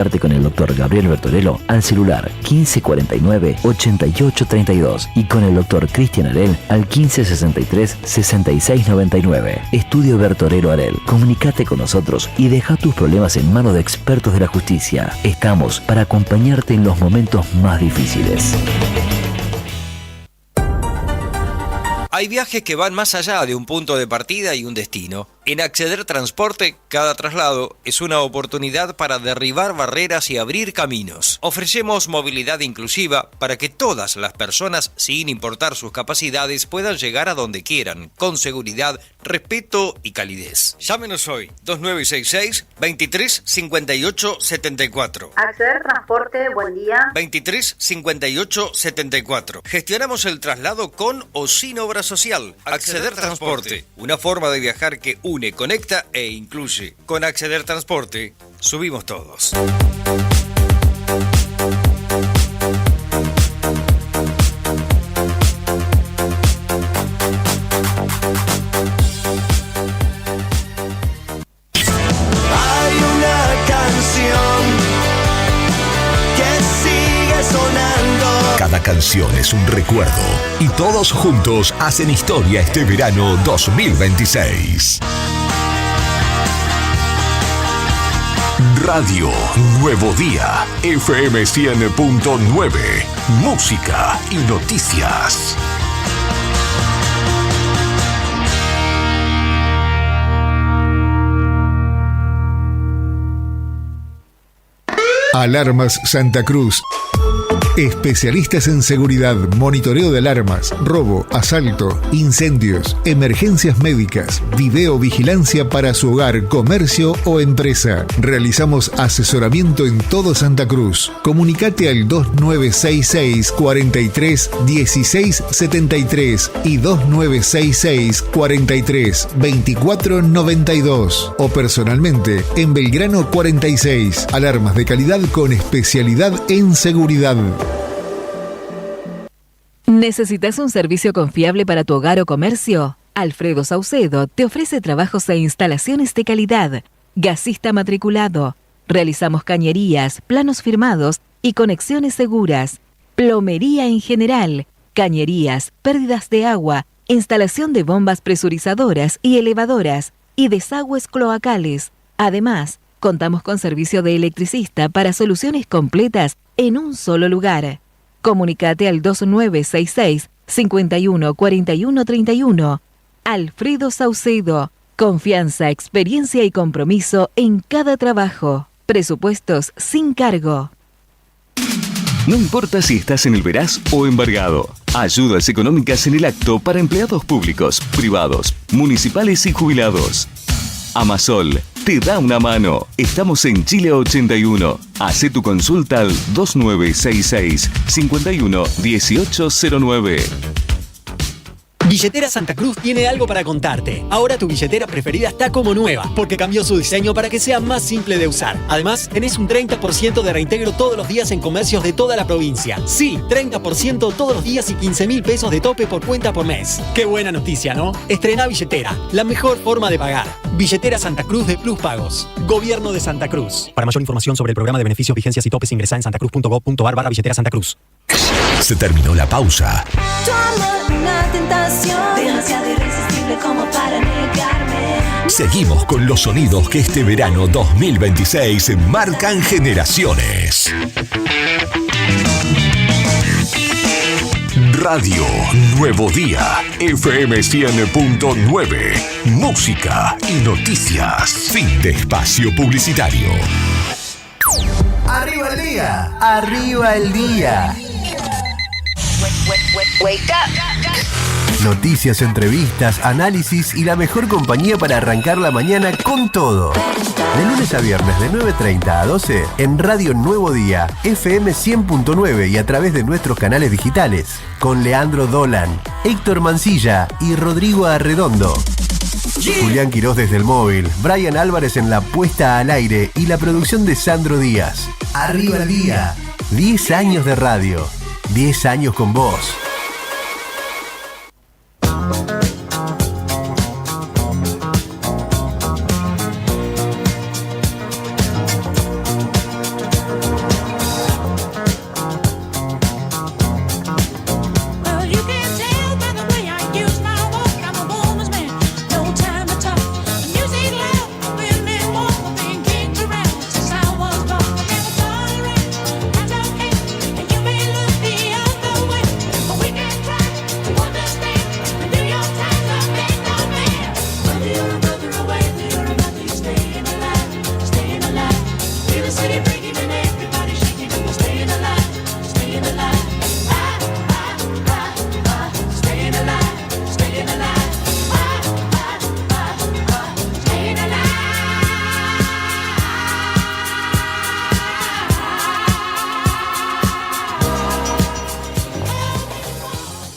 Con el doctor Gabriel Bertorello al celular 1549-8832 y con el doctor Cristian Arel al 1563-6699. Estudio Bertorello Arel. Comunicate con nosotros y deja tus problemas en manos de expertos de la justicia. Estamos para acompañarte en los momentos más difíciles. Hay viajes que van más allá de un punto de partida y un destino. En Acceder Transporte, cada traslado es una oportunidad para derribar barreras y abrir caminos. Ofrecemos movilidad inclusiva para que todas las personas, sin importar sus capacidades, puedan llegar a donde quieran, con seguridad, respeto y calidez. Llámenos hoy, 2966-235874. Acceder Transporte, buen día. 235874. Gestionamos el traslado con o sin obra social. Acceder Transporte, una forma de viajar que une, conecta e incluye. Con Acceder Transporte, subimos todos. Hay una canción que sigue sonando. Cada canción es un recuerdo y todos juntos hacen historia este verano 2026. Radio Nuevo Día, FM 100.9, música y noticias. Alarmas Santa Cruz. Especialistas en seguridad, monitoreo de alarmas, robo, asalto, incendios, emergencias médicas, videovigilancia para su hogar, comercio o empresa. Realizamos asesoramiento en todo Santa Cruz. Comunicate al 2966 43 16 73 y 2966 43 24 92 o personalmente en Belgrano 46. Alarmas de calidad con especialidad en seguridad. ¿Necesitas un servicio confiable para tu hogar o comercio? Alfredo Saucedo te ofrece trabajos e instalaciones de calidad. Gasista matriculado. Realizamos cañerías, planos firmados y conexiones seguras. Plomería en general. Cañerías, pérdidas de agua, instalación de bombas presurizadoras y elevadoras y desagües cloacales. Además, contamos con servicio de electricista para soluciones completas en un solo lugar. Comunicate al 2966 51 41 31. Alfredo Saucedo. Confianza, experiencia y compromiso en cada trabajo. Presupuestos sin cargo. No importa si estás en el Veraz o embargado. Ayudas económicas en el acto para empleados públicos, privados, municipales y jubilados. Amasol te da una mano. Estamos en Chile 81. Hacé tu consulta al 2966 51 1809. Billetera Santa Cruz tiene algo para contarte. Ahora tu billetera preferida está como nueva, porque cambió su diseño para que sea más simple de usar. Además, tenés un 30% de reintegro todos los días en comercios de toda la provincia. Sí, 30% todos los días y 15.000 pesos de tope por cuenta por mes. Qué buena noticia, ¿no? Estrená billetera, la mejor forma de pagar. Billetera Santa Cruz de Plus Pagos. Gobierno de Santa Cruz. Para mayor información sobre el programa de beneficios, vigencias y topes, ingresá en santacruz.gov.ar/billetera Santa Cruz. Se terminó la pausa. Tu amor, una tentación demasiado irresistible como para negarme. Seguimos con los sonidos que este verano 2026 marcan generaciones. Radio Nuevo Día, FM 100.9, música y noticias. Fin de espacio publicitario. ¡Arriba el día! ¡Arriba el día! Wake up. Noticias, entrevistas, análisis y la mejor compañía para arrancar la mañana con todo. De lunes a viernes de 9:30 a 12 en Radio Nuevo Día, FM 100.9 y a través de nuestros canales digitales. Con Leandro Dolan, Héctor Mancilla y Rodrigo Arredondo. Julián Quirós desde el móvil, Brian Álvarez en la puesta al aire y la producción de Sandro Díaz. Arriba el día. 10 años de radio. 10 años con vos.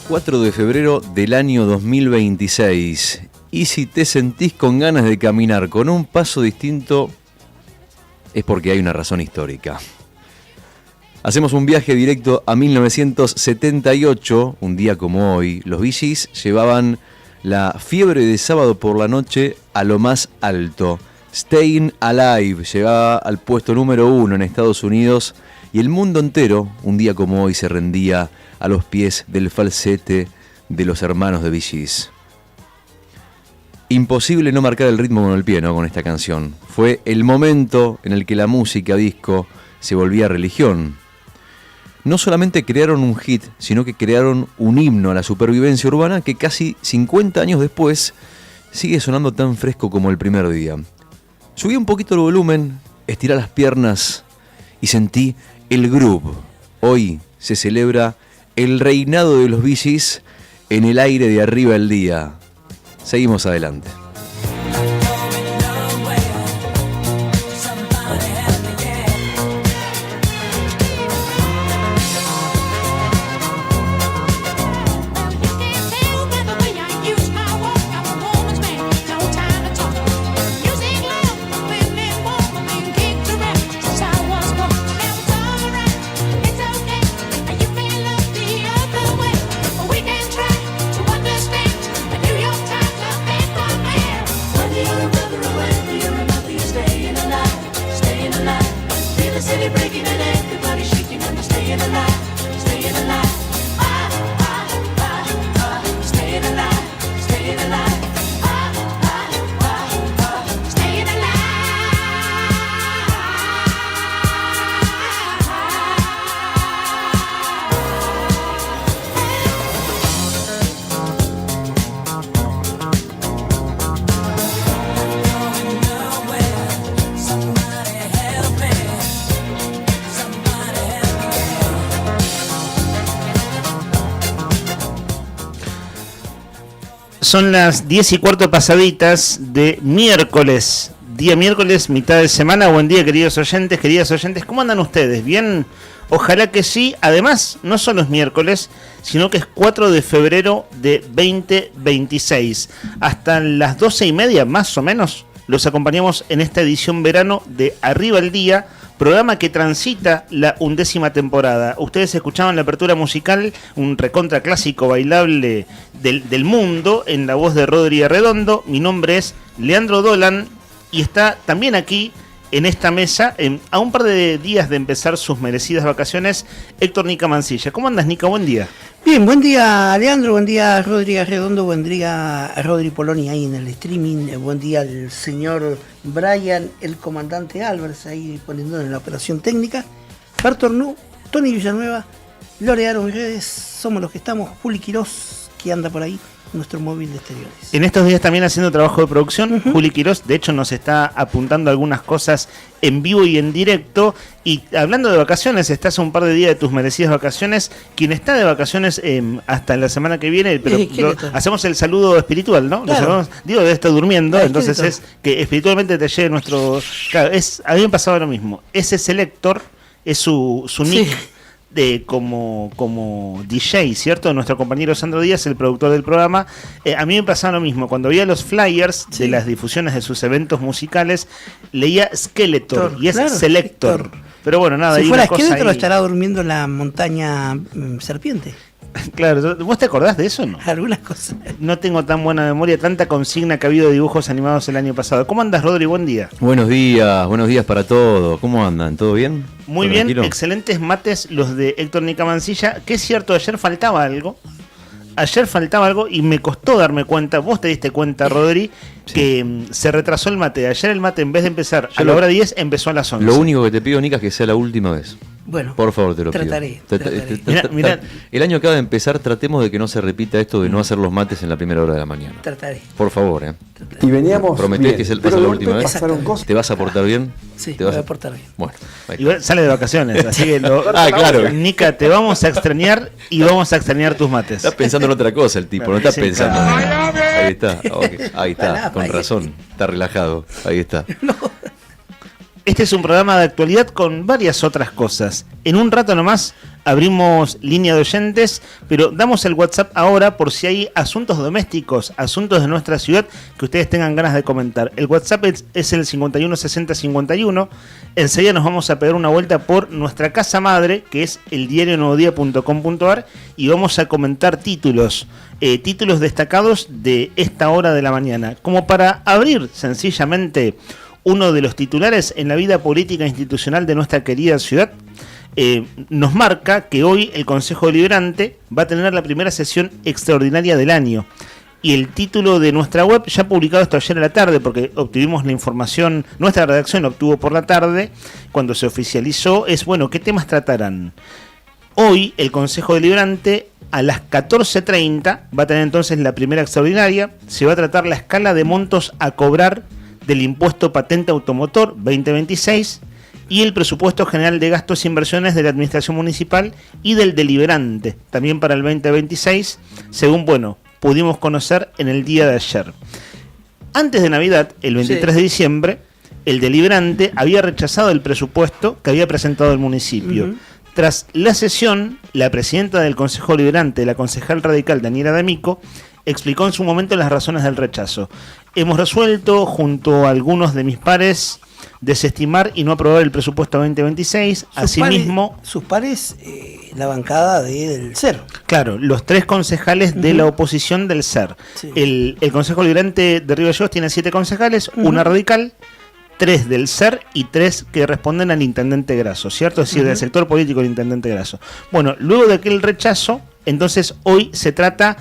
4 de febrero del año 2026. Y si te sentís con ganas de caminar con un paso distinto, es porque hay una razón histórica. Hacemos un viaje directo a 1978, un día como hoy. Los Bee Gees llevaban la fiebre de sábado por la noche a lo más alto. Staying Alive llegaba al puesto número 1 en Estados Unidos y el mundo entero, un día como hoy, se rendía a los pies del falsete de los hermanos de Bee Gees. Imposible no marcar el ritmo con el pie, ¿no? Con esta canción. Fue el momento en el que la música disco se volvía religión. No solamente crearon un hit, sino que crearon un himno a la supervivencia urbana que casi 50 años después sigue sonando tan fresco como el primer día. Subí un poquito el volumen, estiré las piernas y sentí el groove. Hoy se celebra el reinado de los Bee Gees en el aire de Arriba el Día. Seguimos adelante. Son las 10:15 pasaditas de miércoles, día miércoles, mitad de semana. Buen día, queridos oyentes, queridas oyentes. ¿Cómo andan ustedes? ¿Bien? Ojalá que sí. Además, no solo es miércoles, sino que es 4 de febrero de 2026. Hasta las 12:30, más o menos, los acompañamos en esta edición verano de Arriba el Día, programa que transita la 11ª temporada. Ustedes escuchaban la apertura musical, un recontra clásico bailable del mundo, en la voz de Rodri Arredondo. Mi nombre es Leandro Dolan y está también aquí en esta mesa, a un par de días de empezar sus merecidas vacaciones, Héctor Nica Mancilla. ¿Cómo andas, Nica? Buen día. Bien, buen día, Leandro, buen día, Rodri Arredondo, buen día a Rodri Poloni ahí en el streaming, buen día al señor Brian, el comandante Álvarez, ahí poniendo en la operación técnica, Berto Arnú, Tony Villanueva, Lorearo en redes, somos los que estamos, Juli Quirós, que anda por ahí, nuestro móvil de exteriores. En estos días también haciendo trabajo de producción, Juli Quirós, de hecho nos está apuntando algunas cosas en vivo y en directo. Y hablando de vacaciones, estás a un par de días de tus merecidas vacaciones. Quien está de vacaciones hasta la semana que viene, pero hacemos el saludo espiritual, ¿no? Claro. Debe estar durmiendo, entonces es que espiritualmente te llegue nuestro... Claro, a mí me pasaba lo mismo. Ese Selector es su nick. Como DJ, ¿cierto? Nuestro compañero Sandro Díaz, el productor del programa. A mí me pasaba lo mismo. Cuando veía los flyers de las difusiones de sus eventos musicales, leía Skeletor y es Selector. Pero bueno, nada. Si fuera Skeletor, estará durmiendo en la montaña Serpiente. Claro, ¿vos te acordás de eso o no? Algunas cosas. No tengo tan buena memoria, tanta consigna que ha habido de dibujos animados el año pasado. ¿Cómo andas, Rodri? Buen día. Buenos días para todos. ¿Cómo andan? ¿Todo bien? Muy bien, tranquilo? Excelentes mates los de Héctor Nica Mancilla. Que es cierto, ayer faltaba algo y me costó darme cuenta. Vos te diste cuenta, Rodri, que se retrasó el mate. Ayer el mate, en vez de empezar a la hora 10, empezó a las 11. Lo único que te pido, Nica, es que sea la última vez. Bueno, por favor, te lo trataré. pido. Mirá, el año acaba de empezar, tratemos de que no se repita esto de no hacer los mates en la primera hora de la mañana. Trataré. Por favor, Y veníamos. ¿Prometés que va a ser la última vez? ¿Te vas a portar bien? Sí, te vas a portar bien. Bueno, igual sale de vacaciones, así que claro. Nica, te vamos a extrañar y vamos a extrañar tus mates. Estás pensando en otra cosa el tipo, no estás pensando. Ahí está, ahí está, con razón. Está relajado, ahí está. Este es un programa de actualidad con varias otras cosas. En un rato nomás abrimos línea de oyentes, pero damos el WhatsApp ahora por si hay asuntos domésticos, asuntos de nuestra ciudad que ustedes tengan ganas de comentar. El WhatsApp es el 516051. Enseguida nos vamos a pegar una vuelta por nuestra casa madre, que es eldiarionuevodia.com.ar, y vamos a comentar títulos destacados de esta hora de la mañana, como para abrir sencillamente uno de los titulares en la vida política e institucional de nuestra querida ciudad. Nos marca que hoy el Consejo Deliberante va a tener la primera sesión extraordinaria del año. Y el título de nuestra web, ya publicado esto ayer a la tarde, porque obtuvimos la información, nuestra redacción lo obtuvo por la tarde, cuando se oficializó, es, bueno, ¿qué temas tratarán? Hoy el Consejo Deliberante a las 14:30 va a tener entonces la primera extraordinaria. Se va a tratar la escala de montos a cobrar del impuesto patente automotor 2026 y el presupuesto general de gastos e inversiones de la administración municipal y del deliberante, también para el 2026, según, bueno, pudimos conocer en el día de ayer. Antes de Navidad, el 23 de diciembre, el deliberante había rechazado el presupuesto que había presentado el municipio. Tras la sesión, la presidenta del Consejo Deliberante, la concejal radical Daniela D'Amico, explicó en su momento las razones del rechazo. Hemos resuelto, junto a algunos de mis pares, desestimar y no aprobar el presupuesto 2026. Asimismo, sus pares, la bancada del SER. Claro, los 3 concejales de la oposición del SER. Sí. El Consejo Deliberante de Río Gallegos tiene 7 concejales, una radical, 3 del SER y 3 que responden al intendente Grasso, ¿cierto? Es decir, del sector político del intendente Grasso. Bueno, luego de aquel rechazo, entonces hoy se trata,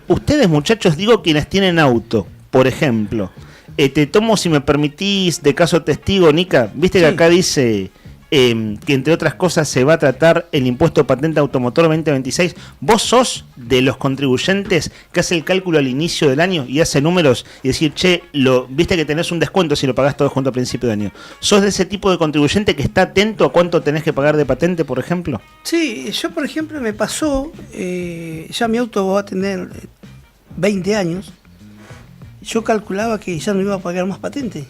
ustedes muchachos, digo quienes tienen auto, por ejemplo, te tomo, si me permitís, de caso testigo, Nica, viste que acá dice que entre otras cosas se va a tratar el impuesto patente automotor 2026. ¿Vos sos de los contribuyentes que hace el cálculo al inicio del año y hace números y decir, che, viste que tenés un descuento si lo pagás todo junto a principio de año? ¿Sos de ese tipo de contribuyente que está atento a cuánto tenés que pagar de patente, por ejemplo? Sí, yo por ejemplo me pasó, ya mi auto va a tener 20 años, yo calculaba que ya no iba a pagar más patente.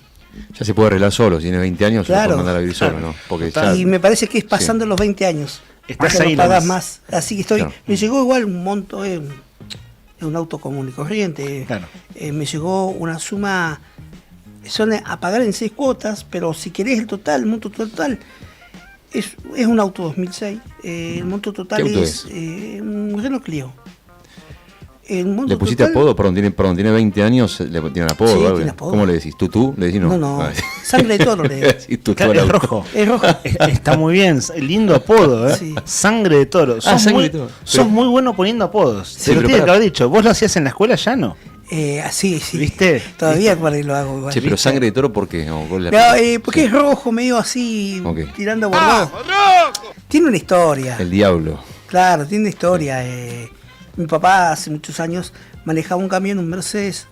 Ya se puede arreglar solo, si tiene 20 años, claro, se puede mandar a vivir solo, ¿no? Porque ya, y me parece que es pasando los 20 años. Estás que ahí, no pagas más. Así que estoy. Claro. Me llegó igual un monto, es un auto común y corriente. Claro. Me llegó una suma, son a pagar en 6 cuotas, pero si querés el total, el monto total, es un auto 2006. El monto total es un Renault Clio. ¿Le pusiste apodo? Perdón, tiene 20 años, tiene un apodo. Sí, ¿vale? tiene apodo. ¿Cómo le decís? ¿Tú? ¿Le decís no? No. Sangre de toro le decís. Es rojo. Es rojo. Está muy bien, lindo apodo, ¿eh? Sí. Sangre de toro. Sos muy bueno poniendo apodos. Sí, te lo tiene que haber dicho. ¿Vos lo hacías en la escuela ya no? Sí. ¿Viste? Todavía por ahí lo hago igual. Che, pero sangre de toro, ¿por qué? Porque es rojo, medio así, tirando a bordado. Tiene una historia. El diablo. Claro, tiene una historia. Mi papá hace muchos años manejaba un camión, un Mercedes,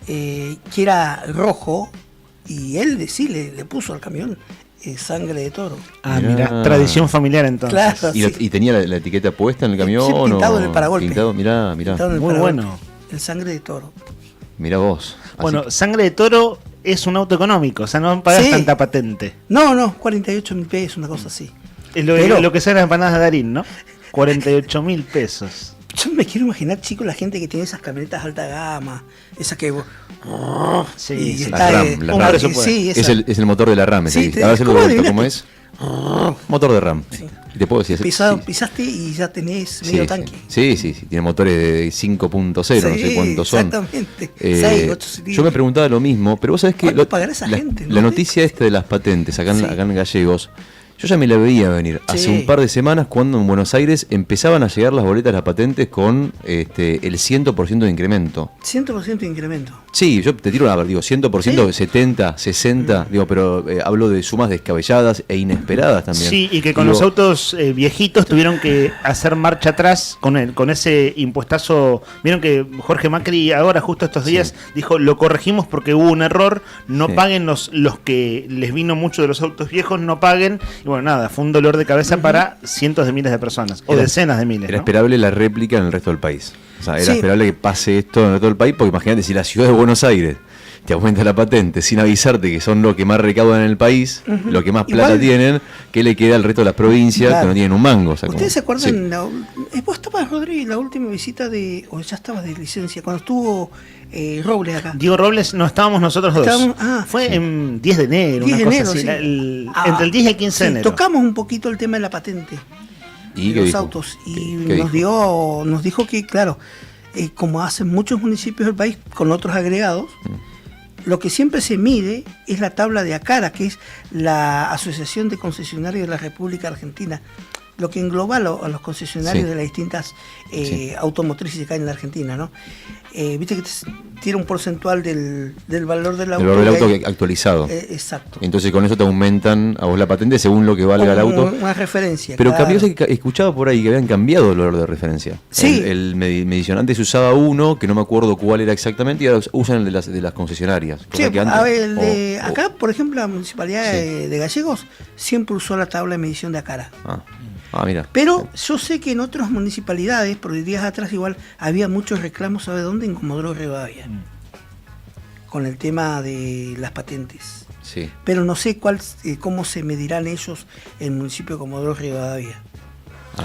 que era rojo, y él sí le puso al camión sangre de toro. Ah, mira, tradición familiar entonces. Claro, ¿Y tenía la etiqueta puesta en el camión? Sí, pintado en el paragolpe. Pintado, mirá. Muy bueno. El sangre de toro. Mirá vos. Bueno, sangre de toro es un auto económico, o sea, no pagás tanta patente. No, 48.000 pesos, una cosa así. Es lo que son las empanadas de Darín, ¿no? 48.000 pesos. Yo me quiero imaginar, chicos, la gente que tiene esas camionetas de alta gama, esas que... Sí, la RAM. Es el motor de la RAM. Sí, a ver si lo vuelto, ¿cómo es? Motor de RAM. Sí. Y te puedo decir... Pisaste y ya tenés medio tanque. Sí, tiene motores de 5.0 no sé cuántos son. Exactamente. 6, 8 cilindros. Yo me preguntaba lo mismo, pero vos sabés que... ¿Cuánto pagará esa gente? La noticia de las patentes acá en Gallegos... Yo ya me la veía venir hace un par de semanas cuando en Buenos Aires empezaban a llegar las boletas, las patentes con el 100% de incremento. 100% de incremento. Sí, yo te tiro una, digo, 100%, 70, 60, digo, pero hablo de sumas descabelladas e inesperadas también. Sí, y que con los autos viejitos tuvieron que hacer marcha atrás con ese impuestazo. Vieron que Jorge Macri ahora, justo estos días, dijo, lo corregimos porque hubo un error, no paguen los que les vino mucho de los autos viejos, no paguen. Y bueno, nada, fue un dolor de cabeza para cientos de miles de personas, o decenas de miles. Era esperable la réplica en el resto del país. O sea, era esperable que pase esto en todo el país, porque imagínate si la ciudad de Buenos Aires te aumenta la patente sin avisarte que son los que más recaudan en el país, los que más plata tienen, que le queda al resto de las provincias que no tienen un mango. O sea, ¿Ustedes se acuerdan? ¿Vos estabas, Rodri, en la última visita o ya estabas de licencia, cuando estuvo Robles acá? Diego Robles, no estábamos nosotros dos. Fue en 10 de enero, 10 una de cosa enero, así. sí. Entre el 10 y el 15 de enero. Tocamos un poquito el tema de la patente ¿Y de los autos. Y nos dijo que, claro, como hacen muchos municipios del país con otros agregados, lo que siempre se mide es la tabla de ACARA, que es la Asociación de Concesionarios de la República Argentina, lo que engloba a los concesionarios de las distintas automotrices que hay en la Argentina, ¿no? Viste que tiene un porcentual del valor del auto. El valor del auto actualizado. Exacto. Entonces con eso te aumentan a vos la patente según lo que valga el auto. Una referencia. Pero cambió, escuchaba por ahí que habían cambiado el valor de referencia. Sí. El medición, antes se usaba uno, que no me acuerdo cuál era exactamente, y ahora usan el de las concesionarias. Sí, que antes, acá, por ejemplo, la Municipalidad de Gallegos siempre usó la tabla de medición de ACARA. Mira. Pero yo sé que en otras municipalidades, por días atrás igual, había muchos reclamos, ¿sabe dónde? En Comodoro Rivadavia. Con el tema de las patentes. Sí. Pero no sé cómo se medirán ellos en el municipio de Comodoro Rivadavia.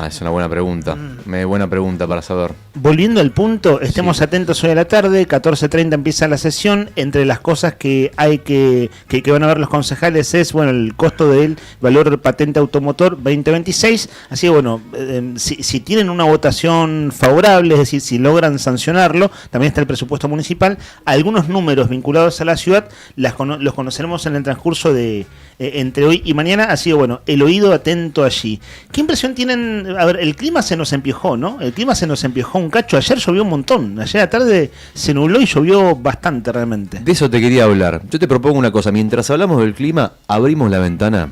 Es una buena pregunta. Buena pregunta para saber. Volviendo al punto, estemos atentos hoy a la tarde, 14:30 empieza la sesión. Entre las cosas que hay que van a ver los concejales es, el costo del valor patente automotor 2026. Así que si tienen una votación favorable, es decir, si logran sancionarlo, también está el presupuesto municipal. Algunos números vinculados a la ciudad los conoceremos en el transcurso de entre hoy y mañana. Así que el oído atento allí. ¿Qué impresión tienen? A ver, el clima se nos empiojó, ¿no? El clima se nos empiojó un cacho. Ayer llovió un montón. Ayer a la tarde se nubló y llovió bastante realmente. De eso te quería hablar. Yo te propongo una cosa. Mientras hablamos del clima, abrimos la ventana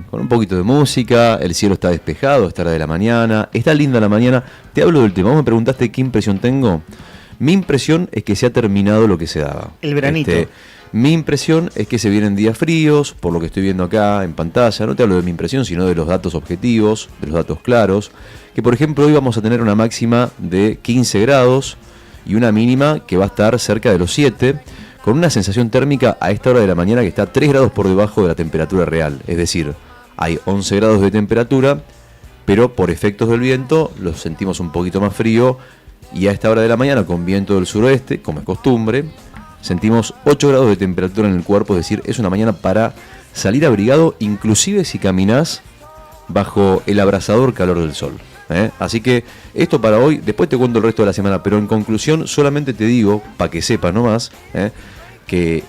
con un poquito de música. El cielo está despejado, está hora de la mañana. Está linda la mañana. Te hablo del tema. Vos me preguntaste qué impresión tengo. Mi impresión es que se ha terminado lo que se daba. El veranito. Mi impresión es que se vienen días fríos, por lo que estoy viendo acá en pantalla. No te hablo de mi impresión, sino de los datos objetivos, de los datos claros. Que por ejemplo hoy vamos a tener una máxima de 15 grados y una mínima que va a estar cerca de los 7, con una sensación térmica a esta hora de la mañana que está 3 grados por debajo de la temperatura real. Es decir, hay 11 grados de temperatura, pero por efectos del viento los sentimos un poquito más frío. Y a esta hora de la mañana, con viento del suroeste, como es costumbre, sentimos 8 grados de temperatura en el cuerpo, es decir, es una mañana para salir abrigado, inclusive si caminás bajo el abrasador calor del sol. Así que esto para hoy, después te cuento el resto de la semana, pero en conclusión solamente te digo, para que sepas nomás, que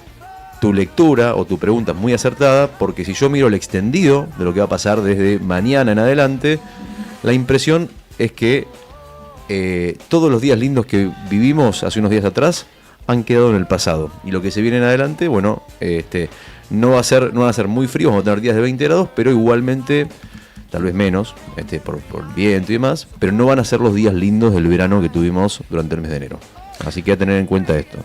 tu lectura o tu pregunta es muy acertada, porque si yo miro el extendido de lo que va a pasar desde mañana en adelante, la impresión es que todos los días lindos que vivimos hace unos días atrás han quedado en el pasado, y lo que se viene en adelante, no van a ser muy fríos, vamos a tener días de 20 grados, pero igualmente, tal vez menos, por el viento y demás, pero no van a ser los días lindos del verano que tuvimos durante el mes de enero. Así que a tener en cuenta esto.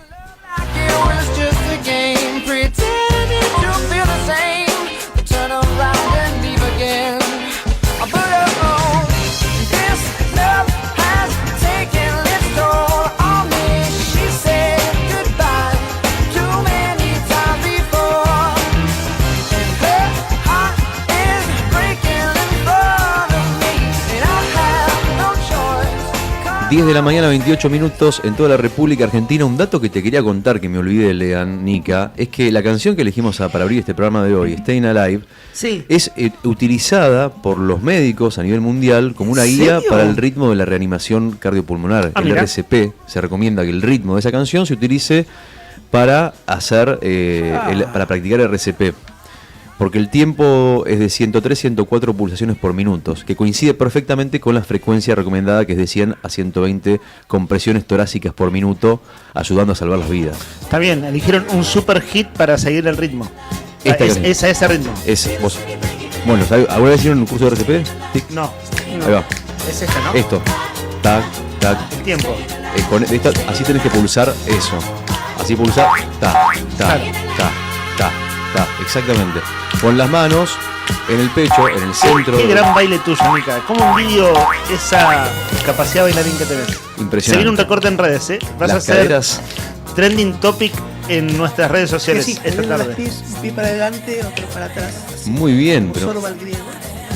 ...10 de la mañana, 28 minutos en toda la República Argentina. Un dato que te quería contar, que me olvidé, Lean, Nica, es que la canción que elegimos para abrir este programa de hoy, Staying Alive, es utilizada por los médicos a nivel mundial como una guía para el ritmo de la reanimación cardiopulmonar. El RCP, se recomienda que el ritmo de esa canción se utilice para hacer, para practicar RCP. Porque el tiempo es de 103, 104 pulsaciones por minuto, que coincide perfectamente con la frecuencia recomendada, que es de 100 a 120 compresiones torácicas por minuto, ayudando a salvar las vidas. Está bien, eligieron un super hit para seguir el ritmo. Ese ritmo. Bueno, ¿alguna vez hicieron un curso de RCP? ¿Sí? No. Ahí va. Es esta, ¿no? Esto. Tac, tac. El tiempo. Así tenés que pulsar eso. Así pulsar. Ta, ta, ta, ta, ta. Exactamente. Con las manos en el pecho, en el centro. Qué gran baile tuyo, Mica. ¿Cómo envidio esa capacidad bailarín que tenés? Impresionante. Se viene un recorte en redes, ¿eh? Vas a ser trending topic en nuestras redes sociales Sí, esta tarde. los pies, un pie para adelante, otro para atrás. Muy bien, pero Solo va el griego.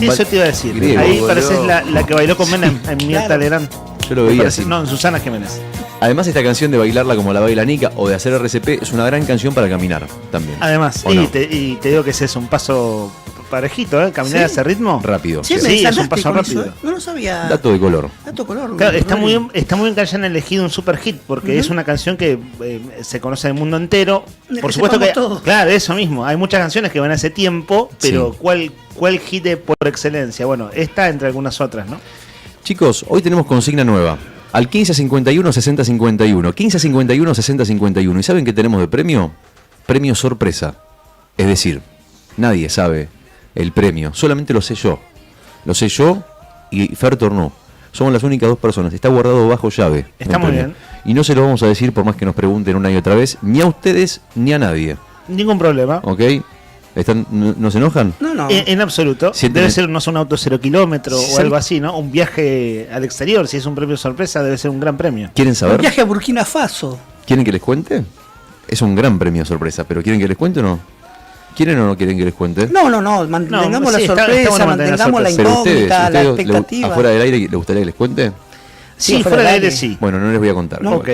Eso te iba a decir. Griego, Ahí boludo. pareces la que bailó con Menem en Mirta Claro. Legrand. yo lo veía así. No, en Susana Jiménez. Además, esta canción de bailarla como la baila Nica o de hacer RCP es una gran canción para caminar también. Además, ¿O no? y te digo que ese es un paso parejito, ¿eh? Caminar a ese ritmo. Rápido. Sí, sí. me es un desanaste paso con eso, rápido. No lo sabía. Dato de color. Dato color. Claro, está muy Rodri. bien que hayan elegido un super hit porque Ujú. es una canción que se conoce en el mundo entero. De Por que supuesto que, sepamos todos. claro, eso mismo. Hay muchas canciones que van a ese tiempo, pero Sí. ¿cuál hit es por excelencia? Bueno, esta entre algunas otras, ¿no? Chicos, hoy tenemos consigna nueva. Al 1551 6051. 1551 6051. ¿Y saben qué tenemos de premio? Premio sorpresa. Es decir, nadie sabe el premio. Solamente lo sé yo. Lo sé yo y Fer Tornó. Somos las únicas dos personas. Está guardado bajo llave. Está el muy premio. bien. Y no se lo vamos a decir por más que nos pregunten una y otra vez. Ni a ustedes ni a nadie. Ningún problema. ¿Ok? ¿No se enojan? No, no. En absoluto. Sienten- Debe ser, no sé, un auto 0 kilómetro Sí. o algo así, ¿no? Un viaje al exterior. Si es un premio sorpresa, debe ser un gran premio. ¿Quieren Un saber? viaje a Burkina Faso. ¿Quieren que les cuente? Es un gran premio sorpresa, pero ¿quieren que les cuente o no? ¿Quieren o no quieren que les cuente? No, mantengamos No, la sí, está sorpresa, bueno mantener la mantengamos la sorpresa. Pero ustedes, incógnita, la ustedes expectativa. afuera del aire, ¿les gustaría que les cuente? Sí, fuera del aire sí. Bueno, no les voy a contar. No. Ok.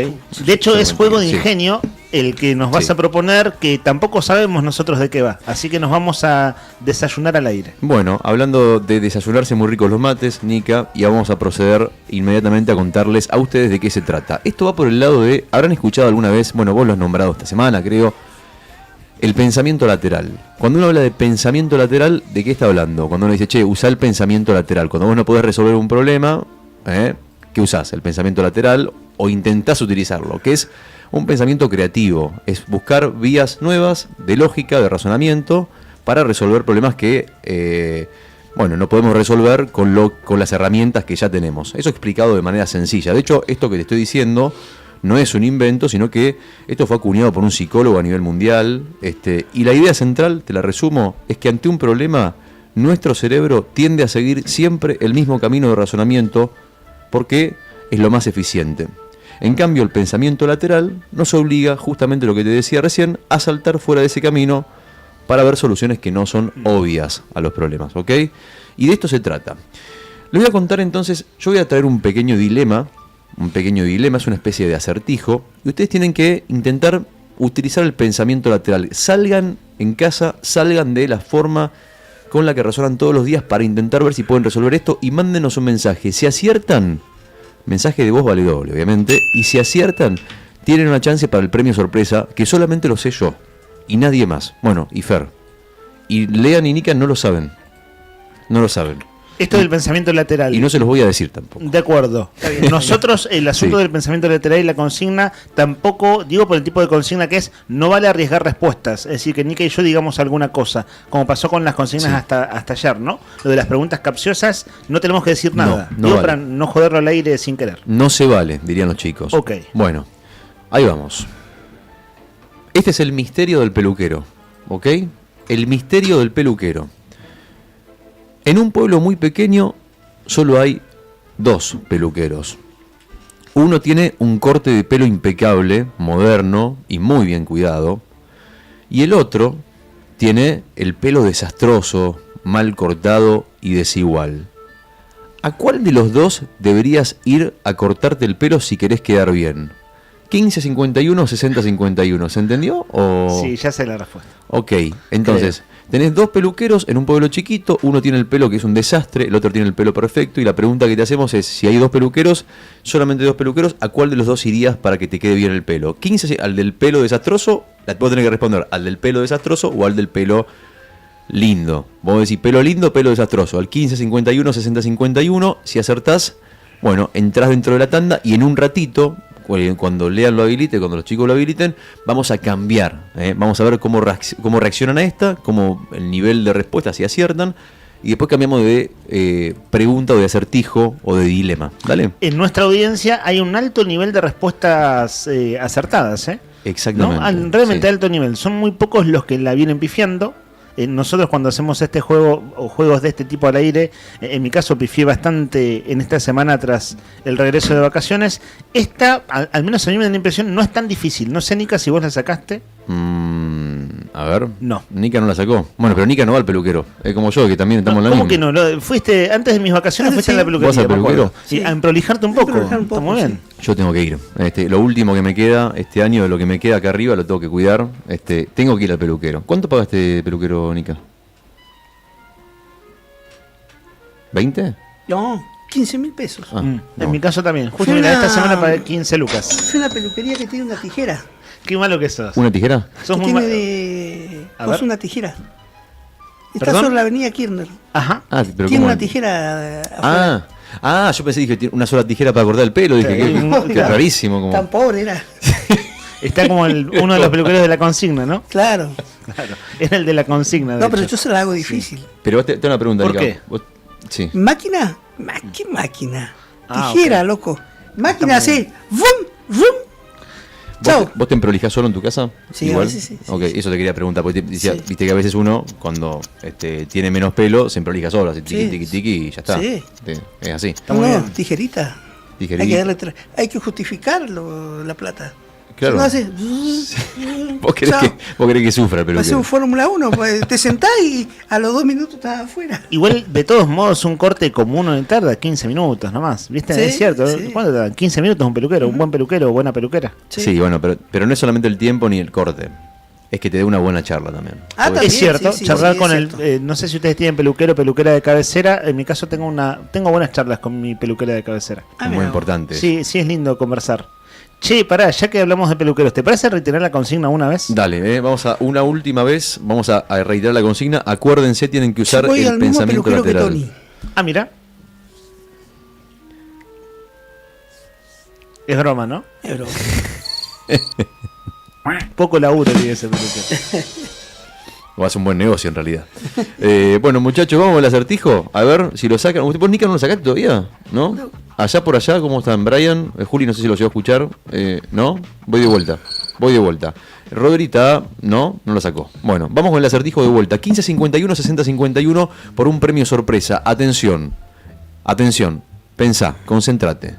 De hecho, es juego de Sí. ingenio el que nos vas Sí. a proponer, que tampoco sabemos nosotros de qué va. Así que nos vamos a desayunar al aire. Bueno, hablando de desayunarse muy ricos los mates, Nica, y vamos a proceder inmediatamente a contarles a ustedes de qué se trata. Esto va por el lado de, habrán escuchado alguna vez, bueno, vos lo has nombrado esta semana, creo, el pensamiento lateral. Cuando uno habla de pensamiento lateral, ¿de qué está hablando? Cuando uno dice, che, usá el pensamiento lateral. Cuando vos no podés resolver un problema, ¿qué usás? El pensamiento lateral o intentás utilizarlo, que es un pensamiento creativo, es buscar vías nuevas de lógica, de razonamiento, para resolver problemas que, no podemos resolver con las herramientas que ya tenemos. Eso explicado de manera sencilla. De hecho, esto que te estoy diciendo no es un invento, sino que esto fue acuñado por un psicólogo a nivel mundial. Y la idea central, te la resumo, es que ante un problema, nuestro cerebro tiende a seguir siempre el mismo camino de razonamiento porque es lo más eficiente. En cambio, el pensamiento lateral nos obliga, justamente lo que te decía recién, a saltar fuera de ese camino para ver soluciones que no son obvias a los problemas, ¿ok? Y de esto se trata. Les voy a contar entonces, yo voy a traer un pequeño dilema, es una especie de acertijo, y ustedes tienen que intentar utilizar el pensamiento lateral. Salgan en casa, salgan de la forma con la que razonan todos los días para intentar ver si pueden resolver esto y mándenos un mensaje. Si aciertan, mensaje de voz vale doble, obviamente, y si aciertan, tienen una chance para el premio sorpresa, que solamente lo sé yo, y nadie más. Bueno, y Fer. Y Lean y Nica no lo saben. No lo saben. Esto del pensamiento lateral. Y no se los voy a decir tampoco. De acuerdo. Nosotros, el asunto Sí. del pensamiento lateral y la consigna, tampoco, digo por el tipo de consigna que es, no vale arriesgar respuestas. Es decir, que Nica y yo digamos alguna cosa, como pasó con las consignas Sí. hasta ayer, ¿no? Lo de las preguntas capciosas, no tenemos que decir nada. No Digo, vale. para no joderlo al aire sin querer. No se vale, dirían los chicos. Ok. Bueno, ahí vamos. Este es el misterio del peluquero, ¿ok? El misterio del peluquero. En un pueblo muy pequeño solo hay 2 peluqueros. Uno tiene un corte de pelo impecable, moderno y muy bien cuidado. Y el otro tiene el pelo desastroso, mal cortado y desigual. ¿A cuál de los dos deberías ir a cortarte el pelo si querés quedar bien? 1551 6051, ¿se entendió? O... Sí, ya sé la respuesta. Ok, entonces, tenés 2 peluqueros en un pueblo chiquito, uno tiene el pelo que es un desastre, el otro tiene el pelo perfecto, y la pregunta que te hacemos es, si hay 2 peluqueros, solamente 2 peluqueros, ¿a cuál de los dos irías para que te quede bien el pelo? 15, al del pelo desastroso, vos tenés que responder, al del pelo desastroso o al del pelo lindo. Vos decís pelo lindo, pelo desastroso. Al 1551 6051, si acertás, bueno, entrás dentro de la tanda y en un ratito, cuando Lean lo habilite, cuando los chicos lo habiliten, vamos a cambiar. Vamos a ver cómo reaccionan a esta, cómo el nivel de respuesta, si aciertan, y después cambiamos de pregunta o de acertijo o de dilema. Dale. En nuestra audiencia hay un alto nivel de respuestas acertadas, ¿eh? Exactamente. ¿No? Realmente sí. alto nivel. Son muy pocos los que la vienen pifiando. Nosotros cuando hacemos este juego o juegos de este tipo al aire, en mi caso pifié bastante en esta semana tras el regreso de vacaciones. Esta, al menos a mí me da la impresión, no es tan difícil. No sé, Nica, si vos la sacaste. A ver. No. Nica no la sacó. Bueno, pero Nica no va al peluquero. Es como yo, que también estamos en la ¿Cómo misma. que no? Fuiste, antes de mis vacaciones fuiste a la peluquería. ¿Vos al peluquero? Sí, a emprolijarte un poco. Está muy bien. Yo tengo que ir. Lo último que me queda este año, de lo que me queda acá arriba, lo tengo que cuidar. Tengo que ir al peluquero. ¿Cuánto pagaste de peluquero, Nica? ¿20? No, 15.000 pesos. En mi caso también. Justo esta semana pagué 15 lucas. Es una peluquería que tiene una tijera. Qué malo que sos. ¿Una tijera? Sos muy tiene malo. Es una tijera. Está ¿Perdón? sobre la avenida Kirchner. Ajá. Pero Tiene ¿cómo? una tijera afuera. Yo pensé que tiene una sola tijera para cortar el pelo. Dije, qué rarísimo. Como... Tan pobre era. Está como uno de los peluqueros de la consigna, ¿no? Claro. Era el de la consigna. No, pero yo se la hago difícil. Sí. Pero te una pregunta, ¿Por Nica. qué? Sí. ¿Máquina? ¿Qué máquina? Ah, Tijera, ok. loco. Máquina así. ¡Vum! ¡Vum! Chao. ¿Vos te emprolijás solo en tu casa? Sí, Igual. a veces sí. Ok, eso te quería preguntar. Porque viste que a veces uno, cuando tiene menos pelo, se emprolija solo. Así, tiqui, y ya está. Sí. Es así. No, tijerita. Tijerita. Hay que darle hay que justificar la plata. Claro. Si no hace... ¿Vos querés que sufra el Pasé peluquero? un Fórmula 1, pues, te sentás y a los 2 minutos estás afuera. Igual, de todos modos, un corte como uno tarda 15 minutos nomás. ¿Viste? Sí, Es cierto. sí. ¿Cuánto tarda? 15 minutos un peluquero, un buen peluquero o buena peluquera. Sí, bueno, pero no es solamente el tiempo ni el corte. Es que te dé una buena charla también. Es cierto, charlar con el... no sé si ustedes tienen peluquero o peluquera de cabecera. En mi caso tengo buenas charlas con mi peluquera de cabecera. Es muy importante. Sí, es lindo conversar. Che, pará, ya que hablamos de peluqueros, ¿te parece reiterar la consigna una vez? Dale, vamos a una última vez, vamos a reiterar la consigna. Acuérdense, tienen que usar el pensamiento lateral. Ah, mira. Es broma, ¿no? Es broma. Poco laburo tiene ese peluquero. O hace un buen negocio en realidad. Bueno, muchachos, vamos al acertijo. A ver si lo sacan. ¿Vos, Nica, no lo sacaste todavía? ¿No? Allá por allá, ¿cómo están? Brian, Juli, no sé si lo llegó a escuchar. ¿No? Voy de vuelta. Rodrita, no lo sacó. Bueno, vamos con el acertijo de vuelta. 1551, 6051 por un premio sorpresa. Atención, pensá, concéntrate.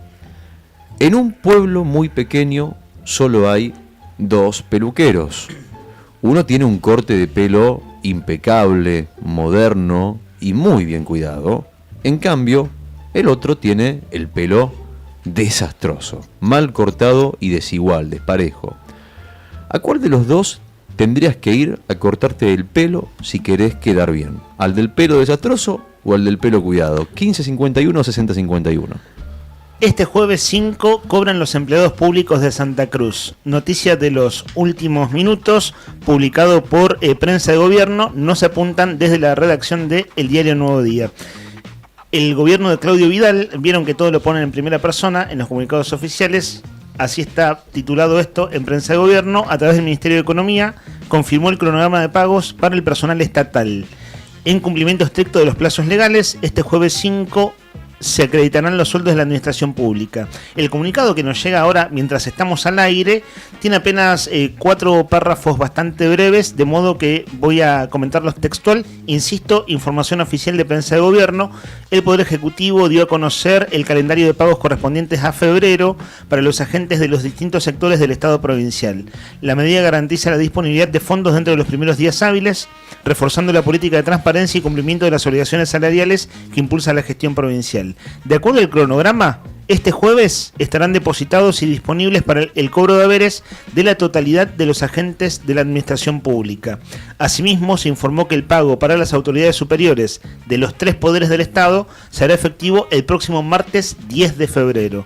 En un pueblo muy pequeño solo hay 2 peluqueros. Uno tiene un corte de pelo impecable, moderno y muy bien cuidado. En cambio, el otro tiene el pelo desastroso, mal cortado y desigual, desparejo. ¿A cuál de los dos tendrías que ir a cortarte el pelo si querés quedar bien? ¿Al del pelo desastroso o al del pelo cuidado? 1551 o 6051. Este jueves 5 cobran los empleados públicos de Santa Cruz. Noticia de los últimos minutos, publicado por Prensa de Gobierno. No se apuntan desde la redacción de El Diario Nuevo Día. El gobierno de Claudio Vidal, vieron que todo lo ponen en primera persona en los comunicados oficiales. Así está titulado esto en Prensa de Gobierno. A través del Ministerio de Economía confirmó el cronograma de pagos para el personal estatal. En cumplimiento estricto de los plazos legales, este jueves 5 se acreditarán los sueldos de la administración pública. El comunicado que nos llega ahora, mientras estamos al aire, tiene apenas 4 párrafos bastante breves, de modo que voy a comentarlos textual. Insisto, información oficial de Prensa de Gobierno. El Poder Ejecutivo dio a conocer el calendario de pagos correspondientes a febrero para los agentes de los distintos sectores del Estado provincial. La medida garantiza la disponibilidad de fondos dentro de los primeros días hábiles, reforzando la política de transparencia y cumplimiento de las obligaciones salariales que impulsa la gestión provincial. De acuerdo al cronograma, este jueves estarán depositados y disponibles para el cobro de haberes de la totalidad de los agentes de la administración pública. Asimismo, se informó que el pago para las autoridades superiores de los 3 poderes del Estado será efectivo el próximo martes 10 de febrero.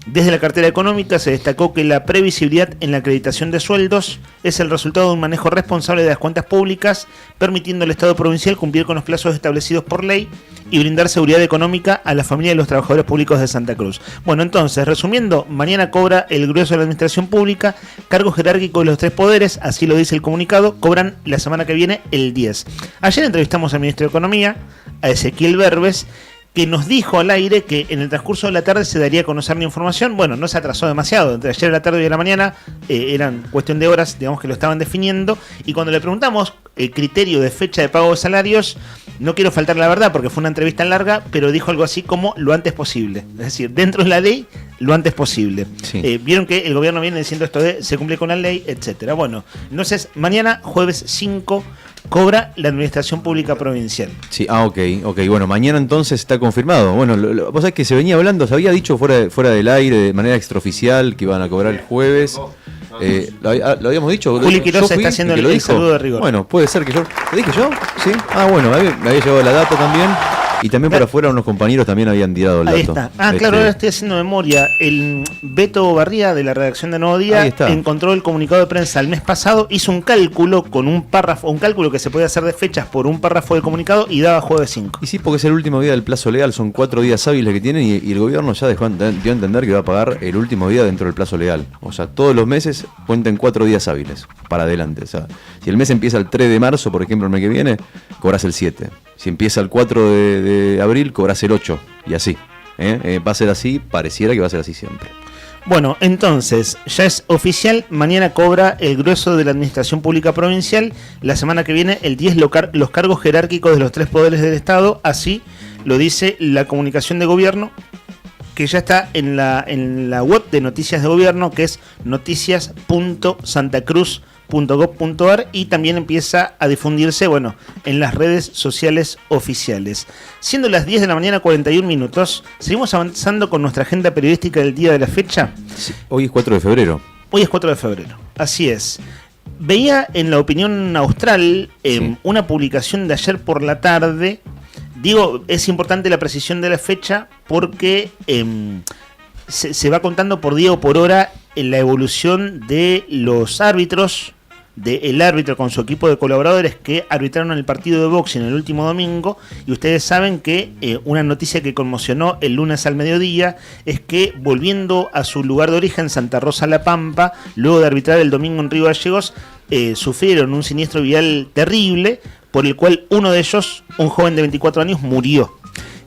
Desde la cartera económica se destacó que la previsibilidad en la acreditación de sueldos es el resultado de un manejo responsable de las cuentas públicas, permitiendo al Estado provincial cumplir con los plazos establecidos por ley y brindar seguridad económica a la familia de los trabajadores públicos de Santa Cruz. Bueno, entonces, resumiendo, mañana cobra el grueso de la administración pública, cargo jerárquico de los 3 poderes, así lo dice el comunicado, cobran la semana que viene el 10. Ayer entrevistamos al ministro de Economía, a Ezequiel Berbes, que nos dijo al aire que en el transcurso de la tarde se daría a conocer la información. Bueno, no se atrasó demasiado, entre ayer a la tarde y a la mañana eran cuestión de horas, digamos que lo estaban definiendo, y cuando le preguntamos el criterio de fecha de pago de salarios, no quiero faltar la verdad porque fue una entrevista larga, pero dijo algo así como lo antes posible, es decir, dentro de la ley, lo antes posible. Sí. Vieron que el gobierno viene diciendo esto de se cumple con la ley, etcétera. Bueno, entonces mañana, jueves 5, cobra la Administración Pública Provincial. Sí, ok. Bueno, mañana entonces está confirmado. Bueno, vos sabés que se venía hablando, se había dicho fuera del aire, de manera extraoficial, que iban a cobrar el jueves. ¿Lo habíamos dicho? Juli Quiroz está haciendo el saludo de rigor. Bueno, puede ser que yo... ¿Lo dije yo? Sí. Bueno, me había llegado la data también. Y también por afuera unos compañeros también habían tirado el dato. Ahí está. Claro, ahora estoy haciendo memoria. El Beto Barría, de la redacción de Nuevo Día, encontró el comunicado de prensa el mes pasado, hizo un cálculo con un párrafo, un cálculo que se puede hacer de fechas por un párrafo del comunicado y daba jueves 5. Y sí, porque es el último día del plazo legal, son 4 días hábiles que tienen y el gobierno ya dio a entender que va a pagar el último día dentro del plazo legal. O sea, todos los meses cuenten 4 días hábiles para adelante. O sea, si el mes empieza el 3 de marzo, por ejemplo, el mes que viene, cobras el 7. Si empieza el 4 de abril, cobras el 8. Y así. Va a ser así, pareciera que va a ser así siempre. Bueno, entonces, ya es oficial, mañana cobra el grueso de la Administración Pública Provincial, la semana que viene el 10 los cargos jerárquicos de los 3 poderes del Estado, así lo dice la comunicación de gobierno, que ya está en la web de Noticias de Gobierno, que es noticias.santacruz.gov.ar, y también empieza a difundirse, bueno, en las redes sociales oficiales. Siendo las 10 de la mañana 41 minutos, seguimos avanzando con nuestra agenda periodística del día de la fecha. Sí, hoy es 4 de febrero. Hoy es 4 de febrero, así es. Veía en La Opinión Austral una publicación de ayer por la tarde. Digo, es importante la precisión de la fecha porque se va contando por día o por hora en la evolución de los árbitros, del árbitro con su equipo de colaboradores que arbitraron el partido de boxing el último domingo. Y ustedes saben que una noticia que conmocionó el lunes al mediodía es que, volviendo a su lugar de origen, Santa Rosa La Pampa, luego de arbitrar el domingo en Río Gallegos, sufrieron un siniestro vial terrible por el cual uno de ellos, un joven de 24 años, murió.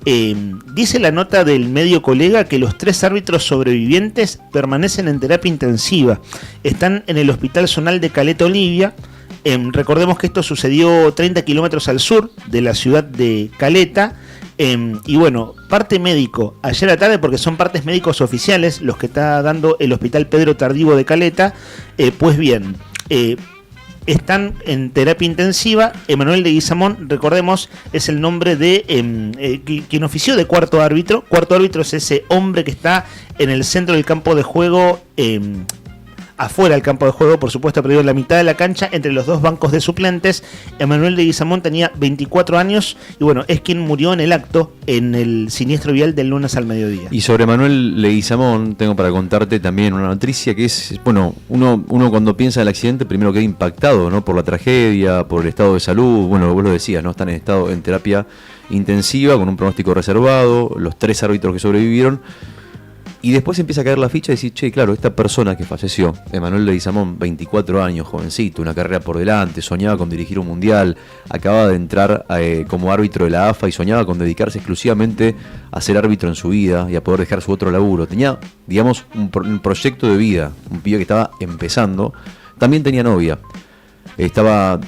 Dice la nota del medio Colega que los 3 árbitros sobrevivientes permanecen en terapia intensiva. Están en el Hospital Zonal de Caleta Olivia. Recordemos que esto sucedió 30 kilómetros al sur de la ciudad de Caleta. Y bueno, parte médico, ayer a la tarde, porque son partes médicos oficiales los que está dando el Hospital Pedro Tardivo de Caleta, pues bien... están en terapia intensiva. Emanuel de Guizamón, recordemos, es el nombre de quien ofició de cuarto árbitro. Cuarto árbitro es ese hombre que está en el centro del campo de juego, afuera del campo de juego, por supuesto, perdido en la mitad de la cancha, entre los 2 bancos de suplentes. Emanuel de Guizamón tenía 24 años y bueno, es quien murió en el acto, en el siniestro vial del lunes al mediodía. Y sobre Manuel Leguizamón tengo para contarte también una noticia que es, bueno, uno cuando piensa en el accidente primero queda impactado, ¿no? Por la tragedia, por el estado de salud. Bueno, vos lo decías, ¿no? Están en terapia intensiva con un pronóstico reservado, los 3 árbitros que sobrevivieron. Y después empieza a caer la ficha y decir, che, claro, esta persona que falleció, Emanuel Leguizamón, 24 años, jovencito, una carrera por delante, soñaba con dirigir un mundial, acababa de entrar como árbitro de la AFA y soñaba con dedicarse exclusivamente a ser árbitro en su vida y a poder dejar su otro laburo. Tenía, digamos, un proyecto de vida, un pibe que estaba empezando. También tenía novia. Estaba,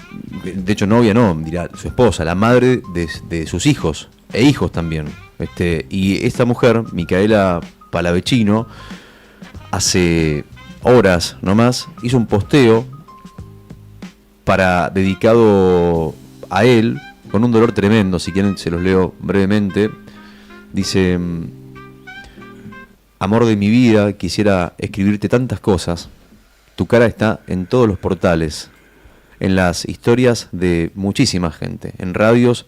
de hecho novia no, dirá su esposa, la madre de sus hijos, e hijos también. Y esta mujer, Micaela Palavecino, hace horas nomás hizo un posteo dedicado a él, con un dolor tremendo. Si quieren se los leo brevemente. Dice: amor de mi vida, quisiera escribirte tantas cosas. Tu cara está en todos los portales, en las historias de muchísima gente, en radios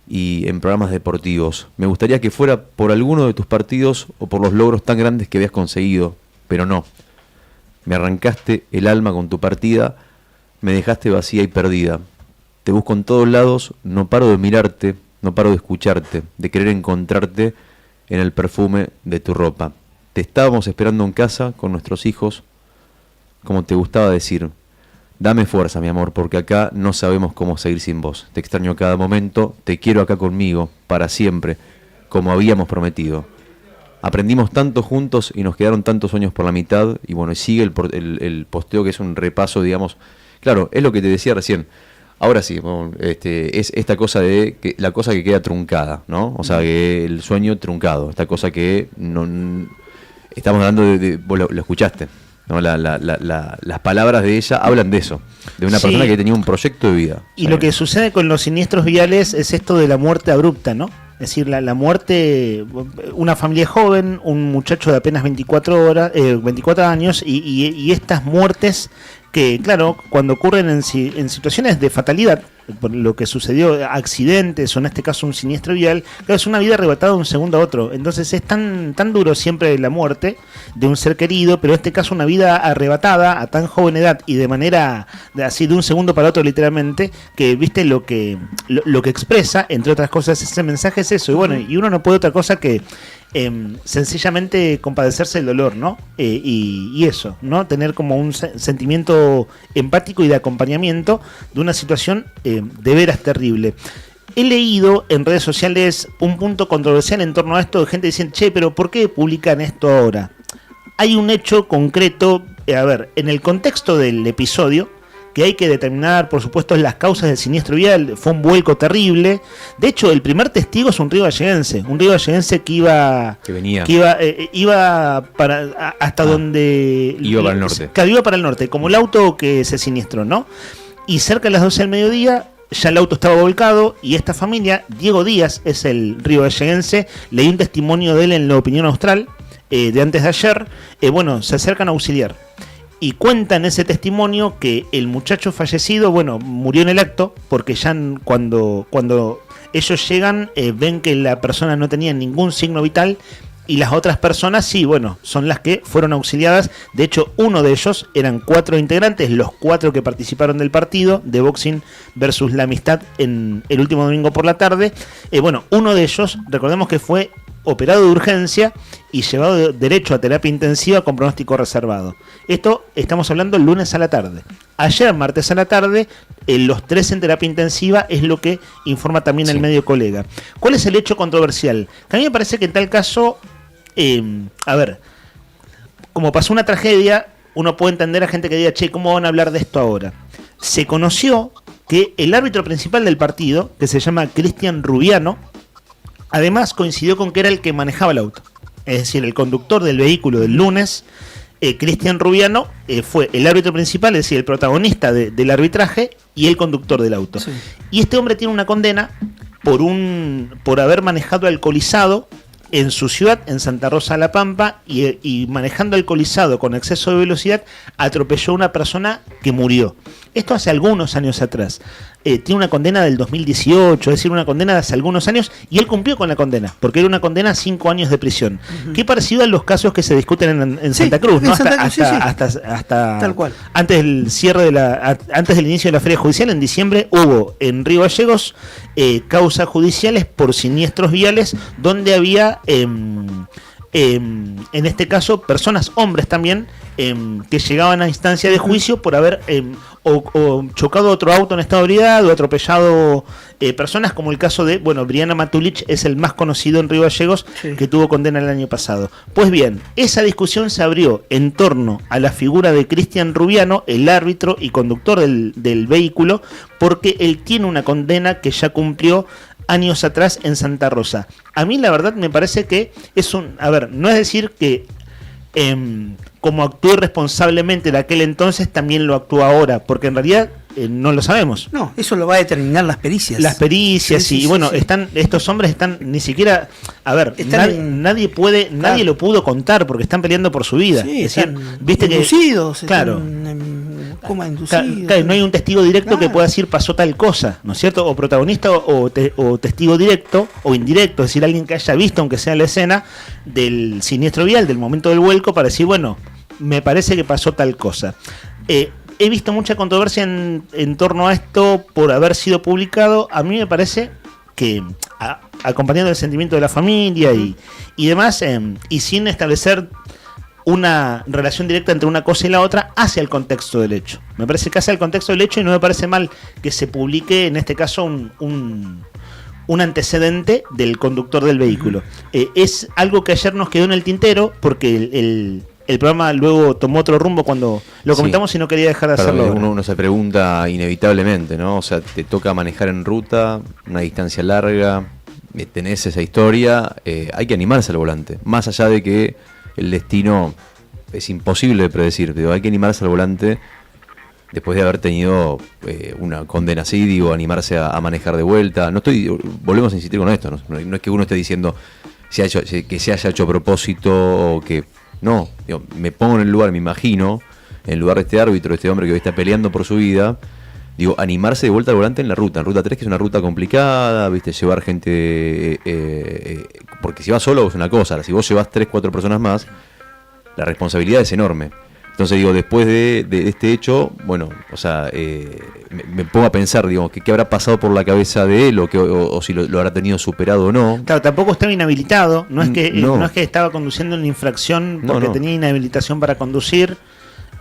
y en programas deportivos. Me gustaría que fuera por alguno de tus partidos o por los logros tan grandes que habías conseguido, pero no. Me arrancaste el alma con tu partida, me dejaste vacía y perdida. Te busco en todos lados, no paro de mirarte, no paro de escucharte, de querer encontrarte en el perfume de tu ropa. Te estábamos esperando en casa con nuestros hijos, como te gustaba decir. Dame fuerza, mi amor, porque acá no sabemos cómo seguir sin vos. Te extraño cada momento, te quiero acá conmigo, para siempre, como habíamos prometido. Aprendimos tanto juntos y nos quedaron tantos sueños por la mitad. Y bueno, sigue el posteo, que es un repaso, digamos. Claro, es lo que te decía recién. Ahora sí, es esta cosa de que la cosa que queda truncada, ¿no? O sea, que el sueño truncado, esta cosa que no estamos hablando vos lo escuchaste, ¿no? Las palabras de ella hablan de eso, de una persona que tenía un proyecto de vida. Y lo que sucede con los siniestros viales es esto de la muerte abrupta, ¿no? Es decir, la muerte, una familia joven, un muchacho de apenas 24 años y estas muertes que, claro, cuando ocurren en situaciones de fatalidad, por lo que sucedió, accidentes o en este caso un siniestro vial, claro, es una vida arrebatada de un segundo a otro. Entonces es tan duro siempre la muerte de un ser querido, pero en este caso una vida arrebatada a tan joven edad y de manera así de un segundo para otro literalmente, que viste lo que expresa, entre otras cosas, ese mensaje es eso. Y bueno, y uno no puede otra cosa que sencillamente compadecerse del dolor, ¿no? Y eso, ¿no? Tener como un sentimiento empático y de acompañamiento de una situación de veras terrible. He leído en redes sociales un punto controversial en torno a esto, de gente diciendo, che, pero ¿por qué publican esto ahora? Hay un hecho concreto, en el contexto del episodio, que hay que determinar, por supuesto, las causas del siniestro vial. Fue un vuelco terrible. De hecho, el primer testigo es un rivalleguense que iba para hasta donde iba para el norte. Iba para el norte, como el auto que se siniestró, ¿no? Y cerca de las 12 del mediodía ya el auto estaba volcado y esta familia, Diego Díaz es el rivalleguense, leí un testimonio de él en La Opinión Austral de antes de ayer. Se acercan a auxiliar. Y cuenta en ese testimonio que el muchacho fallecido, murió en el acto, porque ya cuando ellos llegan, ven que la persona no tenía ningún signo vital, y las otras personas sí, son las que fueron auxiliadas. De hecho, uno de ellos, eran 4 integrantes, los 4 que participaron del partido de boxing versus La Amistad en el último domingo por la tarde. Uno de ellos, recordemos que fue operado de urgencia y llevado derecho a terapia intensiva con pronóstico reservado. Esto estamos hablando el lunes a la tarde. Ayer, martes a la tarde, los 3 en terapia intensiva, es lo que informa también el medio Colega. ¿Cuál es el hecho controversial? Que a mí me parece que en tal caso, como pasó una tragedia, uno puede entender a gente que diga, che, ¿cómo van a hablar de esto ahora? Se conoció que el árbitro principal del partido, que se llama Cristian Rubiano, además coincidió con que era el que manejaba el auto. Es decir, el conductor del vehículo del lunes, Cristian Rubiano, fue el árbitro principal, es decir, el protagonista del arbitraje y el conductor del auto. Sí. Y este hombre tiene una condena por haber manejado alcoholizado en su ciudad, en Santa Rosa de la Pampa, y manejando alcoholizado con exceso de velocidad, atropelló a una persona que murió. Esto hace algunos años atrás. Tiene una condena del 2018, es decir, una condena de hace algunos años, y él cumplió con la condena, porque era una condena a 5 años de prisión. Qué parecido a los casos que se discuten en Santa Cruz, ¿no? Hasta tal cual. Antes del antes del inicio de la feria judicial, en diciembre, hubo en Río Gallegos causas judiciales por siniestros viales, donde había en este caso personas, hombres también, que llegaban a instancia de juicio por haber o chocado otro auto en estado de ebriedad o atropellado personas, como el caso de, Briana Matulich es el más conocido en Río Gallegos, que tuvo condena el año pasado. Pues bien, esa discusión se abrió en torno a la figura de Cristian Rubiano, el árbitro y conductor del vehículo, porque él tiene una condena que ya cumplió años atrás en Santa Rosa. A mí la verdad me parece que es no es decir que como actuó responsablemente en aquel entonces también lo actúa ahora, porque en realidad no lo sabemos. No, eso lo va a determinar las pericias. Las pericias, sí. Estos hombres están ni siquiera, nadie lo pudo contar porque están peleando por su vida. Sí, están inducidos, claro. Coma inducido. Claro, no hay un testigo directo que pueda decir pasó tal cosa, ¿no es cierto? O protagonista o testigo directo o indirecto, es decir, alguien que haya visto, aunque sea la escena del siniestro vial, del momento del vuelco, para decir, me parece que pasó tal cosa. He visto mucha controversia en torno a esto por haber sido publicado. A mí me parece que, acompañando el sentimiento de la familia y demás, y sin establecer una relación directa entre una cosa y la otra, hacia el contexto del hecho. Me parece que hacia el contexto del hecho, y no me parece mal que se publique, en este caso, un antecedente del conductor del vehículo. Es algo que ayer nos quedó en el tintero porque el programa luego tomó otro rumbo cuando lo comentamos y no quería dejar de hacerlo. Uno se pregunta inevitablemente, ¿no? O sea, te toca manejar en ruta, una distancia larga, tenés esa historia, hay que animarse al volante. Más allá de que el destino es imposible de predecir, pero hay que animarse al volante después de haber tenido una condena así, digo, animarse a manejar de vuelta. Volvemos a insistir con esto, no es que uno esté diciendo que se haya hecho a propósito o que... No, digo, me pongo en el lugar, me imagino, en el lugar de este árbitro, de este hombre que hoy está peleando por su vida, digo, animarse de vuelta al volante en ruta 3, que es una ruta complicada, viste, llevar gente, porque si vas solo es una cosa, ahora, si vos llevas 3-4 personas más, la responsabilidad es enorme. Entonces digo, después de este hecho, bueno, o sea, me pongo a pensar, digo, qué habrá pasado por la cabeza de él o si lo habrá tenido superado o no. Claro, tampoco estaba inhabilitado, no es que estaba conduciendo una infracción porque tenía inhabilitación para conducir.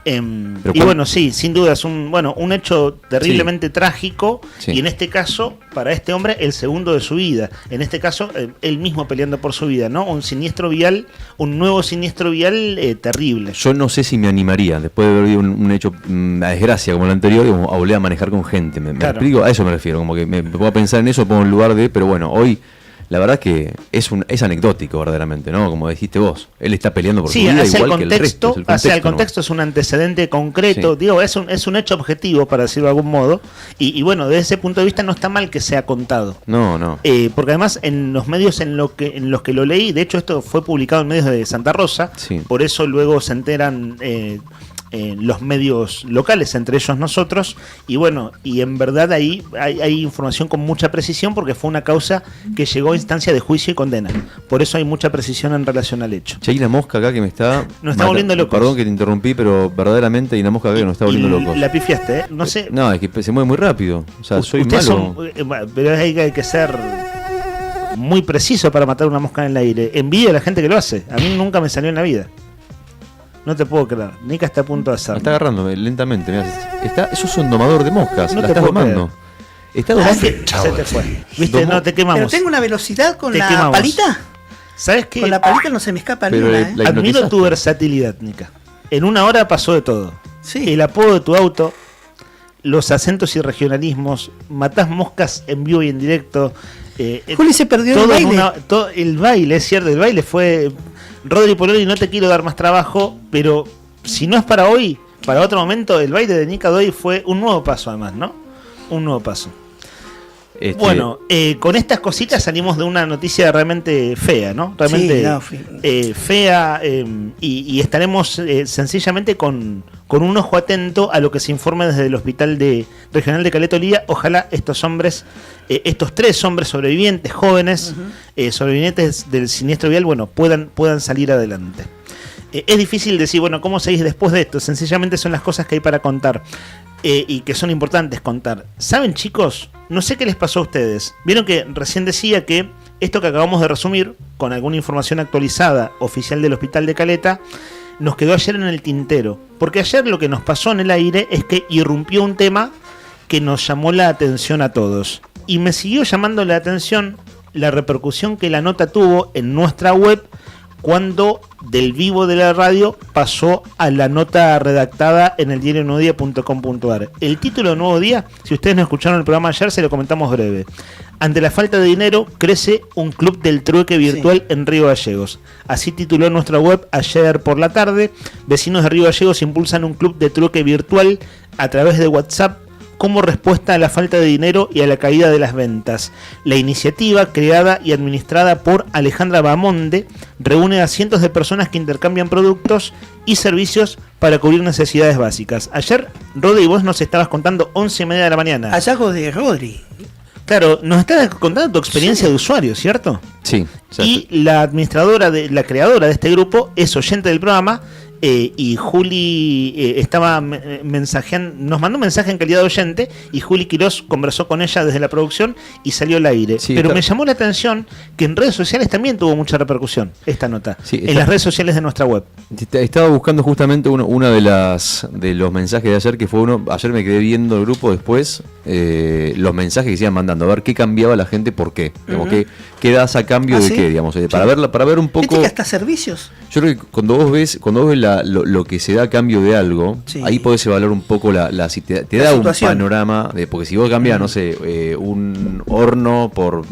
Y bueno, sí, sin duda es un hecho terriblemente trágico, y en este caso, para este hombre, el segundo de su vida. En este caso, él mismo peleando por su vida, ¿no? Un siniestro vial, un nuevo siniestro vial terrible. Yo no sé si me animaría, después de haber vivido un hecho, una desgracia como el anterior, digamos, a volver a manejar con gente. ¿Me explico? A eso me refiero, como que me pongo a pensar en eso, pongo en lugar de, pero bueno, hoy... La verdad que es anecdótico verdaderamente, ¿no? Como dijiste vos, él está peleando por su vida igual que el resto. El contexto es un antecedente concreto, digo, es un hecho objetivo, para decirlo de algún modo, y bueno, desde ese punto de vista no está mal que sea contado. No. Porque además en los medios en los que lo leí, de hecho esto fue publicado en medios de Santa Rosa, por eso luego se enteran... los medios locales, entre ellos nosotros, y bueno, y en verdad ahí hay información con mucha precisión porque fue una causa que llegó a instancia de juicio y condena, por eso hay mucha precisión en relación al hecho. Che, hay una mosca acá que me está volviendo locos. Perdón que te interrumpí, pero verdaderamente hay una mosca acá que nos está volviendo locos. La pifiaste, no sé. No, es que se mueve muy rápido, o sea, soy malo. Pero hay que ser muy preciso para matar una mosca en el aire. Envidia a la gente que lo hace, a mí nunca me salió en la vida. No te puedo creer. Nica está a punto de hacerlo. Me está agarrando lentamente. Mirá, eso es un domador de moscas. No la te estás domando. Está domando. Se te fue. Viste, no te quemamos. Pero tengo una velocidad con la palita. ¿Sabes qué? Con la palita no se me escapa ni una. Admiro tu versatilidad, Nica. En una hora pasó de todo. Sí. El apodo de tu auto, los acentos y regionalismos, matás moscas en vivo y en directo. Juli se perdió el baile. El baile, es cierto, el baile fue... Rodri Poloni, no te quiero dar más trabajo, pero si no es para hoy, para otro momento, el baile de Nica de hoy fue un nuevo paso además, ¿no? Un nuevo paso. Bueno, con estas cositas salimos de una noticia realmente fea, ¿no? Realmente fea, y estaremos sencillamente con un ojo atento a lo que se informe desde el Hospital Regional de Caleta Olivia. Ojalá estos tres hombres sobrevivientes, jóvenes, sobrevivientes del siniestro vial, bueno, puedan salir adelante. Es difícil decir, bueno, ¿cómo seguís después de esto? Sencillamente son las cosas que hay para contar. Y que son importantes contar. ¿Saben, chicos? No sé qué les pasó a ustedes. Vieron que recién decía que esto que acabamos de resumir, con alguna información actualizada oficial del Hospital de Caleta, nos quedó ayer en el tintero. Porque ayer lo que nos pasó en el aire es que irrumpió un tema que nos llamó la atención a todos. Y me siguió llamando la atención la repercusión que la nota tuvo en nuestra web cuando del vivo de la radio pasó a la nota redactada en el diario nuevodía.com.ar. El título de Nuevo Día, si ustedes no escucharon el programa ayer, se lo comentamos breve. Ante la falta de dinero, crece un club del trueque virtual en Río Gallegos. Así tituló nuestra web ayer por la tarde. Vecinos de Río Gallegos impulsan un club de trueque virtual a través de WhatsApp como respuesta a la falta de dinero y a la caída de las ventas. La iniciativa, creada y administrada por Alejandra Bamonde, reúne a cientos de personas que intercambian productos y servicios para cubrir necesidades básicas. Ayer, Rodri, vos nos estabas contando 11:30 de la mañana. Hallazgo de Rodri. Claro, nos estabas contando tu experiencia de usuario, ¿cierto? Sí. Y la creadora de este grupo es oyente del programa y Juli estaba mensajeando, nos mandó un mensaje en calidad de oyente y Juli Quirós conversó con ella desde la producción y salió al aire. Sí, pero me llamó la atención que en redes sociales también tuvo mucha repercusión esta nota, Sí, en las redes sociales de nuestra web. Estaba buscando justamente una de los mensajes de ayer, que fue uno. Ayer me quedé viendo el grupo después, los mensajes que se iban mandando, a ver qué cambiaba la gente, por qué. Digamos, qué das a cambio de ¿sí? qué, digamos, para ver un poco. Viste que hasta servicios. Yo creo que cuando vos ves lo que se da a cambio de algo, Sí. ahí podés evaluar un poco si te La da situación. un panorama, porque si vos cambiás, no sé, un horno por,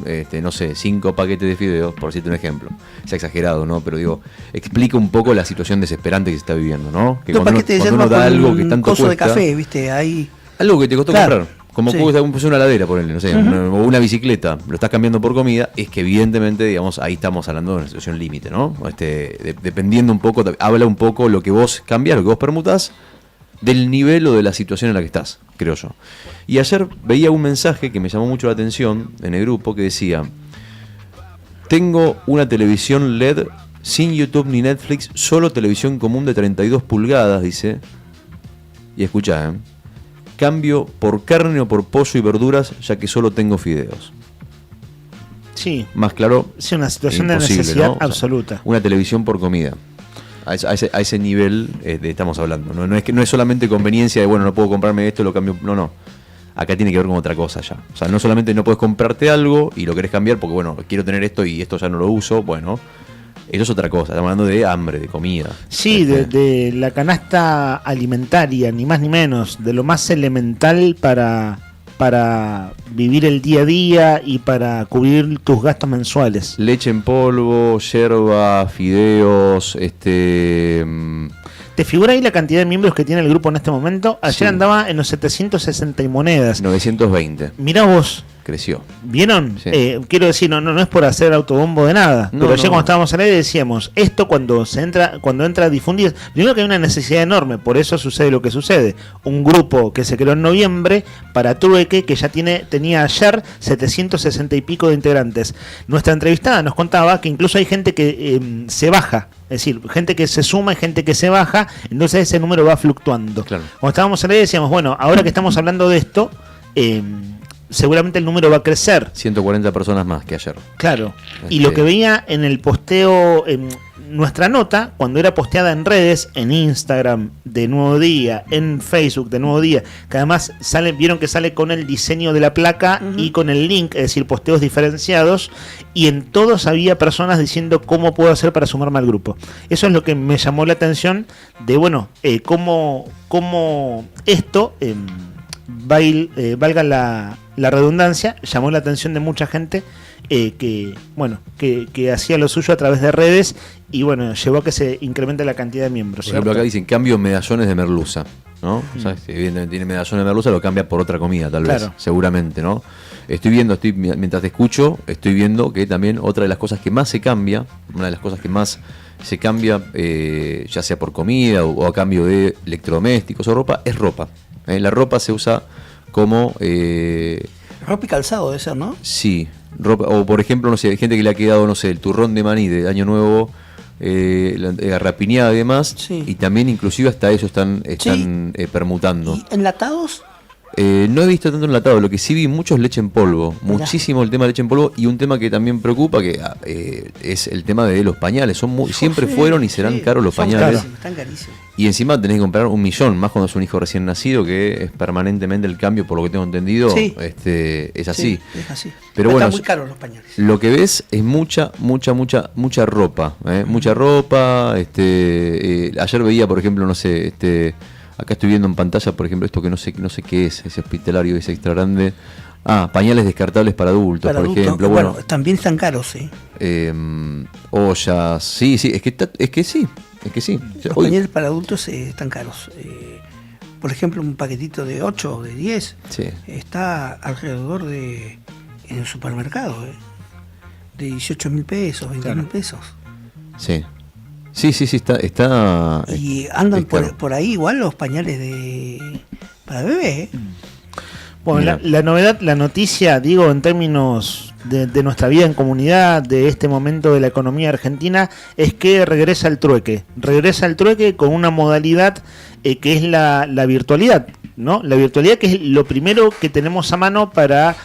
no sé, 5 paquetes de fideos, por decirte un ejemplo. Es exagerado, ¿no? Pero digo, explica un poco la situación desesperante que se está viviendo, ¿no? Que 2 paquetes de yerba da con algo que un tanto coso cuesta, de café, ¿viste? Ahí. algo que te costó Claro. comprar. Como Sí. cuesta una heladera, por no sé, o una bicicleta, lo estás cambiando por comida, es que evidentemente, digamos, ahí estamos hablando de una situación límite, ¿no? Dependiendo un poco, habla un poco lo que vos cambiás, lo que vos permutás, del nivel o de la situación en la que estás, creo yo. Y ayer veía un mensaje que me llamó mucho la atención en el grupo que decía: tengo una televisión LED sin YouTube ni Netflix, solo televisión común de 32 pulgadas, dice. Y escuchá, cambio por carne o por pollo y verduras, ya que solo tengo fideos. Sí. Más claro, Sí, una situación imposible, de necesidad ¿no? O sea, absoluta. una televisión por comida. A ese nivel estamos hablando. No es solamente conveniencia de, bueno, no puedo comprarme esto, lo cambio. No. Acá tiene que ver con otra cosa ya. O sea, no solamente no puedes comprarte algo y lo querés cambiar porque, bueno, quiero tener esto y esto ya no lo uso. Bueno, eso es otra cosa. Estamos hablando de hambre, de comida. Sí, de la canasta alimentaria, ni más ni menos, de lo más elemental para vivir el día a día y para cubrir tus gastos mensuales. Leche en polvo, yerba, fideos, ¿Te figura ahí la cantidad de miembros que tiene el grupo en este momento? Ayer Sí. andaba en los 760 y monedas. 920. Mirá vos. Creció. ¿Vieron? Sí. Quiero decir, no es por hacer autobombo de nada, No, pero ayer no. cuando estábamos al aire decíamos, esto cuando entra a difundir, primero que hay una necesidad enorme, por eso sucede lo que sucede. Un grupo que se creó en noviembre para Trueque, que ya tenía ayer 760 y pico de integrantes. Nuestra entrevistada nos contaba que incluso hay gente que se baja, es decir, gente que se suma y gente que se baja, entonces ese número va fluctuando. Claro. Cuando estábamos al aire decíamos, bueno, ahora que estamos hablando de esto, seguramente el número va a crecer. 140 personas más que ayer. Claro. Y lo que veía en el posteo, en nuestra nota, cuando era posteada en redes, en Instagram de Nuevo Día, en Facebook de Nuevo Día, que además vieron que sale con el diseño de la placa y con el link, es decir, posteos diferenciados, y en todos había personas diciendo cómo puedo hacer para sumarme al grupo. Eso es lo que me llamó la atención de, bueno, cómo esto, valga la redundancia, llamó la atención de mucha gente que hacía lo suyo a través de redes y bueno, llevó a que se incremente la cantidad de miembros. Por ejemplo, acá dicen cambio medallones de merluza, ¿no? O sea, si evidentemente tiene medallones de merluza, lo cambia por otra comida, tal vez, Claro. seguramente, ¿no? Mientras te escucho, estoy viendo que también otra de las cosas que más se cambia, una de las cosas que más se cambia, ya sea por comida o a cambio de electrodomésticos o ropa, es ropa. La ropa se usa como... Ropa y calzado debe ser, ¿no? Sí, ropa, o por ejemplo, no sé, hay gente que le ha quedado, no sé, el turrón de maní de Año Nuevo, la garrapiñada y demás, y también inclusive hasta eso están permutando. ¿Y enlatados? No he visto tanto enlatado, lo que sí vi mucho es leche en polvo, Mirá. muchísimo el tema de leche en polvo, y un tema que también preocupa, que es el tema de los pañales. Siempre fueron y serán caros los pañales. Están carísimos. Y encima tenés que comprar 1 millón, más cuando es un hijo recién nacido, que es permanentemente el cambio, por lo que tengo entendido, Sí. Es así. Sí, es así. Pero bueno, están muy caros los pañales. lo que ves es mucha ropa, mucha ropa. Ayer veía, por ejemplo, no sé, acá estoy viendo en pantalla, por ejemplo, esto que no sé qué es, ese hospitalario, ese extra grande. Pañales descartables para adultos, Para por adultos, ejemplo. bueno, también están caros, Ollas, sí, es que sí. Los pañales para adultos están caros. Por ejemplo, un paquetito de 8 o de 10 Sí. está alrededor en el supermercado, de 18.000 pesos, 20.000 pesos. Sí. Sí, está. Y andan es caro. por ahí igual los pañales para bebé. Bueno, la novedad, la noticia, digo en términos de nuestra vida en comunidad, de este momento de la economía argentina, es que regresa el trueque con una modalidad que es la virtualidad, ¿no? La virtualidad, que es lo primero que tenemos a mano para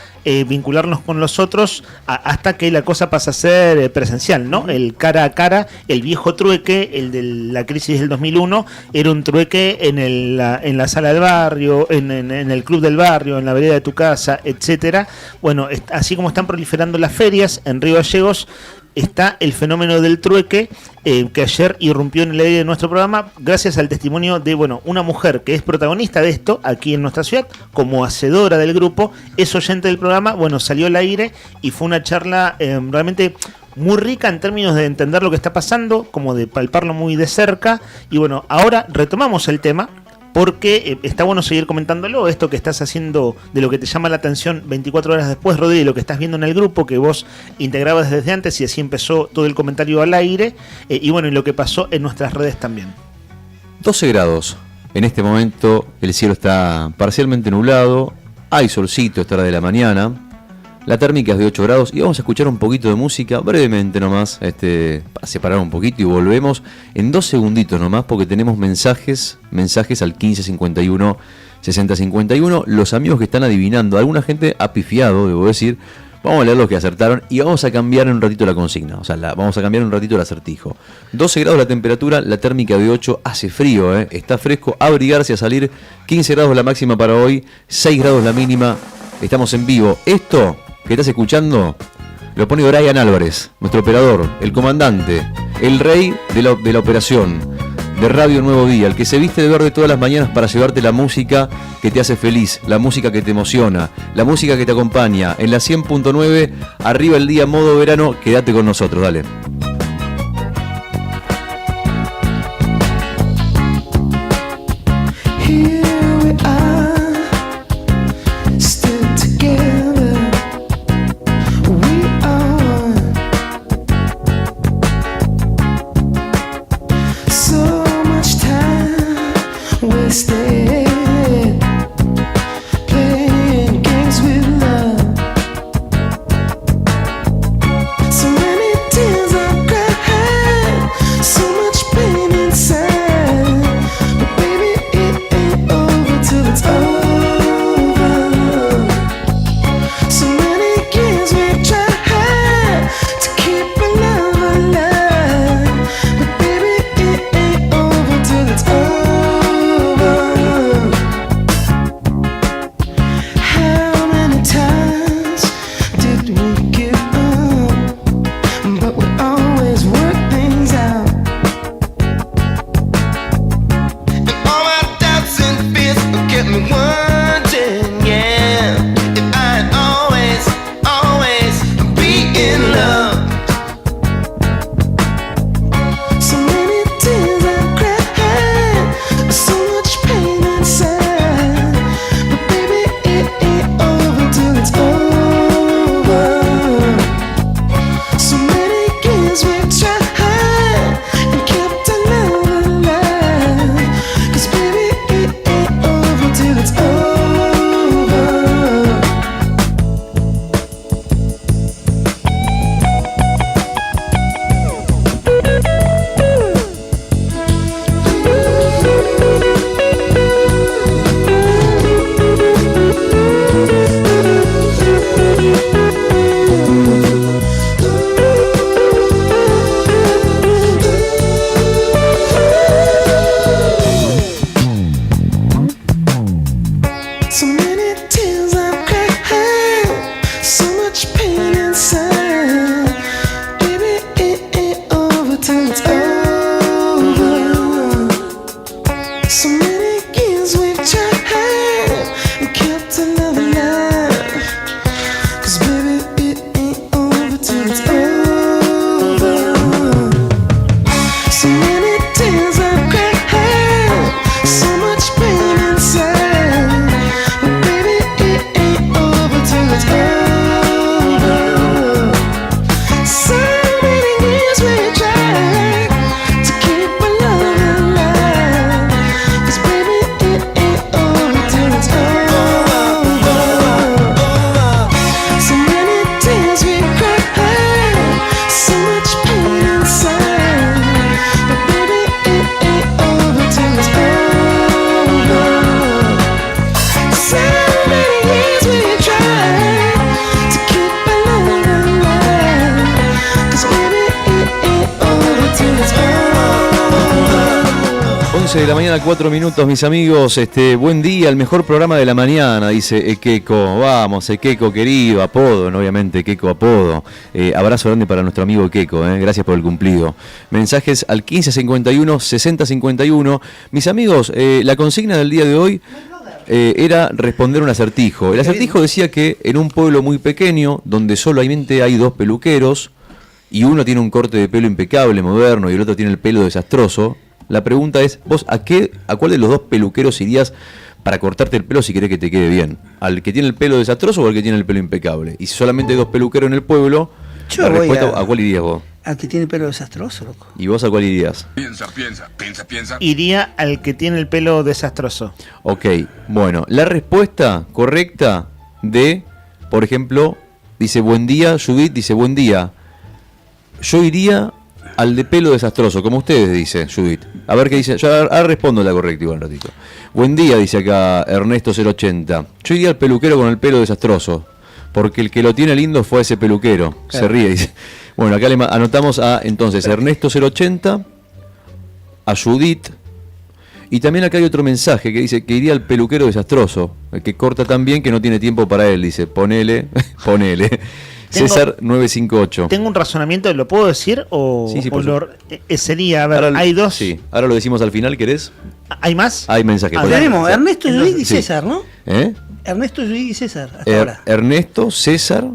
vincularnos con los otros hasta que la cosa pasa a ser presencial, ¿no? El cara a cara, el viejo trueque, el de la crisis del 2001, era un trueque en la sala del barrio, en el club del barrio, en la vereda de tu casa, etcétera. Bueno, así como están proliferando las ferias en Río Gallegos, está el fenómeno del trueque, que ayer irrumpió en el aire de nuestro programa gracias al testimonio de una mujer que es protagonista de esto aquí en nuestra ciudad, como hacedora del grupo, es oyente del programa, salió al aire y fue una charla realmente muy rica en términos de entender lo que está pasando, como de palparlo muy de cerca. Y ahora retomamos el tema, porque está bueno seguir comentándolo, esto que estás haciendo, de lo que te llama la atención 24 horas después, Rodri, de lo que estás viendo en el grupo, que vos integrabas desde antes, y así empezó todo el comentario al aire, y lo que pasó en nuestras redes también. 12 grados. En este momento el cielo está parcialmente nublado, hay solcito esta hora de la mañana, la térmica es de 8 grados y vamos a escuchar un poquito de música brevemente nomás, para separar un poquito, y volvemos en 2 segunditos nomás, porque tenemos mensajes al 1551 6051, los amigos que están adivinando, alguna gente ha pifiado, debo decir. Vamos a leer los que acertaron y vamos a cambiar en un ratito la consigna, vamos a cambiar un ratito el acertijo. 12 grados la temperatura, la térmica de 8, hace frío, está fresco, abrigarse a salir, 15 grados la máxima para hoy, 6 grados la mínima, estamos en vivo. Esto que estás escuchando lo pone Brian Álvarez, nuestro operador, el comandante, el rey de la operación de Radio Nuevo Día, el que se viste de verde todas las mañanas para llevarte la música que te hace feliz, la música que te emociona, la música que te acompaña. En la 100.9, arriba el día, modo verano, quédate con nosotros, dale. 11 de la mañana, 4 minutos, mis amigos. Buen día, el mejor programa de la mañana, dice Ekeko. Vamos, Ekeko querido, apodo, ¿no? Obviamente, Ekeko apodo. Abrazo grande para nuestro amigo Ekeko, gracias por el cumplido. Mensajes al 1551 6051. Mis amigos, la consigna del día de hoy era responder un acertijo. El acertijo decía que en un pueblo muy pequeño, donde solamente hay 2 peluqueros, y uno tiene un corte de pelo impecable, moderno, y el otro tiene el pelo desastroso, la pregunta es, ¿vos a cuál de los 2 peluqueros irías para cortarte el pelo si querés que te quede bien? ¿Al que tiene el pelo desastroso o al que tiene el pelo impecable? Y si solamente hay 2 peluqueros en el pueblo, la respuesta, ¿a cuál irías vos? Al que tiene el pelo desastroso, loco. ¿Y vos a cuál irías? Piensa. Iría al que tiene el pelo desastroso. Ok, bueno, la respuesta correcta de, por ejemplo, dice buen día, Judith dice buen día. Yo iría al de pelo desastroso, como ustedes, dice Judith. A ver qué dice. Yo ahora respondo la correcta igual un ratito. Buen día, dice acá Ernesto 080. Yo iría al peluquero con el pelo desastroso, porque el que lo tiene lindo fue ese peluquero. Claro. Se ríe, dice. Bueno, acá le anotamos a entonces Ernesto 080, a Judith. Y también acá hay otro mensaje que dice que iría al peluquero desastroso, el que corta tan bien que no tiene tiempo para él. Dice, ponele. César 958. Tengo un razonamiento, ¿lo puedo decir? Sí, sería, a ver, ahora, hay 2. Sí, ahora lo decimos al final, ¿querés? ¿Hay más? Hay mensajes. Tenemos Ernesto, Judith y César, ¿no? Ernesto, Judith y César, hasta ahora. Ernesto, César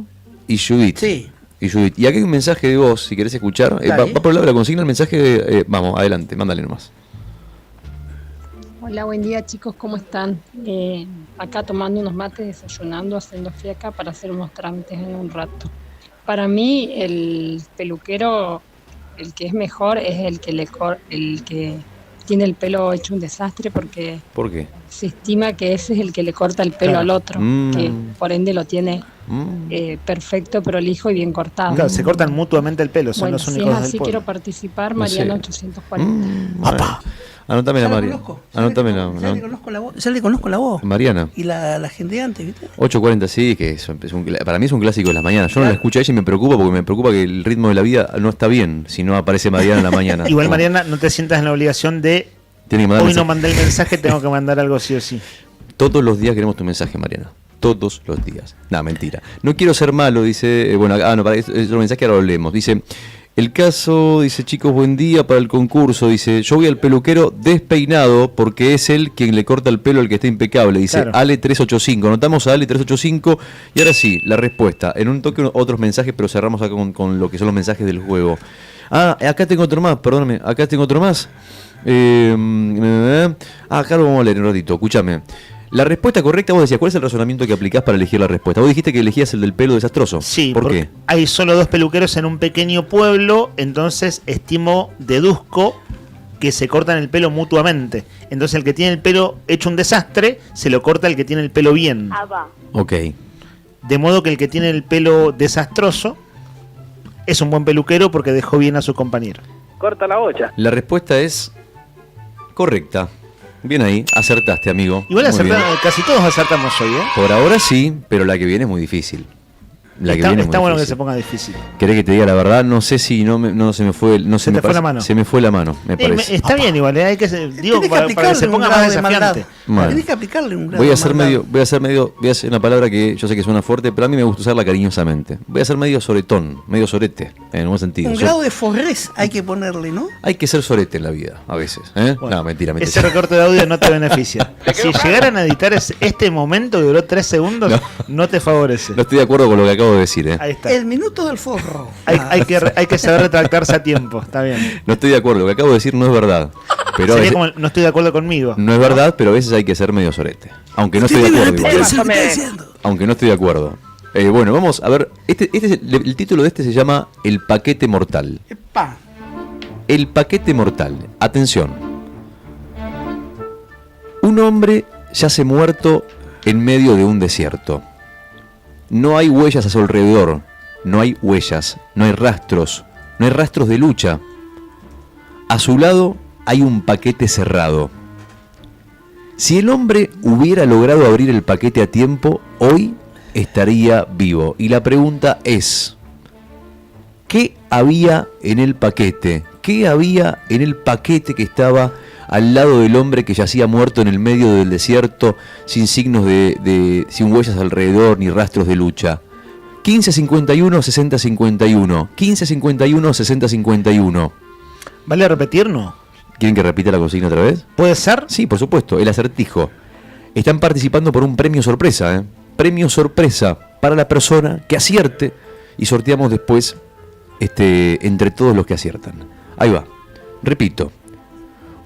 y Judith. Sí. Y Judith. Y aquí hay un mensaje de voz, si querés escuchar. Va por el lado de la consigna el mensaje. Vamos, adelante, mándale nomás. Hola, buen día chicos, ¿cómo están? Acá tomando unos mates, desayunando, haciendo fiaca para hacer unos trámites en un rato. Para mí el peluquero, el que es mejor es el que tiene el pelo hecho un desastre porque ¿por qué? Se estima que ese es el que le corta el pelo al otro, que por ende lo tiene perfecto, prolijo y bien cortado. Claro, se cortan mutuamente el pelo, son los únicos si es así, del pueblo. quiero participar, Mariana 840. ¡Papá! Anótamela, María. Anótamela. Ya le conozco la voz. Mariana. Y la gente de antes, ¿viste? 8:40, sí, que para mí es un clásico de las mañanas. Yo no la escucho a ella y me preocupa porque me preocupa que el ritmo de la vida no está bien si no aparece Mariana en la mañana. Igual, Mariana, no te sientas en la obligación de hoy no mandé el mensaje, tengo que mandar algo sí o sí. Todos los días queremos tu mensaje, Mariana. Todos los días. No, mentira. No quiero ser malo, dice. Es otro mensaje, ahora lo leemos. Dice. El caso, dice, chicos, buen día para el concurso. Dice, yo voy al peluquero despeinado porque es él quien le corta el pelo al que está impecable. Dice, claro. Ale 385. Anotamos a Ale 385. Y ahora sí, la respuesta. En un toque otros mensajes, pero cerramos acá con lo que son los mensajes del juego. Acá tengo otro más, perdóname. Acá tengo otro más. Acá lo vamos a leer un ratito, escúchame. La respuesta correcta, vos decías, ¿cuál es el razonamiento que aplicás para elegir la respuesta? Vos dijiste que elegías el del pelo desastroso. Sí, ¿por qué? Hay solo 2 peluqueros en un pequeño pueblo, entonces deduzco que se cortan el pelo mutuamente. Entonces el que tiene el pelo hecho un desastre, se lo corta el que tiene el pelo bien. Ok. De modo que el que tiene el pelo desastroso es un buen peluquero porque dejó bien a su compañero. Corta la olla. La respuesta es correcta. Bien ahí, acertaste, amigo. Igual casi todos acertamos hoy, ¿eh? Por ahora sí, pero la que viene es muy difícil. Está bueno que se ponga difícil. ¿Querés que te diga la verdad? No sé si no se me fue. Se me fue la mano. Se me fue la mano, me parece. Está bien igual, hay que para que se ponga más desafiante. Tenés que aplicarle un grado voy a hacer una palabra que yo sé que suena fuerte, pero a mí me gusta usarla cariñosamente. Voy a ser medio soretón, medio sorete, en un sentido. Un grado de forrés hay que ponerle, ¿no? Hay que ser sorete en la vida, a veces. Bueno, no, mentira. Ese recorte de audio no te beneficia. Si llegaran a editar este momento que duró 3 segundos, no te favorece. No estoy de acuerdo con lo que acabo de decir, Ahí está. El minuto del forro. Hay que saber retractarse a tiempo, está bien. No estoy de acuerdo, lo que acabo de decir no es verdad. Pero sería como no estoy de acuerdo conmigo. No es verdad, pero a veces hay que ser medio sorete. Aunque no estoy de acuerdo. Aunque no estoy de acuerdo. Bueno, vamos a ver. El título de este se llama El paquete mortal. Epa. El paquete mortal. Atención. Un hombre yace muerto en medio de un desierto. No hay huellas a su alrededor, no hay huellas, no hay rastros de lucha. A su lado hay un paquete cerrado. Si el hombre hubiera logrado abrir el paquete a tiempo, hoy estaría vivo. Y la pregunta es, ¿qué había en el paquete? ¿Qué había en el paquete que estaba al lado del hombre que yacía muerto en el medio del desierto, sin signos sin huellas alrededor ni rastros de lucha? 1551 6051. 1551 6051. ¿Vale repetirnos? ¿Quieren que repita la consigna otra vez? ¿Puede ser? Sí, por supuesto, el acertijo. Están participando por un premio sorpresa, ¿eh? Premio sorpresa para la persona que acierte y sorteamos después entre todos los que aciertan. Ahí va. Repito.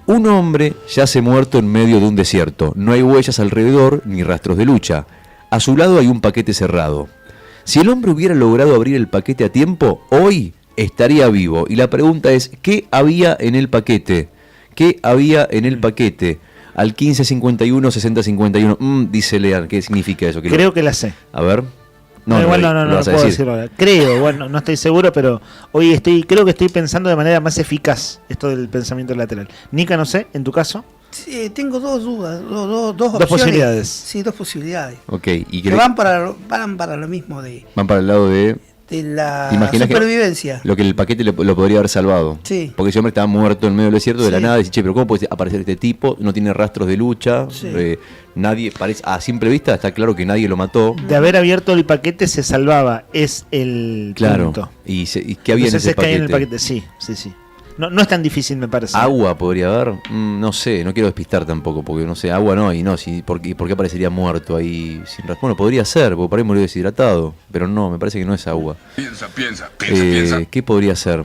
Un hombre yace muerto en medio de un desierto. No hay huellas alrededor ni rastros de lucha. A su lado hay un paquete cerrado. Si el hombre hubiera logrado abrir el paquete a tiempo, hoy estaría vivo. Y la pregunta es, ¿qué había en el paquete? ¿Qué había en el paquete? Al 1551 6051. Dice Lean, ¿qué significa eso? Creo que la sé. A ver. No puedo decirlo ahora. Creo, bueno, no estoy seguro, pero hoy creo que estoy pensando de manera más eficaz esto del pensamiento lateral. Nica, no sé, en tu caso. Sí, tengo dos dudas, dos opciones. Dos posibilidades. Sí, dos posibilidades. Ok, y que van para lo mismo van para el lado de la supervivencia. Lo que el paquete lo podría haber salvado. Sí. Porque ese hombre estaba muerto en medio del desierto de la nada. Y dice, che, pero ¿cómo puede aparecer este tipo? No tiene rastros de lucha. Sí. Nadie, parece, a simple vista está claro que nadie lo mató. De haber abierto el paquete se salvaba. Es el punto. ¿Y qué había en ese paquete? En el paquete? Sí. No es tan difícil, me parece. ¿Agua podría haber? No sé, no quiero despistar tampoco, porque no sé, agua no hay, no, ¿por qué aparecería muerto ahí sin rastro? Bueno, podría ser, porque por ahí murió deshidratado, pero no, me parece que no es agua. Piensa. ¿Qué podría ser?